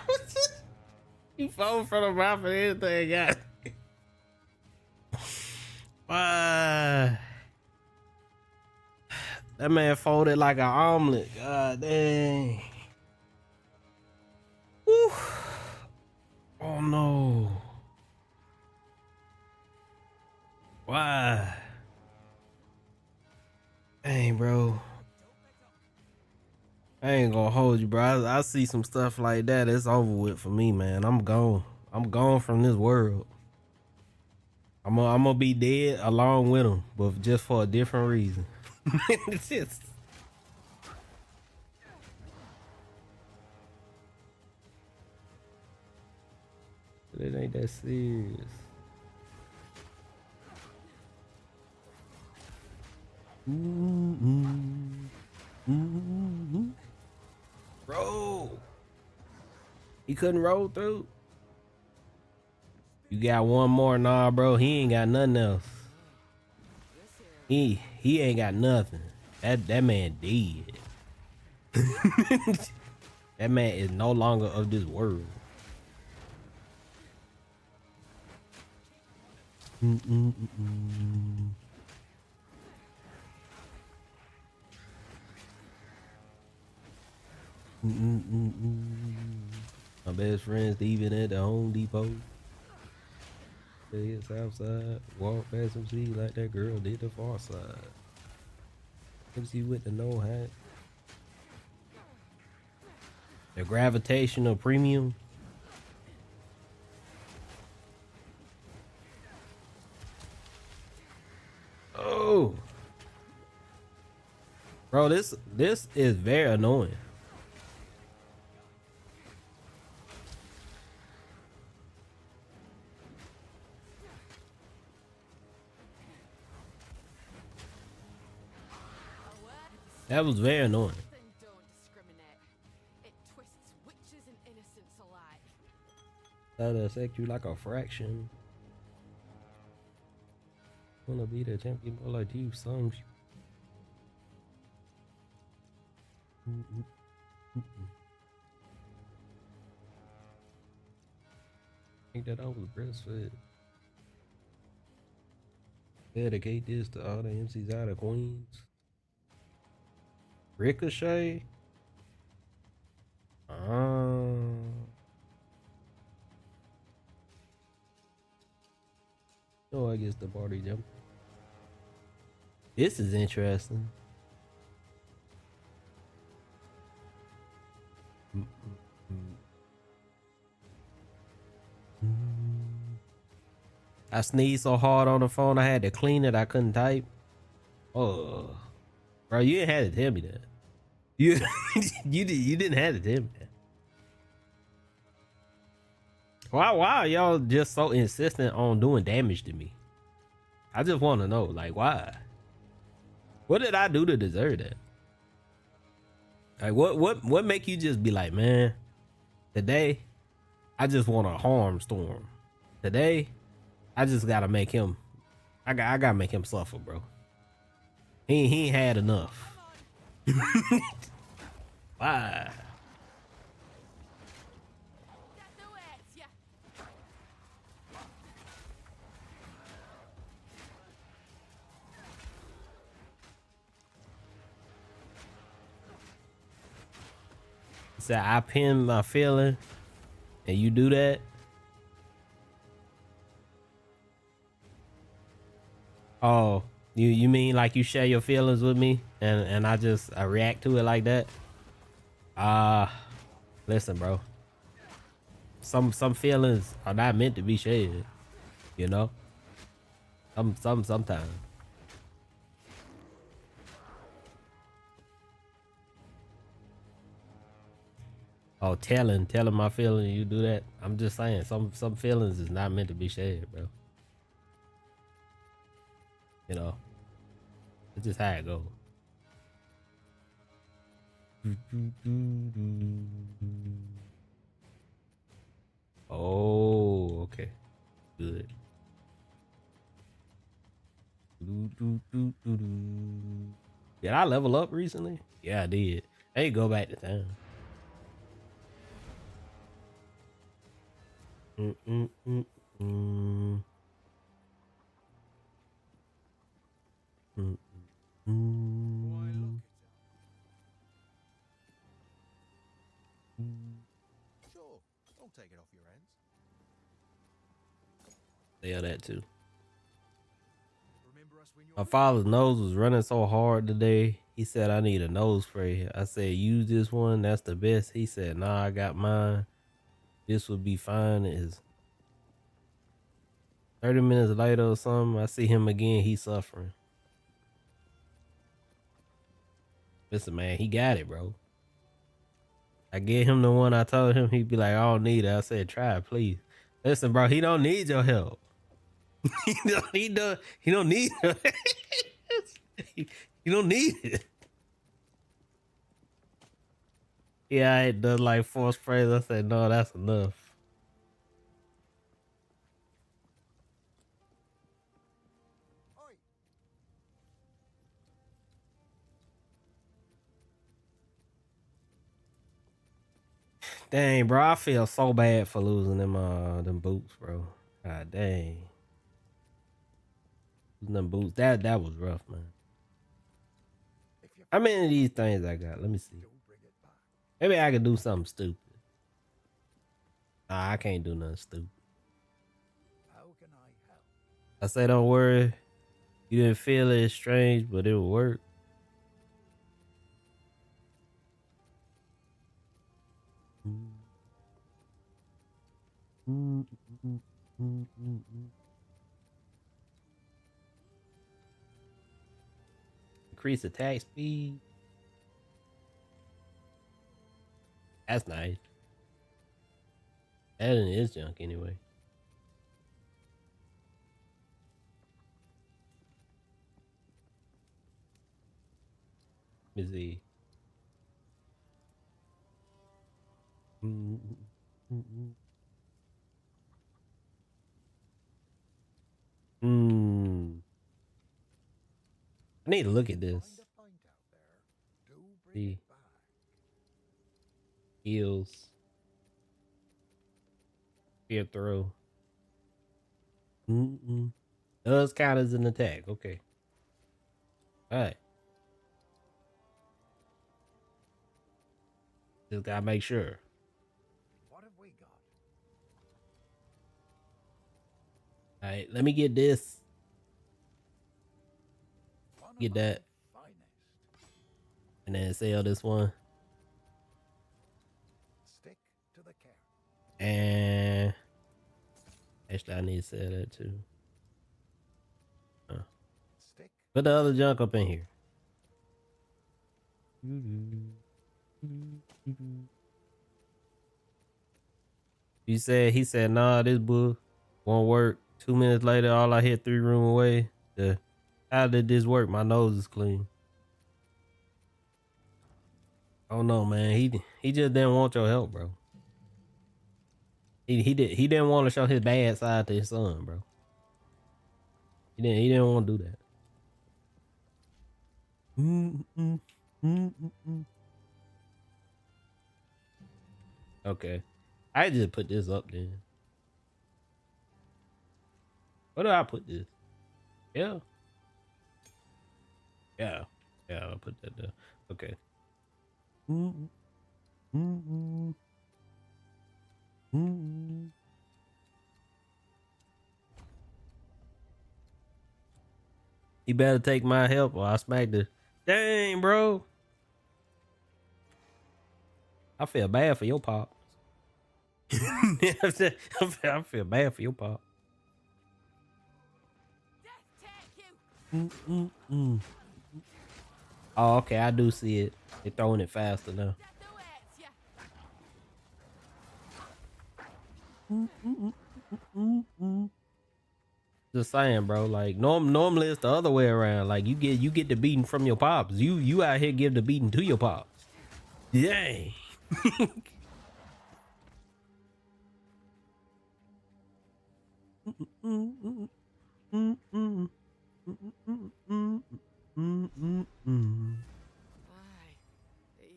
He foaming from the mouth and everything, God. Wow. That man folded like an omelet. God dang. Whew. Oh no. Why? Dang, bro. I ain't gonna hold you, bro. I see some stuff like that. It's over with for me, man. I'm gone. I'm gone from this world. I'm gonna be dead along with him, but just for a different reason. It's just. It ain't that serious. Roll. He couldn't roll through. You got one more, nah, bro. He ain't got nothing else. He ain't got nothing. That man dead. That man is no longer of this world. My best friend Steven at the Home Depot. It's outside. Walk past him, see like that girl did the far side. MC with the no hat. The gravitational premium. Oh, bro, this is very annoying. That was very annoying. Then don't discriminate. It twists witches and innocents alike. That'll affect you like a fraction. Wanna be the champion, but like you, songs. Think that I was breastfed. Dedicate this to all the MCs out of Queens. Ricochet. Oh, I guess the party jump. This is interesting. I sneezed so hard on the phone I had to clean it. I couldn't type. Oh, bro, you didn't have to tell me that. You you didn't have to tell me that. Why are y'all just so insistent on doing damage to me? I just want to know, like, why? What did I do to deserve that? Like what make you just be like, man, today I just want to harm Storm. Today I just gotta make him. I gotta make him suffer, bro. He ain't had enough. Why? Get the wet, yeah. Said I pin my feeling, and you do that. Oh, you mean like you share your feelings with me, and I react to it like that? Listen, bro. Some feelings are not meant to be shared, you know. Sometimes. Oh, telling my feelings, you do that. I'm just saying, some feelings is not meant to be shared, bro. You know, it's just how it goes. Oh, okay, good. Did I level up recently? Yeah, I did. Hey, go back to town. Mm. Sure, I'll take it off your hands. Yeah, that too. Remember us when you're My father's nose was running so hard today. He said I need a nose spray. I said use this one. That's the best. He said nah, I got mine. This would be fine. Is 30 minutes later or something, I see him again. He's suffering. Listen, man, he got it, bro. I gave him the one I told him. He'd be like, I don't need it. I said, try it, please. Listen, bro, he don't need your help. He don't need you don't need it. Yeah, I ain't done like 4 sprays. I said, no, that's enough. Oi. Dang, bro, I feel so bad for losing them boots, bro. God dang. Losing them boots. That was rough, man. If you How many of these things I got? Let me see. do bring it back. Maybe I could do something stupid. Nah, I can't do nothing stupid. How can I help? I say don't worry. You didn't feel it. It's strange, but it will work. Increase attack speed. That's nice. That is junk anyway. Let me see. I need to look at this. Find a pint out there. Do bring See. it back. Heals. Fear throw. Does count as an attack. Okay. Alright. Just gotta make sure. What have we got? Alright, let me get this. One of Get my that. finest. And then sell this one. Stick to the carrot. And actually I need to sell that too. Stick. Put the other junk up in here. He said, nah, this bull won't work. 2 minutes later, all I hit 3 room away. How did this work? My nose is clean. I don't know, man. He just didn't want your help, bro. He didn't want to show his bad side to his son, bro. He didn't want to do that. Okay. I just put this up then. Where do I put this? Yeah. Yeah. Yeah, I'll put that there. Okay. You better take my help or I smack the. Dang, bro. I feel bad for your pops. I feel bad for your pop. Death take you. Oh, okay. I do see it. They're throwing it faster now. Death awaits you. Just saying, bro. Like normally it's the other way around. Like you get the beating from your pops. You out here give the beating to your pops. Yay. Aye.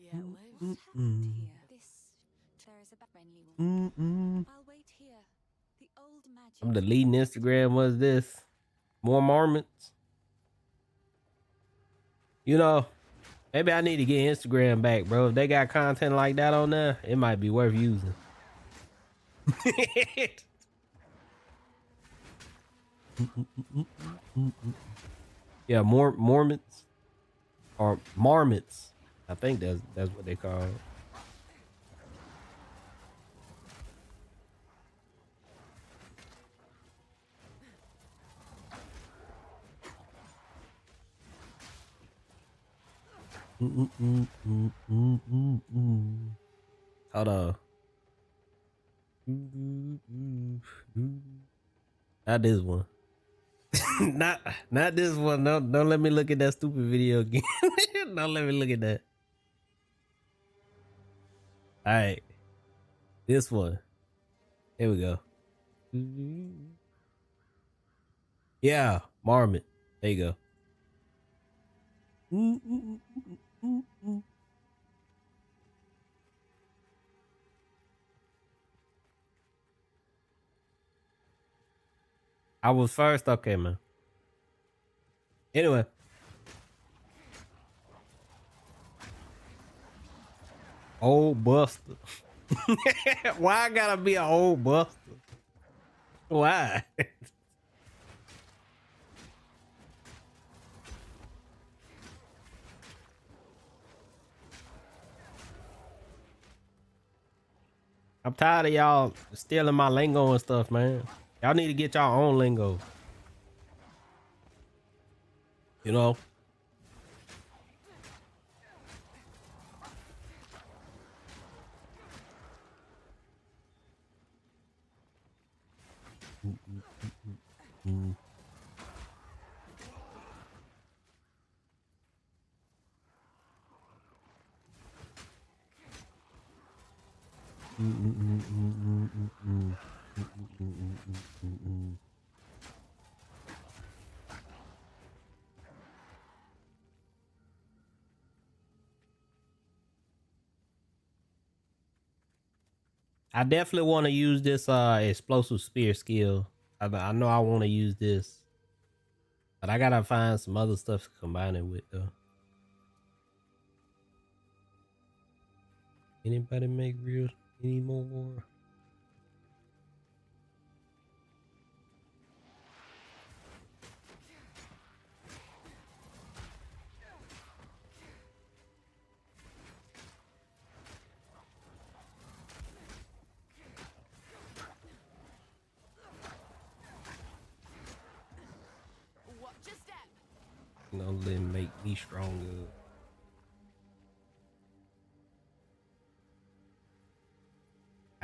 Yeah, live. What happened here? This there is a friendly woman. I'll wait here. The old magic. I'm deleting Instagram. What's this? More marmots? You know, maybe I need to get Instagram back, bro. If they got content like that on there, it might be worth using. Yeah, more Mormons or marmots. I think that's what they call it. Hold on. Not this one. not this one. Don't let me look at that stupid video again. Don't let me look at that. All right. This one. Here we go. Yeah, marmot. There you go. I was first. Okay, man. Anyway. Old Buster. Why I gotta be an old Buster? Why? I'm tired of y'all stealing my lingo and stuff, man. Y'all need to get y'all own lingo. You know? I definitely want to use this explosive spear skill. I know I want to use this, but I gotta find some other stuff to combine it with though. Anybody make real anymore? Watch your step. You know, let it make me stronger.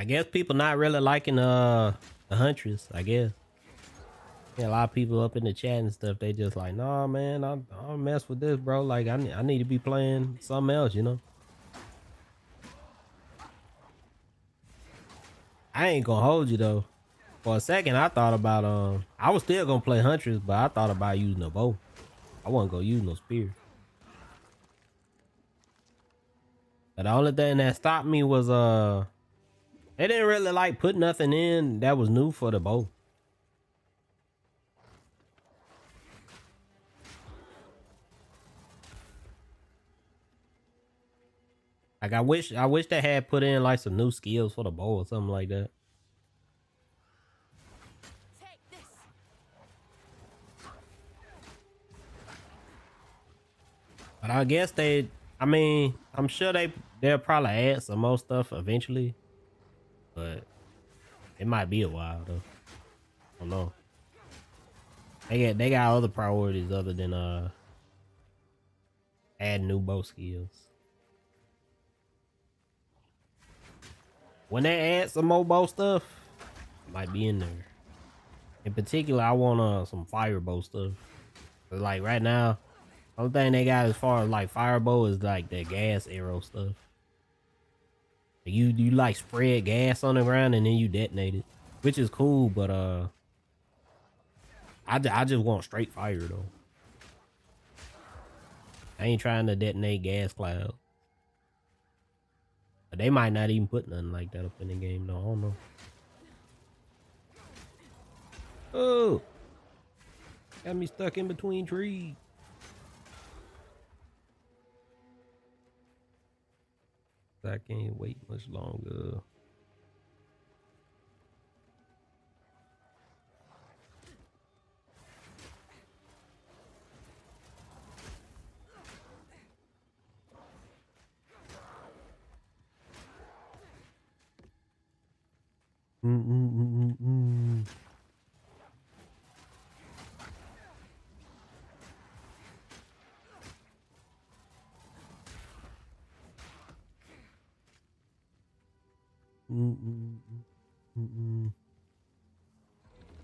I guess people not really liking the Huntress, I guess. Yeah, a lot of people up in the chat and stuff, they just like, nah man, I don't mess with this, bro. Like I need to be playing something else, you know. I ain't gonna hold you though. For a second, I thought about I was still gonna play Huntress, but I thought about using a bow. I wasn't gonna use no spear. But the only thing that stopped me was they didn't really like put nothing in that was new for the bow. Like I wish they had put in like some new skills for the bow or something like that. Take this. But I guess I mean, I'm sure they'll probably add some more stuff eventually. But it might be a while though. I don't know. They got other priorities other than add new bow skills. When they add some more bow stuff, it might be in there. In particular, I want some fire bow stuff. But like right now, only thing they got as far as like fire bow is like that gas arrow stuff. You like spread gas on the ground and then you detonate it, which is cool. But I just want straight fire though. I ain't trying to detonate gas cloud. But they might not even put nothing like that up in the game though. I don't know. Oh, got me stuck in between trees. I can't wait much longer.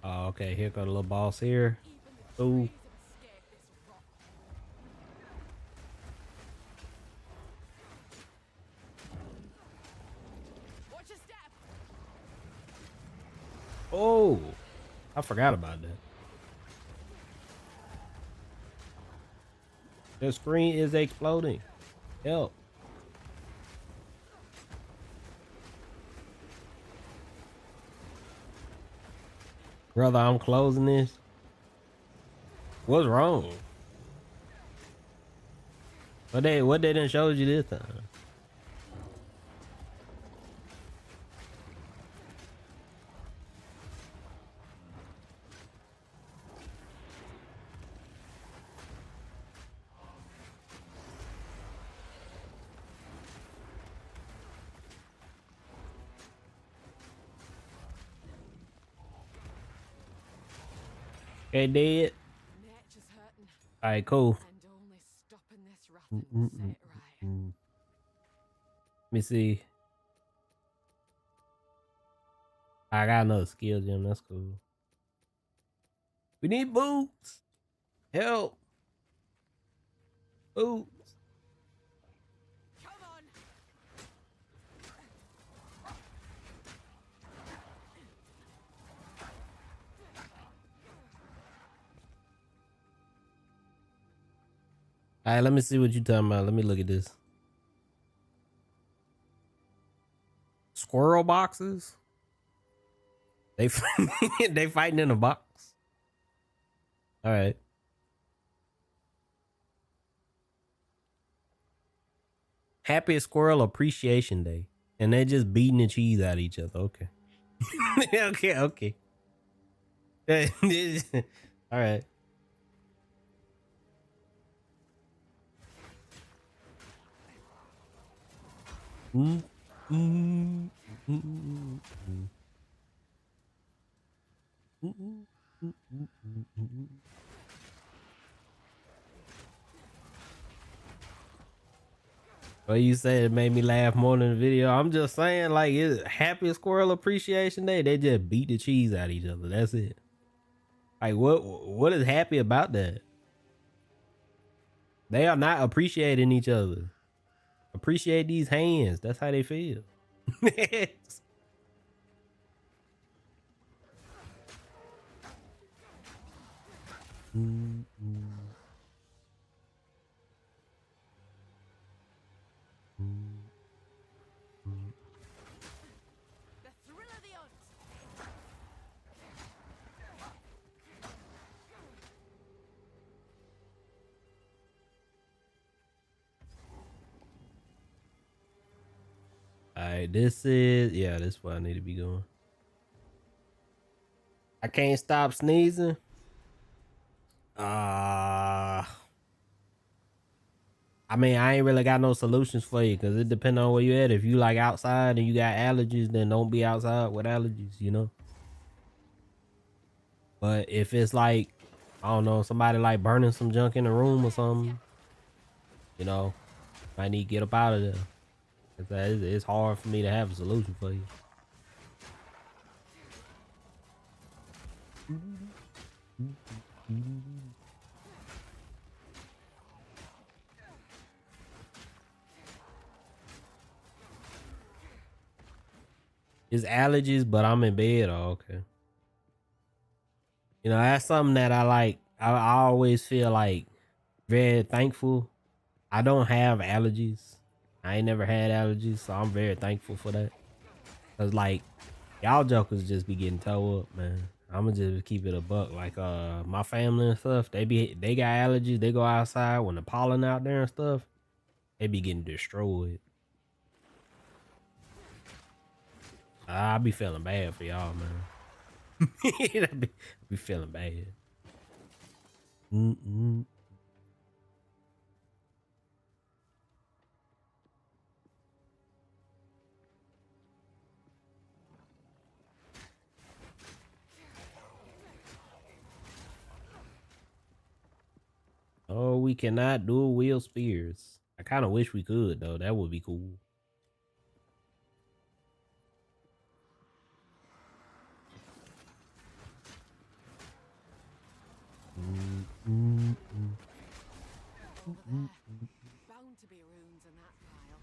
Oh, okay, here got a little boss here. Ooh. Watch your step. Oh, I forgot about that. The screen is exploding. Help. Brother, I'm closing this. What's wrong? What they done showed you this time? Okay, dead. Nature's hurting. All right, cool. And only stopping this wrath will set it right. Let me see. I got another skill gem. That's cool. We need boots. Help. Boots. Come on. All right, let me see what you talking about. Let me look at this. Squirrel boxes. They they fighting in a box. All right. Happy Squirrel Appreciation Day, and they just beating the cheese out of each other. Okay. okay. All right. Well, you said it made me laugh more than the video. I'm just saying, like, it's Happy Squirrel Appreciation Day. They just beat the cheese out of each other. That's it. Like, what is happy about that? They are not appreciating each other. Appreciate these hands. That's how they feel. Alright, this is yeah, this is where I need to be going. I can't stop sneezing. I mean, I ain't really got no solutions for you because it depends on where you at. If you like outside and you got allergies, then don't be outside with allergies, you know. But if it's like, I don't know, somebody like burning some junk in the room or something, you know, might need to get up out of there. It's hard for me to have a solution for you. It's allergies, but I'm in bed. Oh, okay. You know, that's something that I like. I always feel like very thankful. I don't have allergies. I ain't never had allergies, so I'm very thankful for that. Cause like y'all jokers just be getting towed up, man. I'ma just keep it a buck. Like my family and stuff, they got allergies. They go outside when the pollen out there and stuff. They be getting destroyed. I be feeling bad for y'all, man. I be feeling bad. Oh, we cannot dual wield spears. I kind of wish we could though. That would be cool. Bound to be runes in that pile.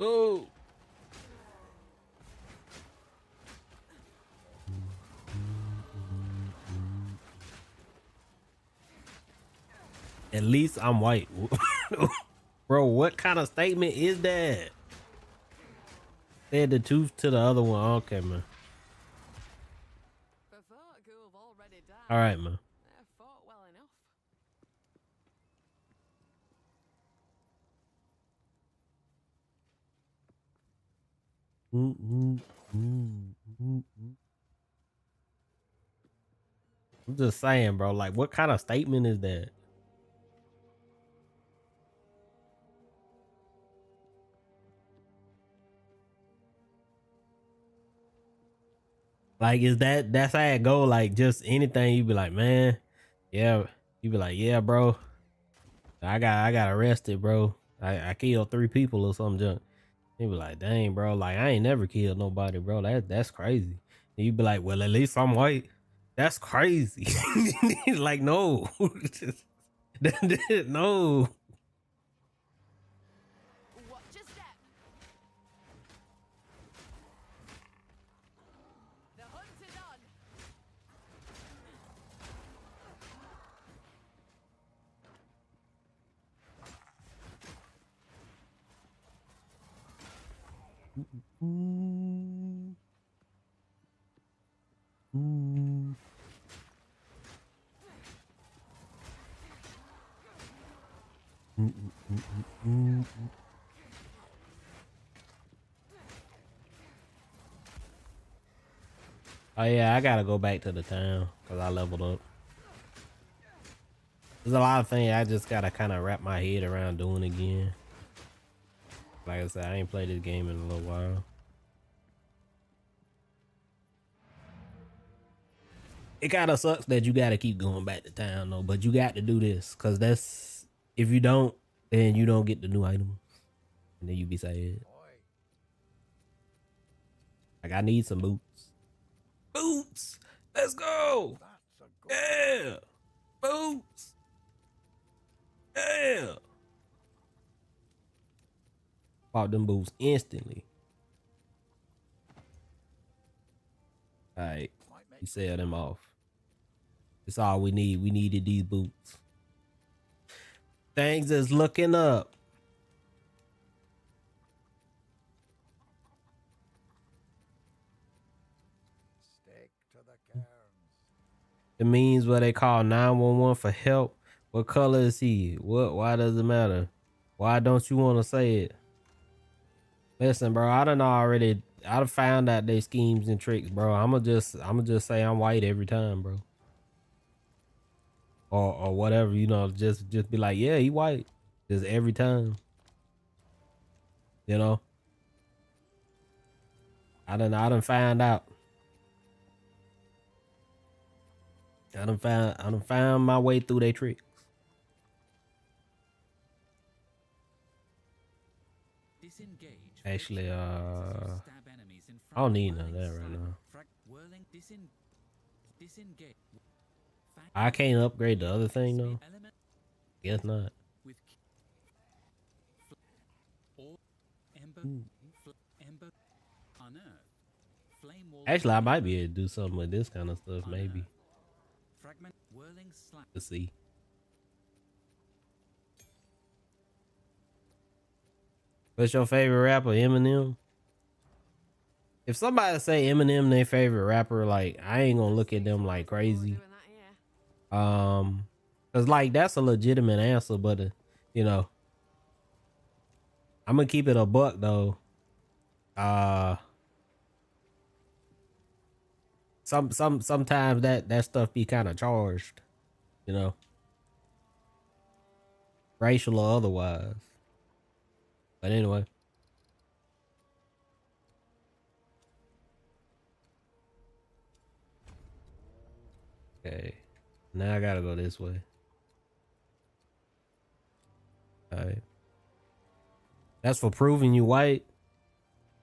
Oh. At least I'm white. Bro, what kind of statement is that? Said the tooth to the other one. Okay, man. For folk who have already died, All right, man. they're fought well enough. I'm just saying, bro. Like, what kind of statement is that? Like, is that's how it go? Like, just anything you be like, man, yeah. You be like, yeah, bro. I got arrested, bro. I killed 3 people or something junk. You be like, dang, bro. Like, I ain't never killed nobody, bro. That's crazy. And you be like, well, at least I'm white. That's crazy. Like, no. No. Watch your step. The hunt is on. Oh yeah, I gotta go back to the town because I leveled up. There's a lot of things I just gotta kind of wrap my head around doing again. Like I said, I ain't played this game in a little while. It kind of sucks that you gotta keep going back to town though, but you got to do this because that's if you don't, then you don't get the new items, and then you be sad. Boy, Like I need some boots. Boots, let's go. that's a good Yeah, boots. Yeah. Bought them boots instantly. All right, might make we sell them off. It's all we need. We needed these boots. Things is looking up. stick to the cairns. It means what they call 911 for help. What color is he? What? Why does it matter? Why don't you want to say it? Listen, bro. I done found out they schemes and tricks, bro. I'ma just say I'm white every time, bro. Or whatever, you know. Just be like, yeah, he white. Just every time, you know. I done found out. I done found my way through they tricks. Disengage. Actually, Stab enemies in I don't front. need none of Whirling that right slap. now. Whirling disengage. I can't upgrade the other thing though. Element Guess not. with or ember ember unearth. Flame wall. Actually, I might be able to do something with this kind of stuff, maybe. Fragment whirling slap. Let's see. What's your favorite rapper? Eminem? If somebody say Eminem their favorite rapper, like I ain't gonna look at them like crazy. Doing that here. Cause like that's a legitimate answer, but you know, I'm gonna keep it a buck though. Sometimes that stuff be kind of charged, you know, racial or otherwise. But anyway. Okay. Now I gotta go this way. Alright. That's for proving you white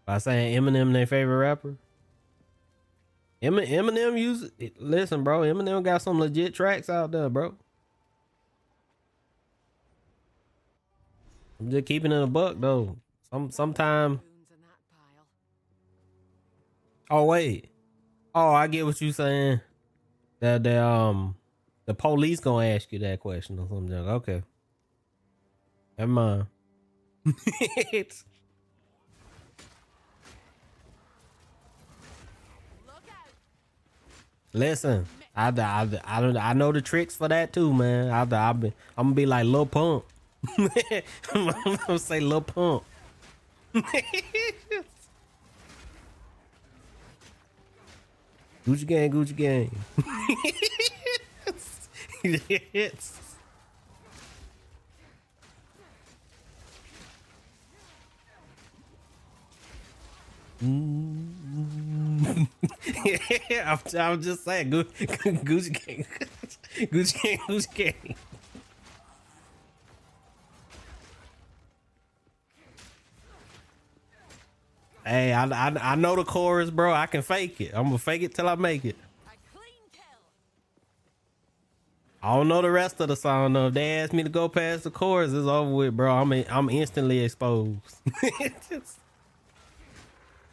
by saying Eminem their favorite rapper. Eminem listen, bro. Eminem got some legit tracks out there, bro. I'm just keeping it a buck though. Sometime. Boons in that pile. Oh wait. Oh, I get what you saying. That the police gonna ask you that question or something. Okay. Never mind. Look out! Listen, I know the tricks for that too, man. I'm gonna be like Lil Pump. I'm gonna say Lil Pump. Gucci gang, Gucci gang. Yes. Yeah, I'm just saying, Gucci gang, Gucci gang, Gucci gang. Hey, I know the chorus, bro. I can fake it. I'm gonna fake it till I make it. A clean kill. I don't know the rest of the song though. If they ask me to go past the chorus, it's over with, bro. I'm instantly exposed. But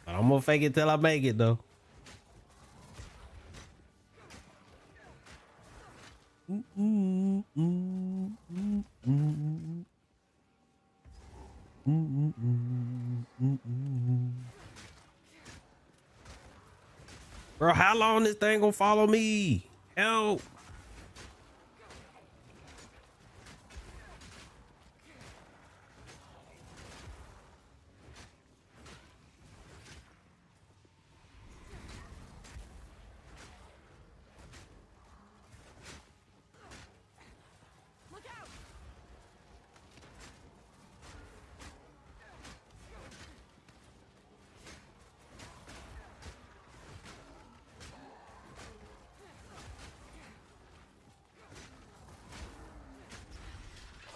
I'm gonna fake it till I make it though. Bro, how long this thing gonna follow me? Help. Look out!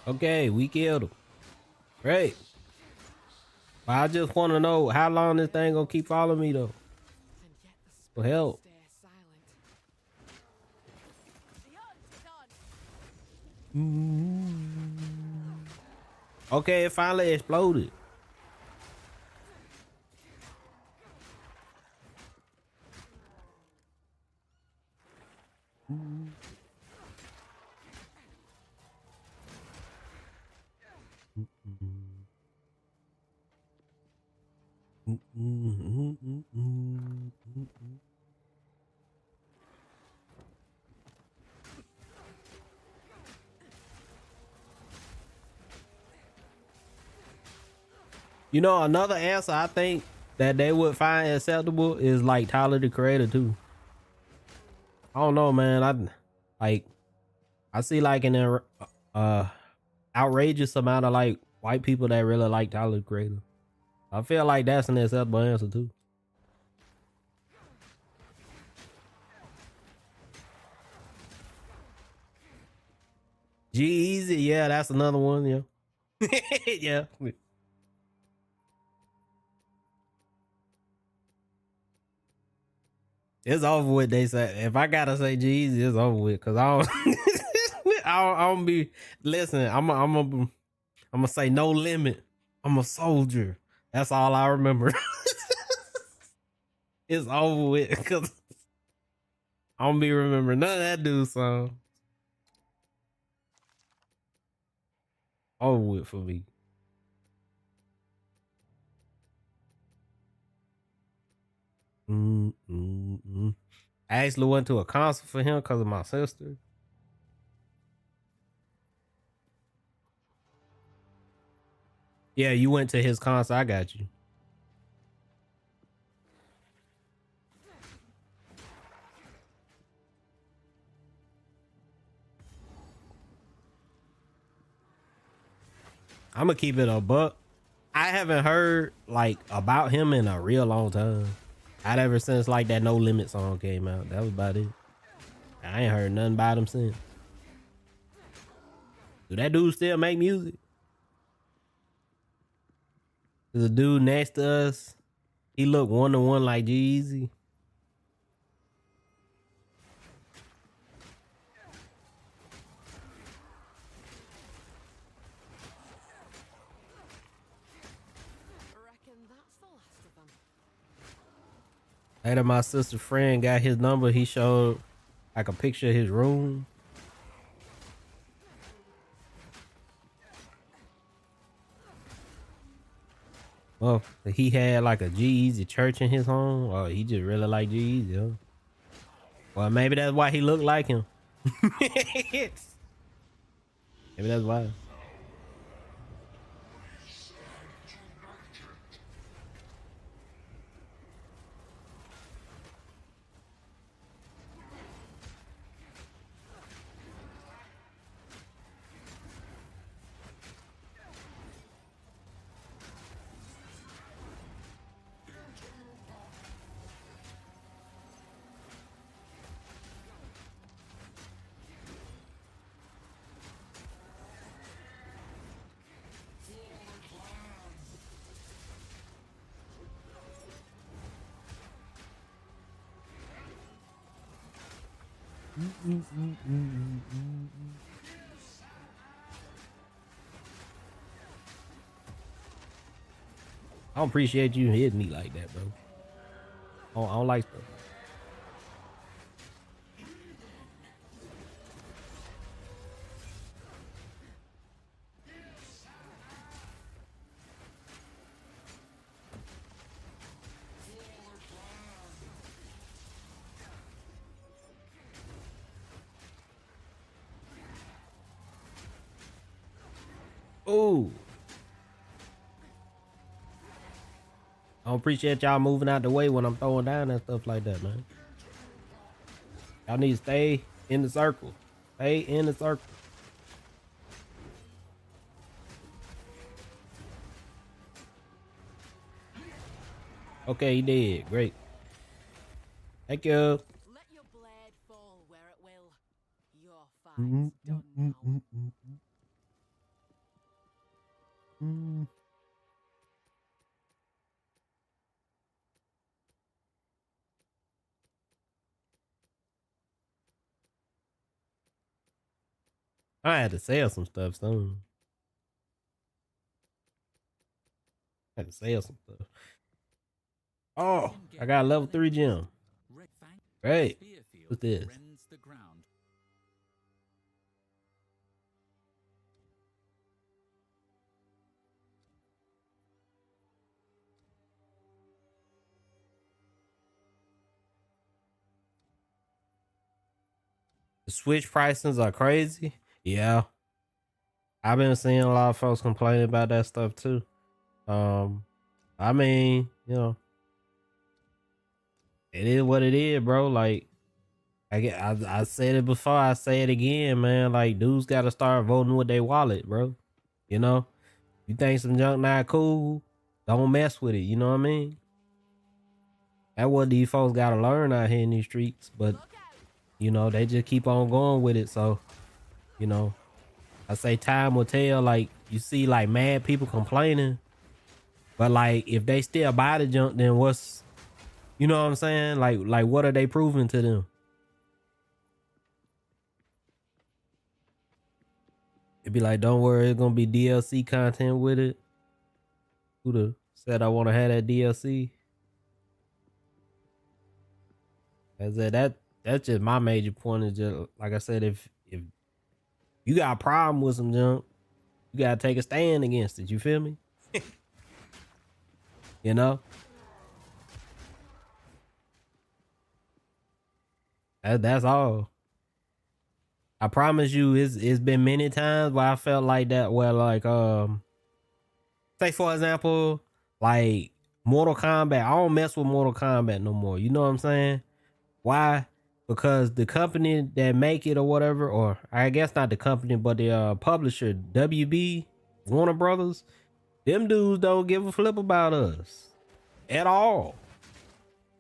Okay, we killed him. Great. But I just want to know how long this thing gonna keep following me though. And yet the For help. stay silent. The hunt's done. Okay, it finally exploded. You know, another answer I think that they would find acceptable is like Tyler the Creator too. I don't know, man. I see like uh outrageous amount of like white people that really like Tyler the Creator. I feel like that's an acceptable answer too. G-Eazy, yeah, that's another one, yeah. Yeah. It's over with, they say. If I gotta say G-Eazy, it's over with. Cause I don't I don't be listen, I'm gonna say no limit. I'm a soldier. That's all I remember. It's over with because I don't be remembering none of that dude's song. Over with for me. I actually went to a concert for him because of my sister. Yeah, you went to his concert. I got you. I'm gonna keep it a buck. I haven't heard like about him in a real long time. I'd ever since like that No Limit song came out. That was about it. I ain't heard nothing about him since. Do that dude still make music? The dude next to us, he look 1-to-1 like G-Eazy. Reckon that's the last of them. Later, my sister's friend got his number. He showed like a picture of his room. Well, he had like a G-Eazy church in his home. Or he just really like G-Eazy, huh? Well, maybe that's why he looked like him. Maybe that's why. I don't appreciate you hitting me like that, bro. I don't like stuff. Oh, I don't appreciate y'all moving out the way when I'm throwing down and stuff like that, man. Y'all need to stay in the circle. Stay in the circle. Okay, he did. Great. Thank you. Let your blade fall where it will. Your fight's done now. I had to sell some stuff soon. I had to sell some stuff. Oh, I got a level 3 gem. Great. What's this? The Switch pricings are crazy. Yeah. I've been seeing a lot of folks complaining about that stuff too. I mean, you know, it is what it is, bro. Like I said it before, I say it again, man. Like dudes got to start voting with their wallet, bro. You know, you think some junk not cool, don't mess with it. You know what I mean? That's what these folks got to learn out here in these streets. But you know, they just keep on going with it. So, you know, I say time will tell. Like you see, like mad people complaining, but like if they still buy the junk, then what's, you know what I'm saying? Like what are they proving to them? It'd be like, don't worry, it's gonna be DLC content with it. Who'da said I want to have that DLC? I said that's just my major point. Is just like I said, if you got a problem with some junk, you gotta take a stand against it. You feel me? You know, that's all. I promise you, it's been many times where I felt like that. Where like say for example, like Mortal Kombat. I don't mess with Mortal Kombat no more. You know what I'm saying? Why? Because the company that make it or whatever, or I guess not the company, but the publisher, WB, Warner Brothers, them dudes don't give a flip about us at all.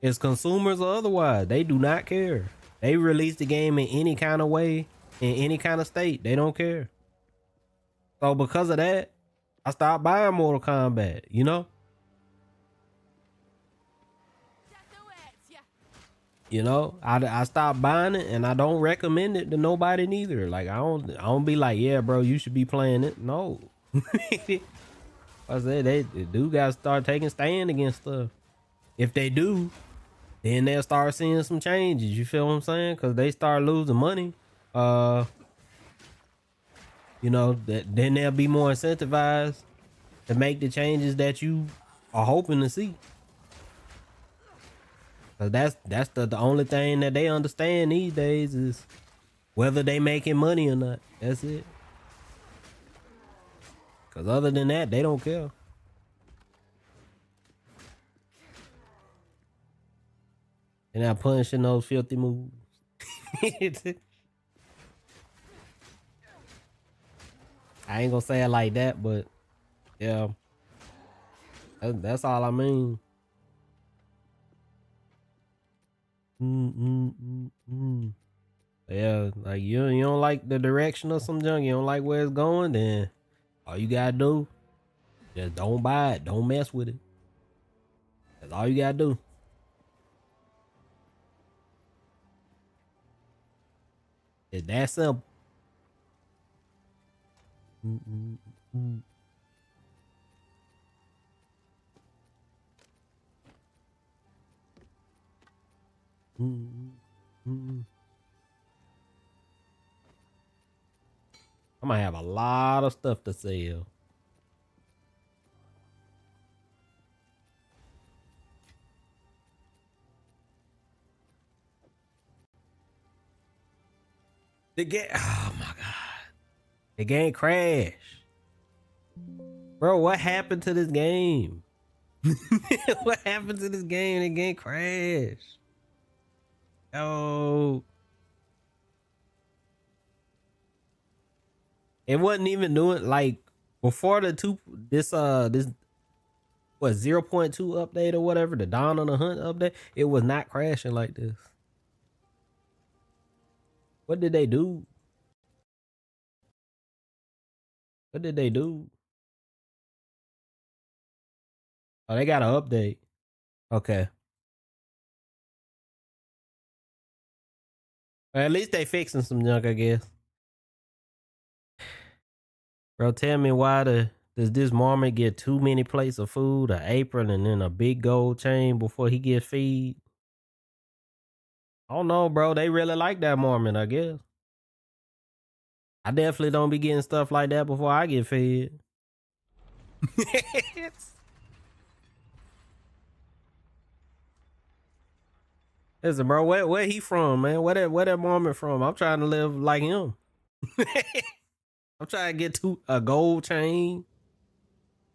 As consumers or otherwise, they do not care. They release the game in any kind of way, in any kind of state. They don't care. So because of that, I stopped buying Mortal Kombat, you know? You know, I stopped buying it and I don't recommend it to nobody neither. Like I don't be like, yeah, bro, you should be playing it. No. I said they do gotta start taking stand against stuff. If they do, then they'll start seeing some changes. You feel what I'm saying? Cause they start losing money. You know, then they'll be more incentivized to make the changes that you are hoping to see. Cause that's the only thing that they understand these days is whether they making money or not. That's it. Cause other than that, they don't care. They're not punishing those filthy moves. I ain't gonna say it like that, but yeah, that's all I mean. Yeah, like you don't like the direction of some junk, you don't like where it's going, then all you gotta do, just don't buy it, don't mess with it. That's all you gotta do. It's that simple. I might have a lot of stuff to sell. The game, oh my god, the game crashed, bro. What happened to this game? What happened to this game? The game crashed. Oh, it wasn't even doing like before the this what 0.2 update or whatever, the Dawn on the Hunt update. It was not crashing like this. What did they do? What did they do? Oh, they got an update. Okay. Well, at least they fixing some junk, I guess. Bro, tell me why does this Mormon get too many plates of food, an apron, and then a big gold chain before he get feed? I don't know, bro. They really like that Mormon, I guess. I definitely don't be getting stuff like that before I get fed. Listen, bro, where he from, man? Where that Mormon from? I'm trying to live like him. I'm trying to get a gold chain,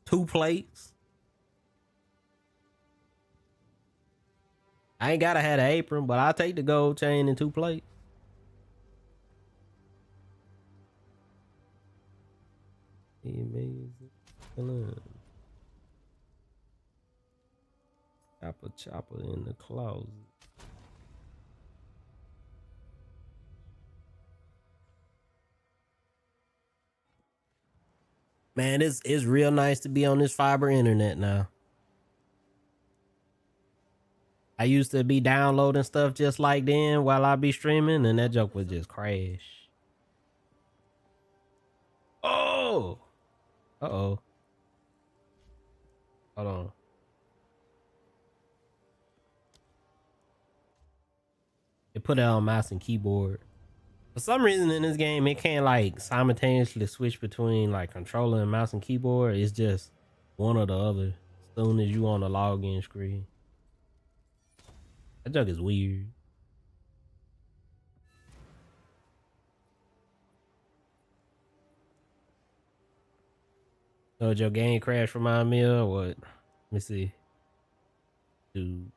2 plates. I ain't gotta have an apron, but I'll take the gold chain and 2 plates. Amazing. Chopper in the closet. Man, it's real nice to be on this fiber internet now. I used to be downloading stuff just like then while I be streaming, and that joke would just crash. Oh! Uh-oh. Hold on. It put it on mouse and keyboard. For some reason in this game, it can't like simultaneously switch between like controller and mouse and keyboard. It's just one or the other as soon as you on the login screen. That joke is weird. So your game crash remind me of what? Let me see. Dude.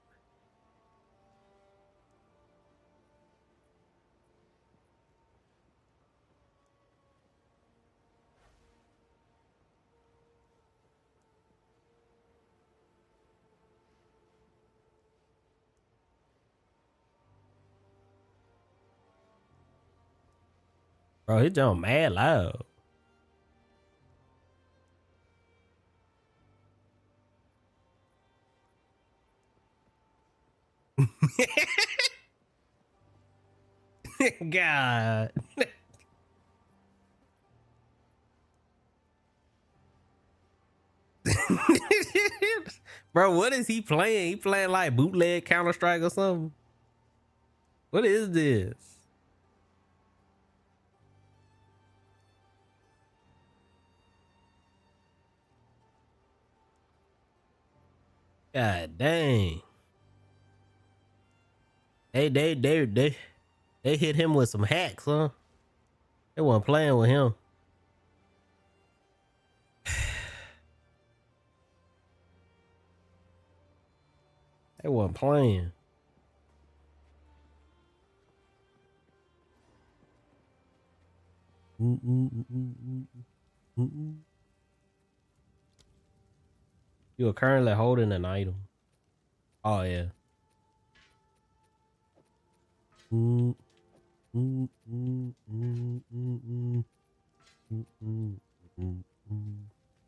Bro, he jump mad loud. God. Bro, what is he playing? He playing like bootleg Counter-Strike or something? What is this? God dang. They hit him with some hacks, huh? They weren't playing with him. They weren't playing. You are currently holding an item. Oh yeah.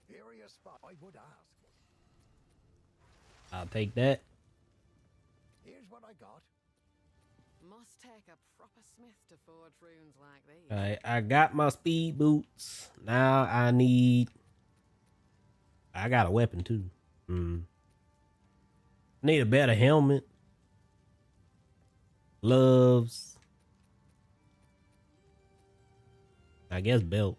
Curious spot, I would ask. I'll take that. Here's what I got. Must take a proper smith to forge runes like these. All right, I got my speed boots. Now I got a weapon too. Need a better helmet. Gloves. I guess belt.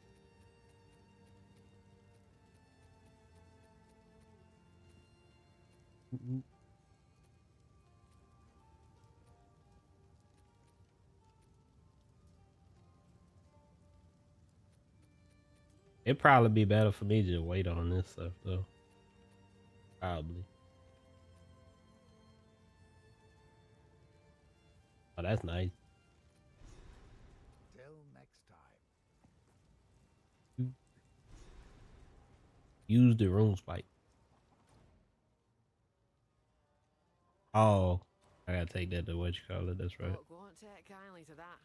It'd probably be better for me to wait on this stuff though. Probably. Oh, that's nice. Till next time. Use the rune spike. Oh, I gotta take that to what you call it. That's right. Look, won't take kindly to that.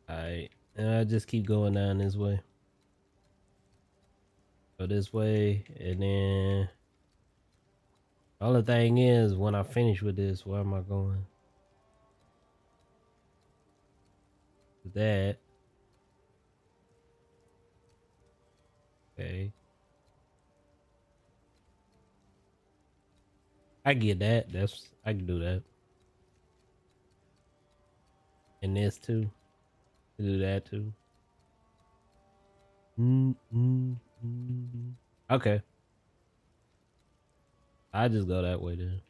Alright, and I just keep going down this way. Go this way, and then the only thing is, when I finish with this, where am I going? That. Okay. I get that. I can do that. And this too. Do that too. Okay. I just go that way then.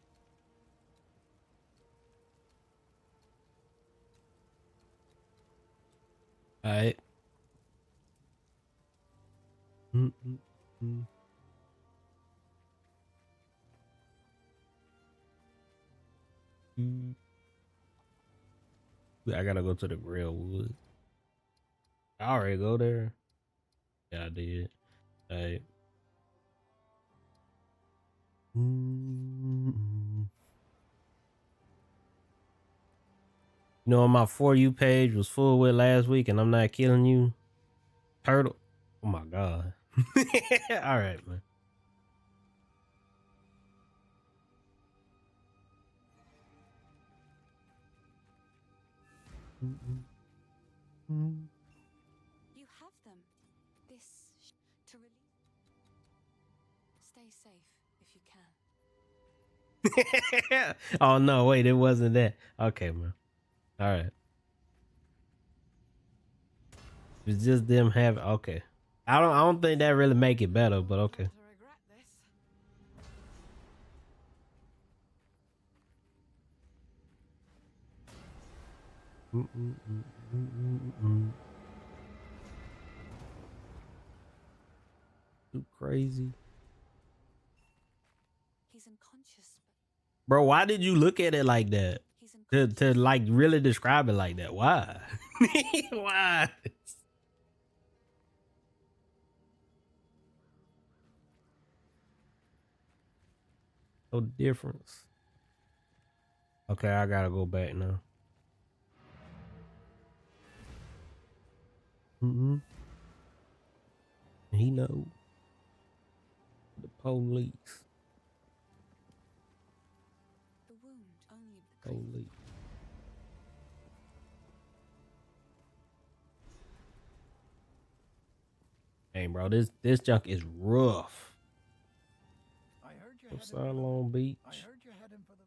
All right. Mm-mm-mm. I gotta go to the Grail Woods. I already go there. Yeah, I did. All right. Mm-mm. You know, my For You page was full with last week, and I'm not killing you, turtle. Oh my god. All right, man. You have them. To release. Stay safe if you can. Oh no, wait, it wasn't that. Okay, man. All right. It's just them having. Okay. I don't think that really make it better, but okay. To regret this. Too crazy. He's unconscious, but Bro, why did you look at it like that? he's To unconscious. like really describe it like that? Why? Why? No difference. Okay, I gotta go back now. He know the police. The wound only the creep. Police. Hey, bro, this junk is rough. I heard you From heading for South the- Long Beach. I heard you heading for the.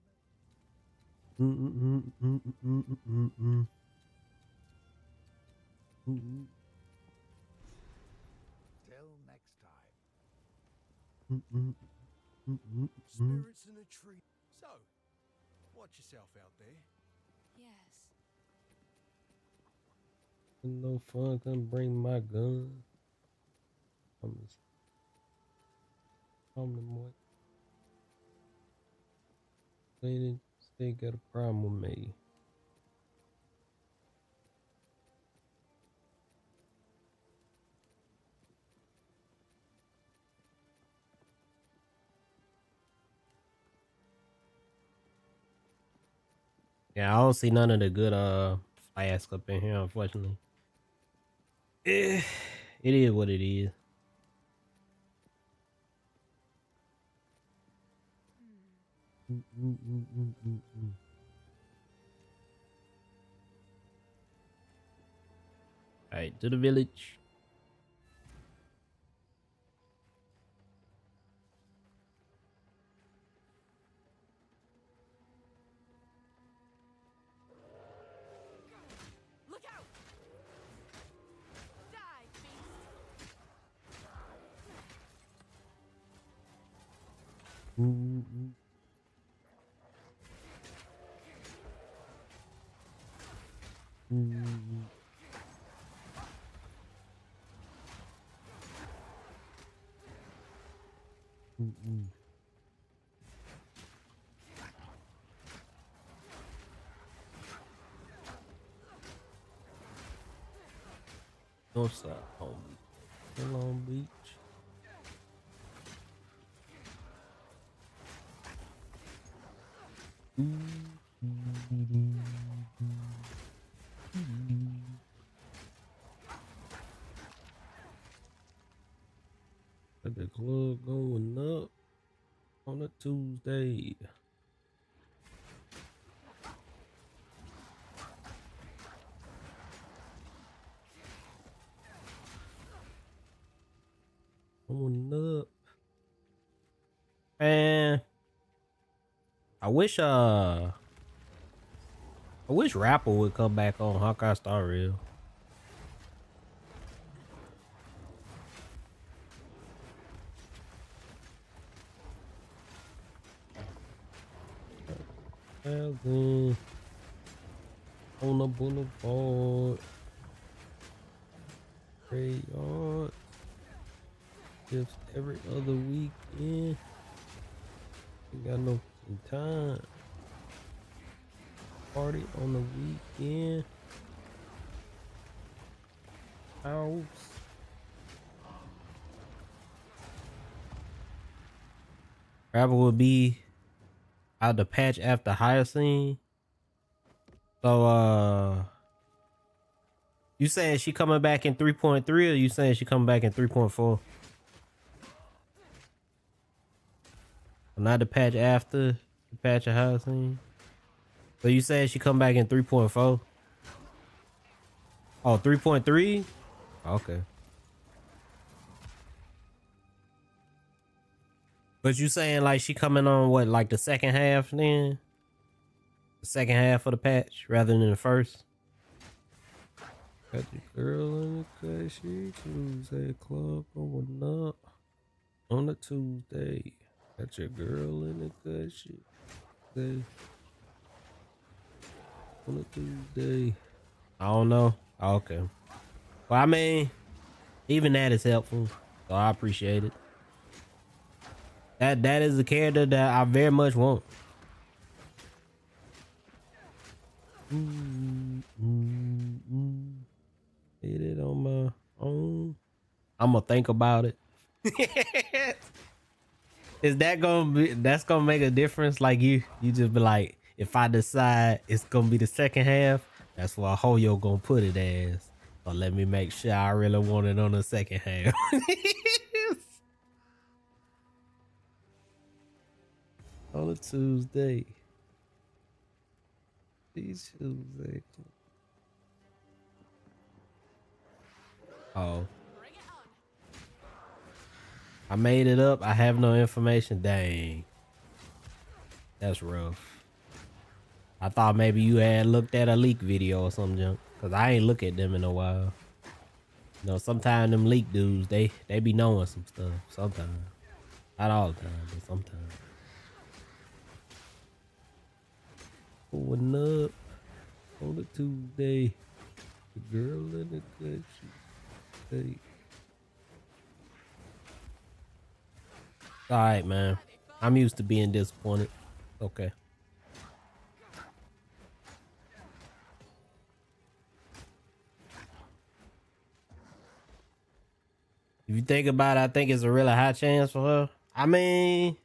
Till next time. Spirits in a tree. So, watch yourself out there. Yes. No fun, couldn't bring my gun. I'm just the more. They got a problem with me. Yeah, I don't see none of the good flasks up in here, unfortunately. Eh, it is what it is. Alright, to the village. Look out! Die, beast! North side, Long Beach. At the club going up on a Tuesday. Going up. Man, I wish Rapper would come back on Hawkeye Star Rail. Thousand on the boulevard. Graveyard. Just every other weekend. Ain't got no time. Party on the weekend. House. Rapper will be out the patch after Hyacinth. So you saying she coming back in 3.3 or you saying she coming back in 3.4? Not the patch after the patch of Hyacinth. So you saying she come back in 3.4? Oh, 3.3? Okay. But you saying like she coming on what, like the second half then? The second half of the patch rather than the first? Got your girl in the cut, she Tuesday club going up on a Tuesday. Got your girl in the cut, she Tuesday on a Tuesday. I don't know. Okay. Well, I mean, even that is helpful, so I appreciate it. That is a character that I very much want. Did it on my own. I'm gonna think about it. Is that gonna be? That's gonna make a difference? Like you just be like, if I decide it's gonna be the second half, that's why Hoyo gonna put it as. But let me make sure I really want it on the second half. On a Tuesday. Tuesday. Oh. I made it up. I have no information. Dang. That's rough. I thought maybe you had looked at a leak video or something, junk. Cause I ain't look at them in a while. You know, sometimes them leak dudes, they be knowing some stuff. Sometimes. Not all the time, but sometimes. Going up on a Tuesday. The girl in the country. Hey. Alright, man. I'm used to being disappointed. Okay. If you think about it, I think it's a really high chance for her. I mean,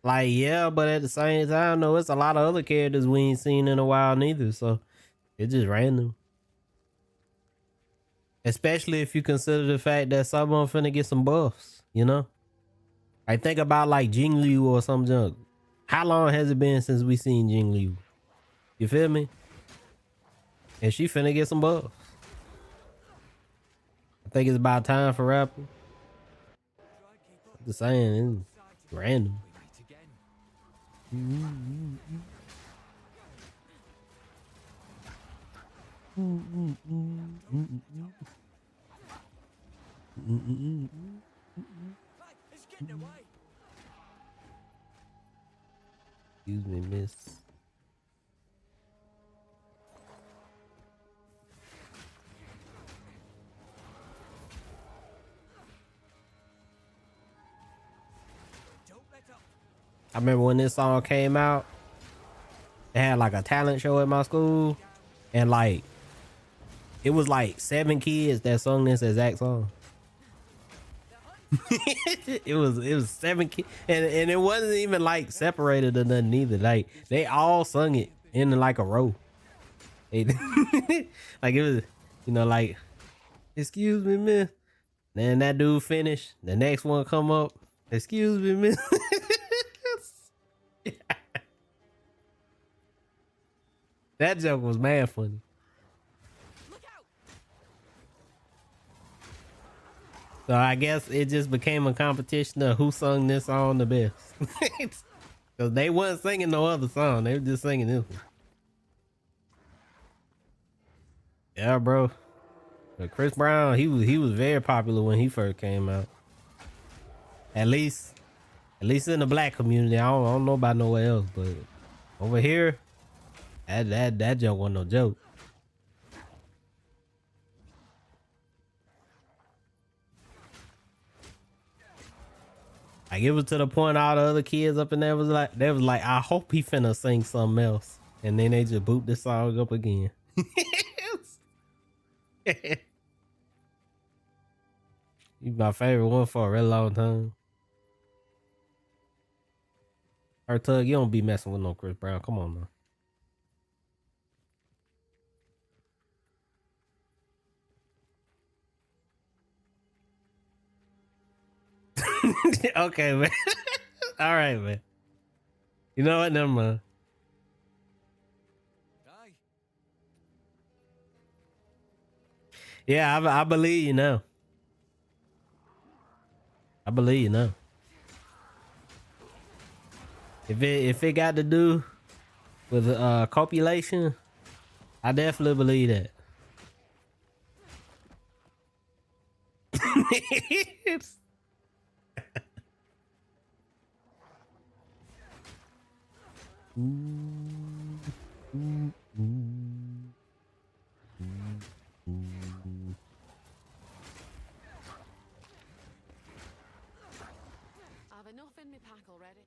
like, yeah, but at the same time, no, it's a lot of other characters we ain't seen in a while neither, so it's just random. Especially if you consider the fact that some of them finna get some buffs, you know? I think about like Jing Liu or some junk. How long has it been since we seen Jing Liu? You feel me? And she finna get some buffs. I think it's about time for Rapper. I'm just saying, it's random. It's getting away. Excuse me, miss. Don't let up. I remember when this song came out, they had like a talent show at my school, and like it was like 7 kids that sung this exact song. it was 7 kids, and it wasn't even like separated or nothing either. Like they all sung it in like a row. Like it was, you know, like, excuse me, miss. Then that dude finished. The next one come up. Excuse me, miss. That joke was mad funny. Look out. So I guess it just became a competition of who sung this song the best. Cause they wasn't singing no other song. They were just singing this one. Yeah, bro. But Chris Brown, he was very popular when he first came out. At least in the black community. I don't know about nowhere else, but over here, that joke wasn't no joke. Like it was to the point all the other kids up in there was like, they was like, I hope he finna sing something else. And then they just boot this song up again. He's my favorite one for a really long time. Her Tug, you don't be messing with no Chris Brown. Come on now. Okay, man. All right, man. You know what? Never mind. Aye. Yeah, I believe you now. I believe you now. If it got to do with copulation, I definitely believe that. I've enough in my pack already.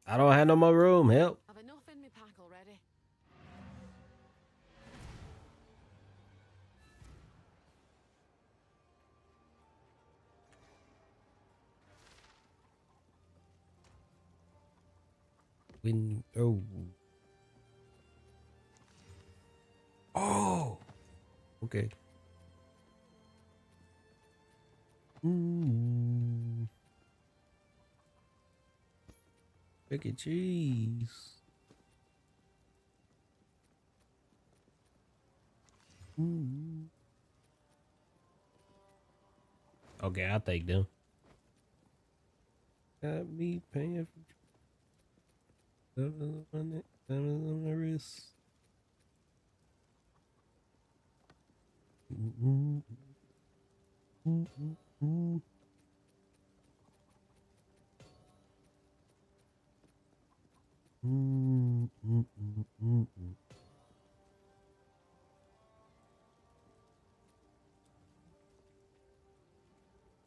I don't have no more room. Help. I've enough in my pack already. Window. Oh. Okay. Rick and cheese. Okay, I'll take them. Got me paying for diamonds on the wrist.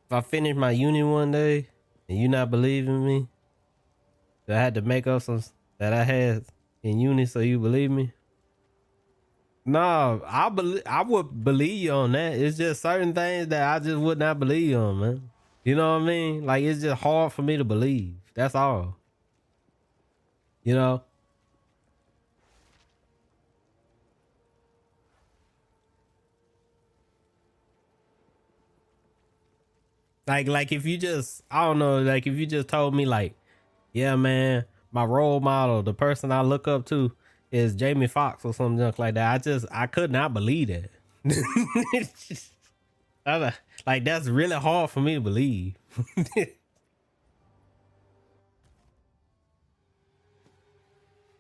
If I finish my uni one day and you not believing me, that I had to make up some that I had in uni so you believe me. No, I would believe you on that. It's just certain things that I just would not believe you on, man. You know what I mean? Like it's just hard for me to believe. That's all. You know? Like if you just, I don't know, like if you just told me like, yeah, man, my role model, the person I look up to is Jamie Foxx or something like that. I could not believe that. Like that's really hard for me to believe.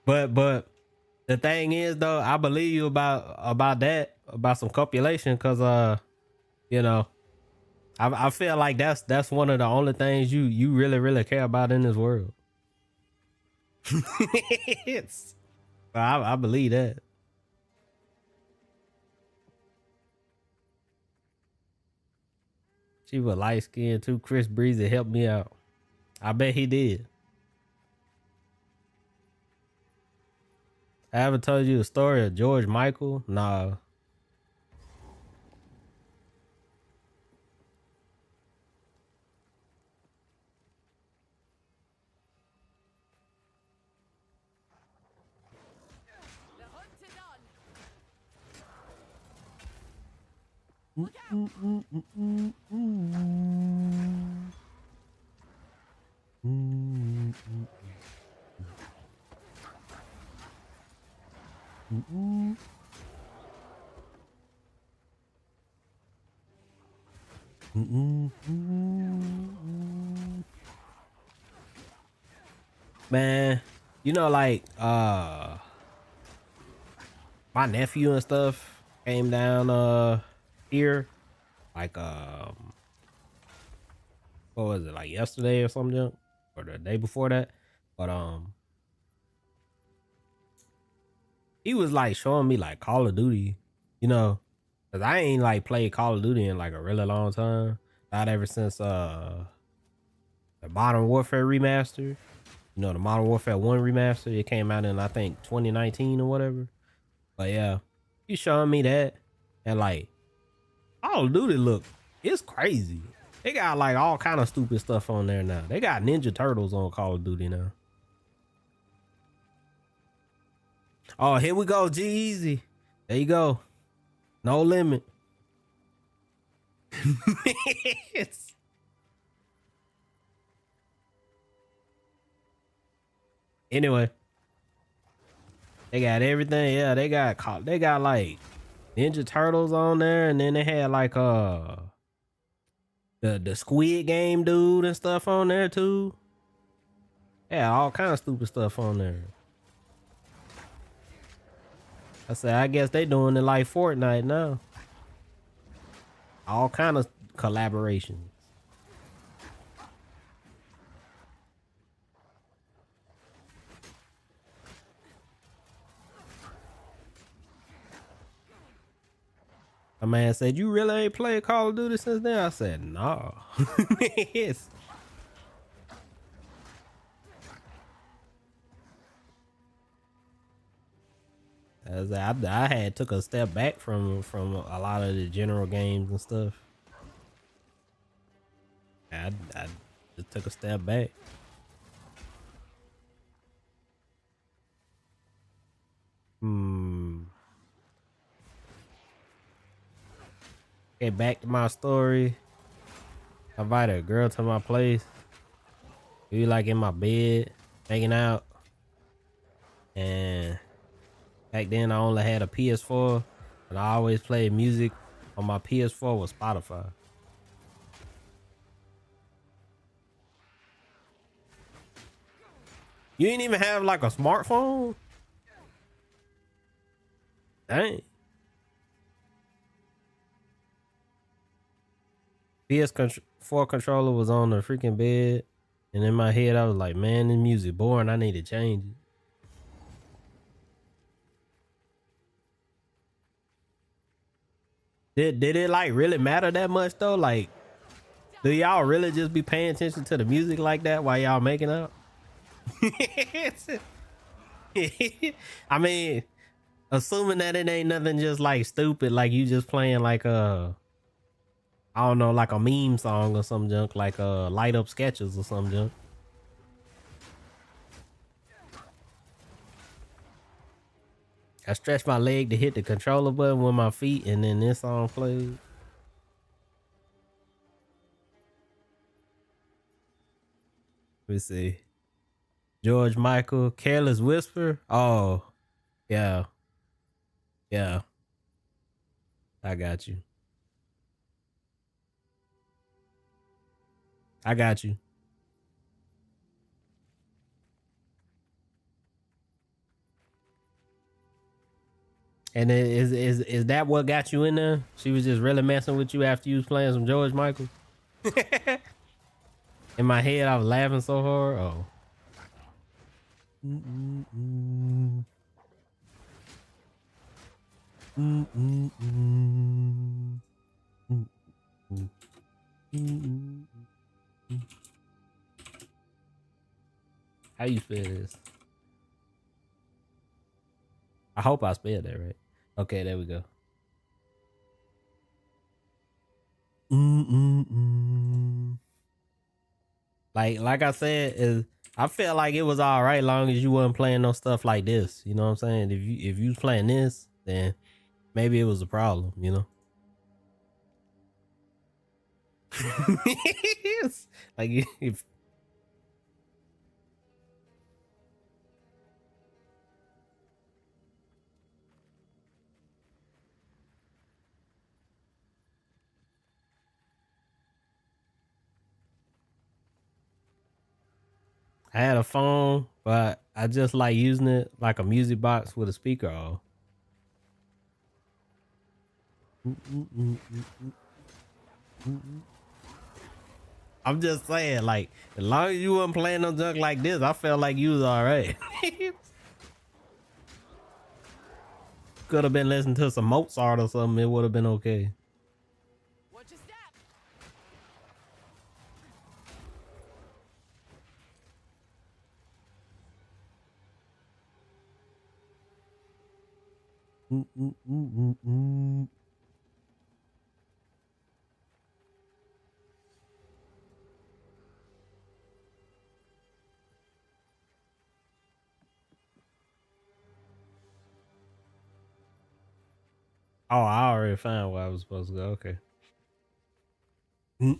But the thing is though, I believe you about that, about some copulation, cause you know, I feel like that's one of the only things you really care about in this world. I believe that. She was light skinned too. Chris Breezy helped me out. I bet he did. I haven't told you the story of George Michael. Nah. The hunt is on. Look Man, you know, like my nephew and stuff came down here like what was it, like yesterday or something, or the day before that. But he was like showing me like Call of Duty, you know, cause I ain't like played Call of Duty in like a really long time. Not ever since The Modern Warfare remaster. You know, the Modern Warfare 1 remaster. It came out in I think 2019 or whatever. But yeah, you showing me that, and like Call of Duty look, it's crazy. They got like all kind of stupid stuff on there now. They got Ninja Turtles on Call of Duty now. Oh, here we go, G-Eazy. There you go. No limit. Anyway, they got everything. Yeah, they got like Ninja Turtles on there, and then they had like the Squid Game dude and stuff on there too. Yeah, all kind of stupid stuff on there. I said, I guess they doing it like Fortnite now. All kind of collaborations. A man said, "You really ain't played Call of Duty since then?" I said, "No." Yes. As I had took a step back from a lot of the general games and stuff. I just took a step back. Get back to my story. I invited a girl to my place. We like in my bed, hanging out. And back then I only had a PS4, and I always played music on my PS4 with Spotify. You ain't even have like a smartphone? Dang. PS4 controller was on the freaking bed, and in my head I was like, man, this music boring. I need to change it. Did it like really matter that much though? Like, do y'all really just be paying attention to the music like that while y'all making up? I mean, assuming that it ain't nothing just like stupid, like you just playing like I don't know, like a meme song or some junk, like light up sketches or some junk. I stretched my leg to hit the controller button with my feet, and then this song played. Let me see. George Michael, Careless Whisper. Oh, yeah. Yeah. I got you. I got you. And is that what got you in there? She was just really messing with you after you was playing some George Michael? In my head, I was laughing so hard. Oh. How you spell this? I hope I spelled that right. Okay, there we go. Like I said, I felt like it was all right long as you wasn't playing no stuff like this. You know what I'm saying? If you was playing this, then maybe it was a problem, you know? Like if I had a phone, but I just like using it like a music box with a speaker on. I'm just saying, like, as long as you wasn't playing no junk like this, I felt like you was all right. Could have been listening to some Mozart or something. It would have been okay. Watch your step. Oh, I already found where I was supposed to go. Okay. If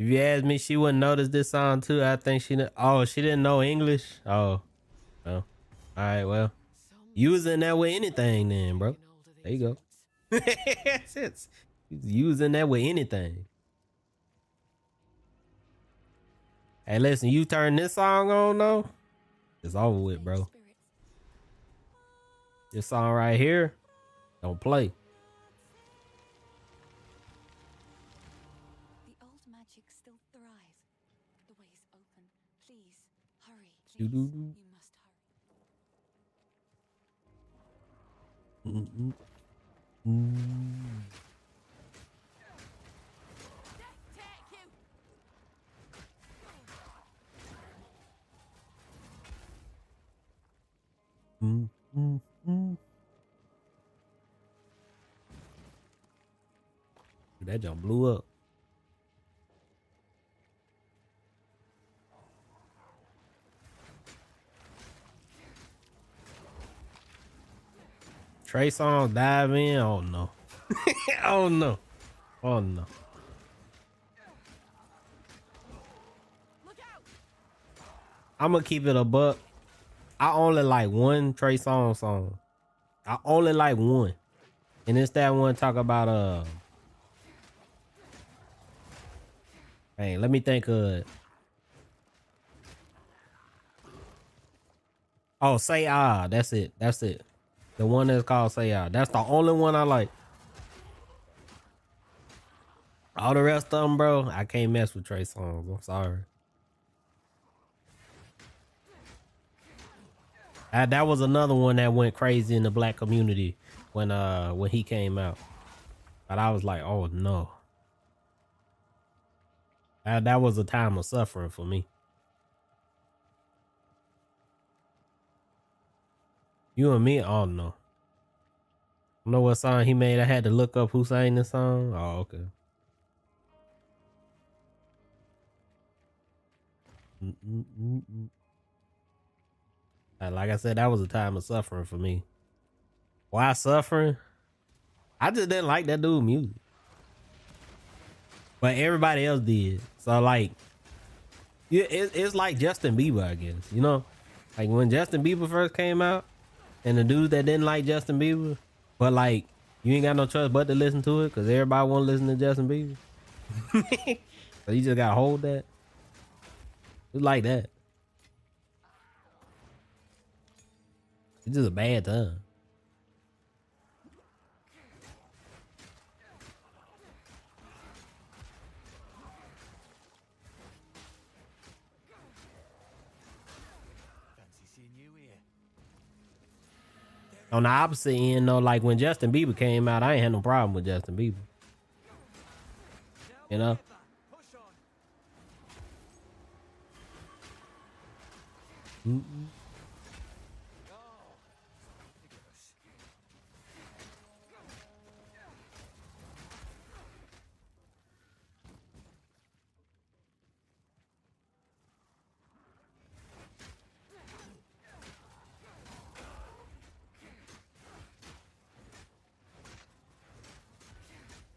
you ask me, she wouldn't notice this song too. I think she. Oh, she didn't know English. Oh, oh. All right. Well, using that with anything, then, bro. There you go. It's using that with anything. Hey, listen, you turn this song on though, it's over with, bro. Spirits. This song right here, don't play. The old magic still thrives. The way is open. Please, hurry. Please, Doo-doo-doo. you must hurry. That jump blew up. Trey Songz dive in. Oh no. Oh no. Oh no. I'm gonna keep it a buck. I only like one Trey Songz song. I only like one. And it's that one talk about hey, let me think of it. Oh, Say Ah. That's it. That's it. The one that's called Say Ah. That's the only one I like. All the rest of them, bro, I can't mess with Trey Songz. I'm sorry. That was another one that went crazy in the black community when he came out. But I was like, oh no. That was a time of suffering for me. You and me, oh no. You know what song he made? I had to look up who sang this song. Oh, okay. Like I said, that was a time of suffering for me. Why suffering? I just didn't like that dude's music. But everybody else did. So like, it's like Justin Bieber, I guess. You know? Like when Justin Bieber first came out, and the dudes that didn't like Justin Bieber, but like, you ain't got no choice but to listen to it because everybody want to listen to Justin Bieber. So you just got to hold that. It's like that. It's just a bad time. Fancy seeing you here. On the opposite end, though, like when Justin Bieber came out, I ain't had no problem with Justin Bieber. You know? Push on.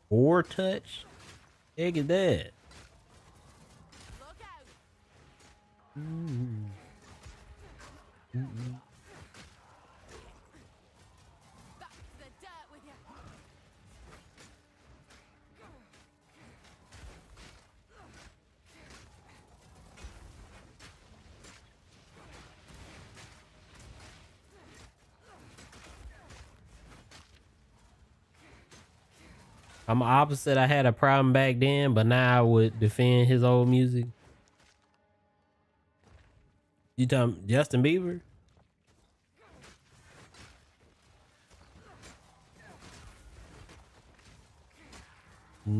Four touch? Heck is that? Look out! Back to the dirt with you. I'm opposite. I had a problem back then, but now I would defend his old music. You talking Justin Bieber? I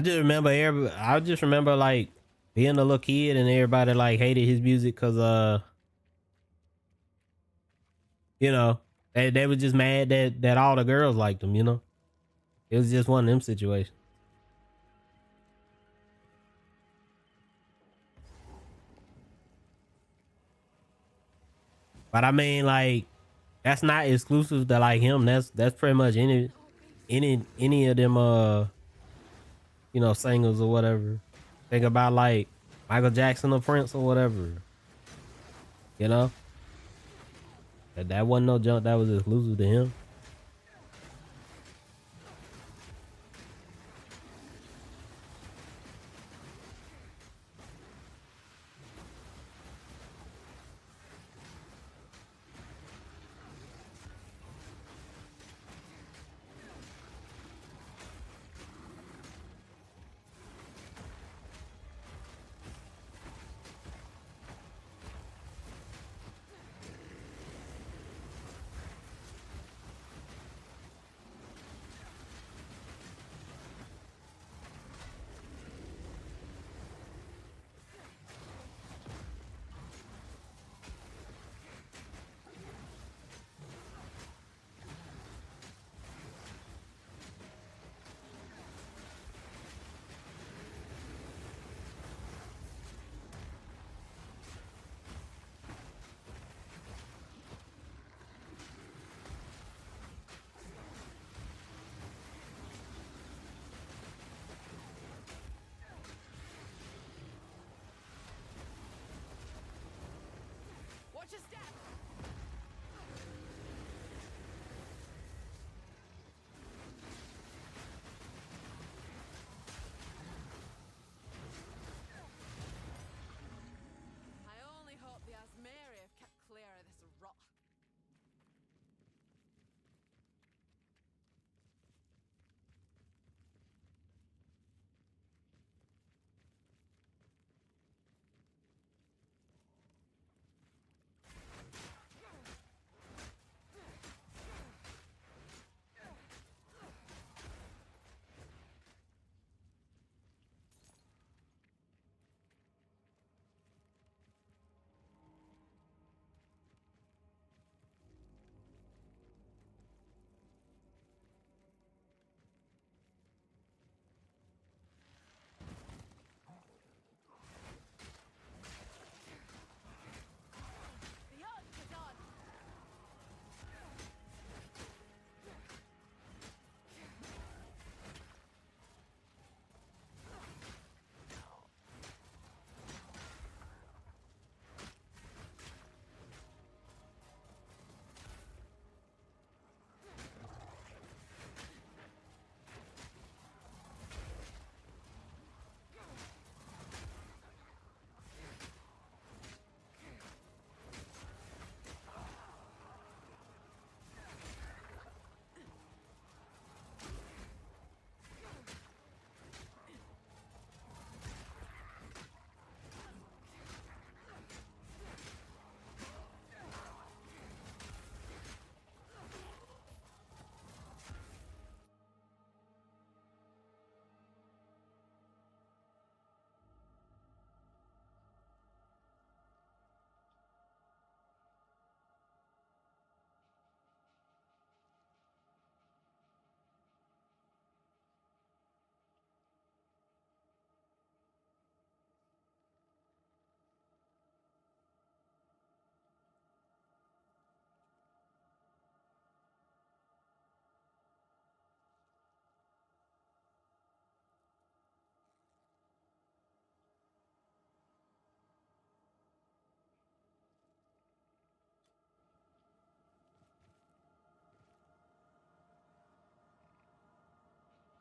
just remember like being a little kid and everybody like hated his music because you know, they were just mad that all the girls liked him, you know. It was just one of them situations. But I mean, like, that's not exclusive to like him. That's pretty much any of them you know, singers or whatever. Think about like Michael Jackson or Prince or whatever. You know? That wasn't no junk that was exclusive to him. Watch your step. I only hope the Asmeri have kept clear of this rot. The odds is on.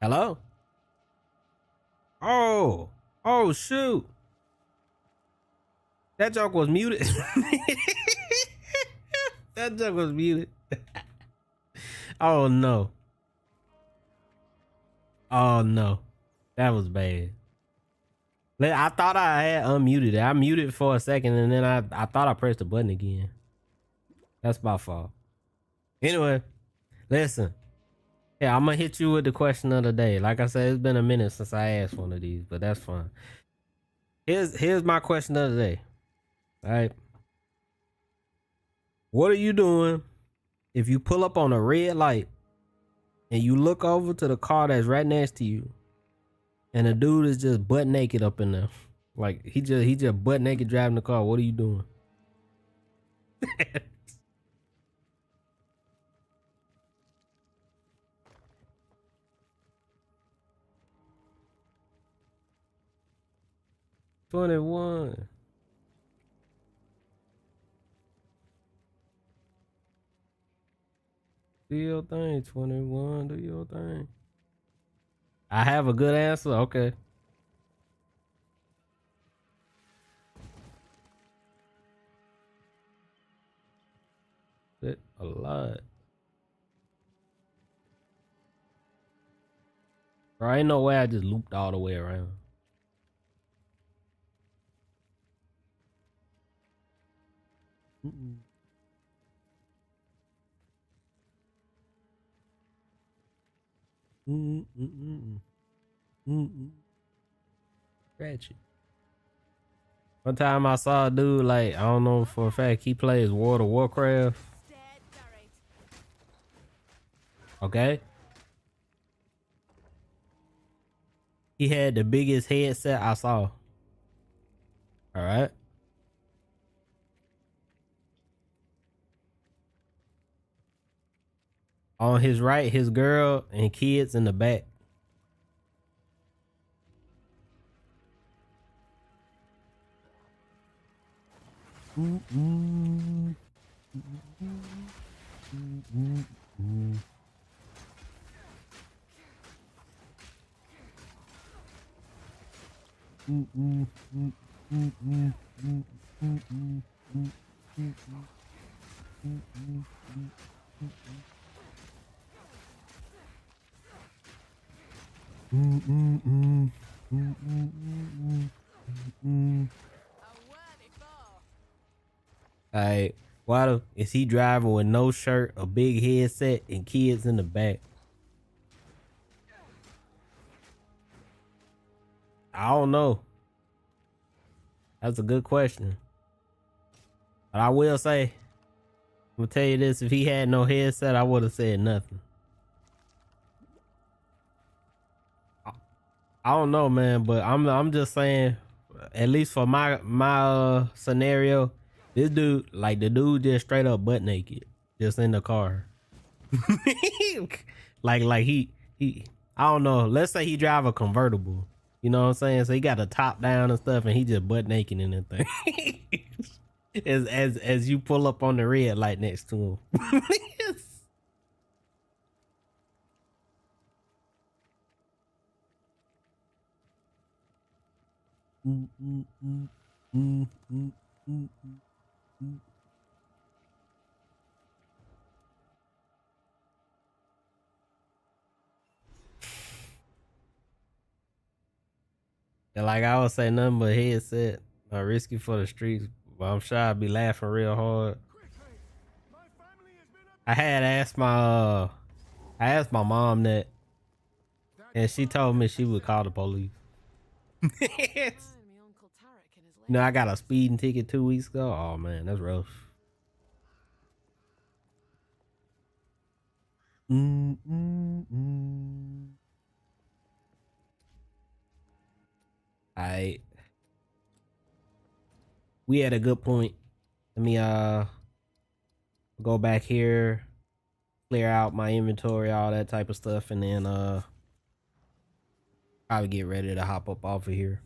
Hello? Oh. Oh shoot. That joke was muted. That joke was muted. Oh no. Oh no. That was bad. I thought I had unmuted it. I muted for a second and then I thought I pressed the button again. That's my fault. Anyway, listen. Yeah, I'm gonna hit you with the question of the day. Like I said, it's been a minute since I asked one of these, but that's fine. Here's my question of the day. All right. What are you doing if you pull up on a red light and you look over to the car that's right next to you and the dude is just butt naked up in there? Like he just butt naked driving the car. What are you doing? 21. Do your thing, 21. Do your thing. I have a good answer. Okay. That's a lot. Bro, ain't no way I just looped all the way around. Mm-mm. Mm-mm. Mm-mm. Mm-mm. Ratchet. One time I saw a dude, like, I don't know for a fact, he plays World of Warcraft. Okay? He had the biggest headset I saw. All right? On his right, his girl and kids in the back. Mm-mm. Mm-mm. Mm-mm. Mm-mm. Mm-mm. Mm-mm. Mm-mm. Mm-mm. Mm-mm. Mm-mm. Mm-mm. Mm-mm. Like, is he driving with no shirt, a big headset, and kids in the back? I don't know. That's a good question. But I will say, I'm gonna tell you this: if he had no headset, I would have said nothing. I don't know, man, but I'm just saying, at least for my scenario, this dude, like the dude, just straight up butt naked, just in the car. like he I don't know. Let's say he drive a convertible. You know what I'm saying? So he got the top down and stuff, and he just butt naked in that thing. as you pull up on the red light next to him. Mm, mm, mm, mm, mm, mm, mm. And like I would say nothing but headset. Not risky for the streets, but I'm sure I'd be laughing real hard. I had asked I asked my mom that, and she told me she would call the police. You know, I got a speeding ticket 2 weeks ago. Oh man, that's rough. Mm, mm, mm. I We had a good point. Let me go back here, clear out my inventory, all that type of stuff, and then probably get ready to hop up off of here.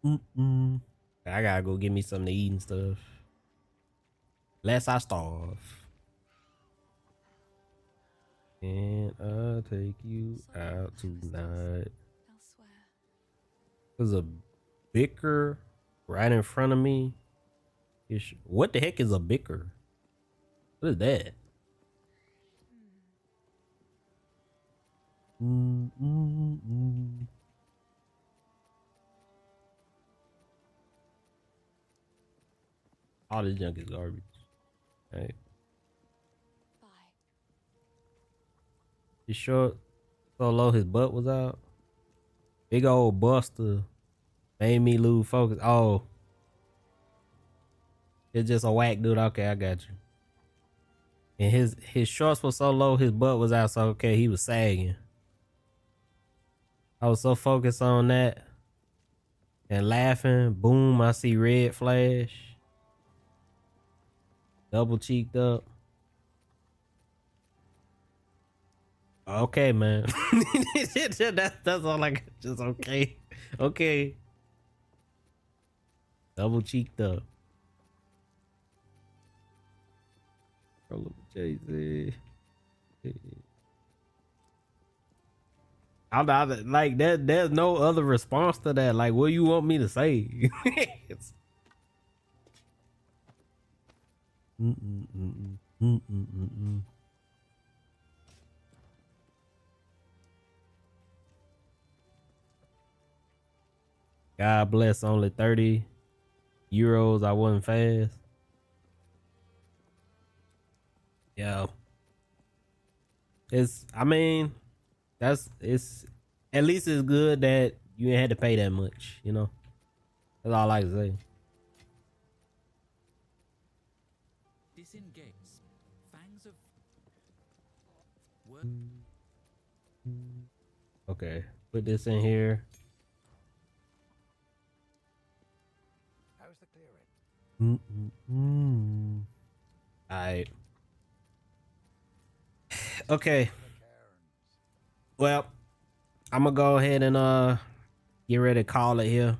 Mm-mm. I gotta go get me something to eat and stuff. Lest I starve. And I'll take you out tonight. Elsewhere. There's a bicker right in front of me. What the heck is a bicker? What is that? Mm-mm-mm. All this junk is garbage. Right. Bye. His short so low his butt was out. Big old buster made me lose focus. Oh, it's just a whack dude. Okay, I got you. And his shorts were so low his butt was out. So okay, he was sagging. I was so focused on that and laughing. Boom, I see red flash. Double cheeked up. Okay, man. that's all I got. Just okay. Okay. Double cheeked up. Jay-Z. I'm not like that. There's no other response to that. Like, what do you want me to say? God bless, only 30 euros. I wasn't fast. Yeah. I mean, it's at least it's good that you ain't had to pay that much, you know? That's all I can say. Disengage. Fangs of Okay, put this in here. How's the clearing? Alright. Okay. The cairns. Well, I'm gonna go ahead and get ready to call it here.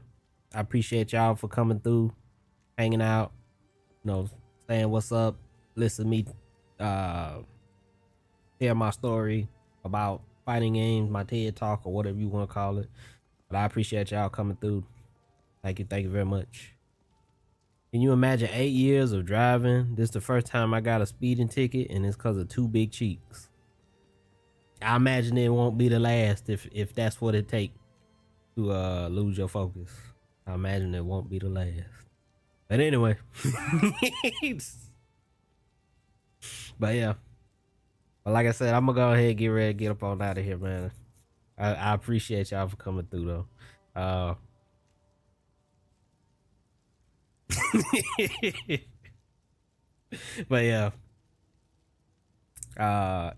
I appreciate y'all for coming through, hanging out, you know, saying what's up, listen to me share my story about fighting games, my TED talk or whatever you want to call it. But I appreciate y'all coming through. Thank you very much. Can you imagine 8 years of driving? This is the first time I got a speeding ticket, and it's because of 2 big cheeks. I imagine it won't be the last if that's what it takes to lose your focus. I imagine it won't be the last. But anyway. But yeah. But like I said, I'm gonna go ahead and get ready to get up on out of here, man. I appreciate y'all for coming through though. But yeah.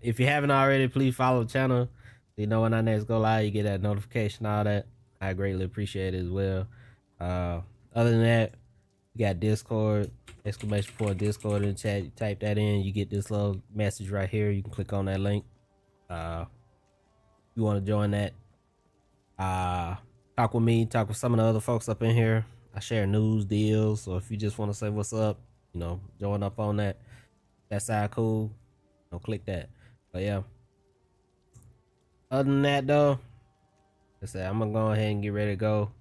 If you haven't already, please follow the channel. So you know when I next go live, you get that notification, all that. I greatly appreciate it as well. Other than that, you got Discord, !Discord in the chat. You type that in, you get this little message right here. You can click on that link. You want to join that. Talk with me, talk with some of the other folks up in here. I share news, deals, so if you just want to say what's up, you know, join up on that. That side cool. Don't click that. But yeah. Other than that though, like I said, I'm gonna go ahead and get ready to go.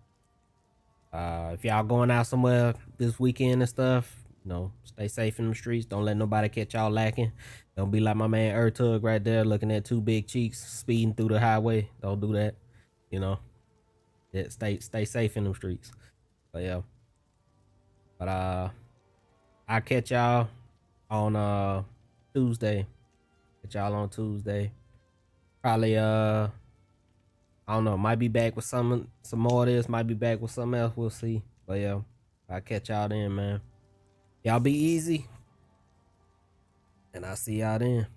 If y'all going out somewhere this weekend and stuff, you know, stay safe in the streets. Don't let nobody catch y'all lacking. Don't be like my man Ertug right there looking at 2 big cheeks speeding through the highway. Don't do that. You know. Yeah, stay safe in them streets. But yeah. But I'll catch y'all on Tuesday. Catch y'all on Tuesday. Probably I don't know, might be back with some more of this, might be back with something else, we'll see. But yeah, I'll catch y'all then, man. Y'all be easy. And I'll see y'all then.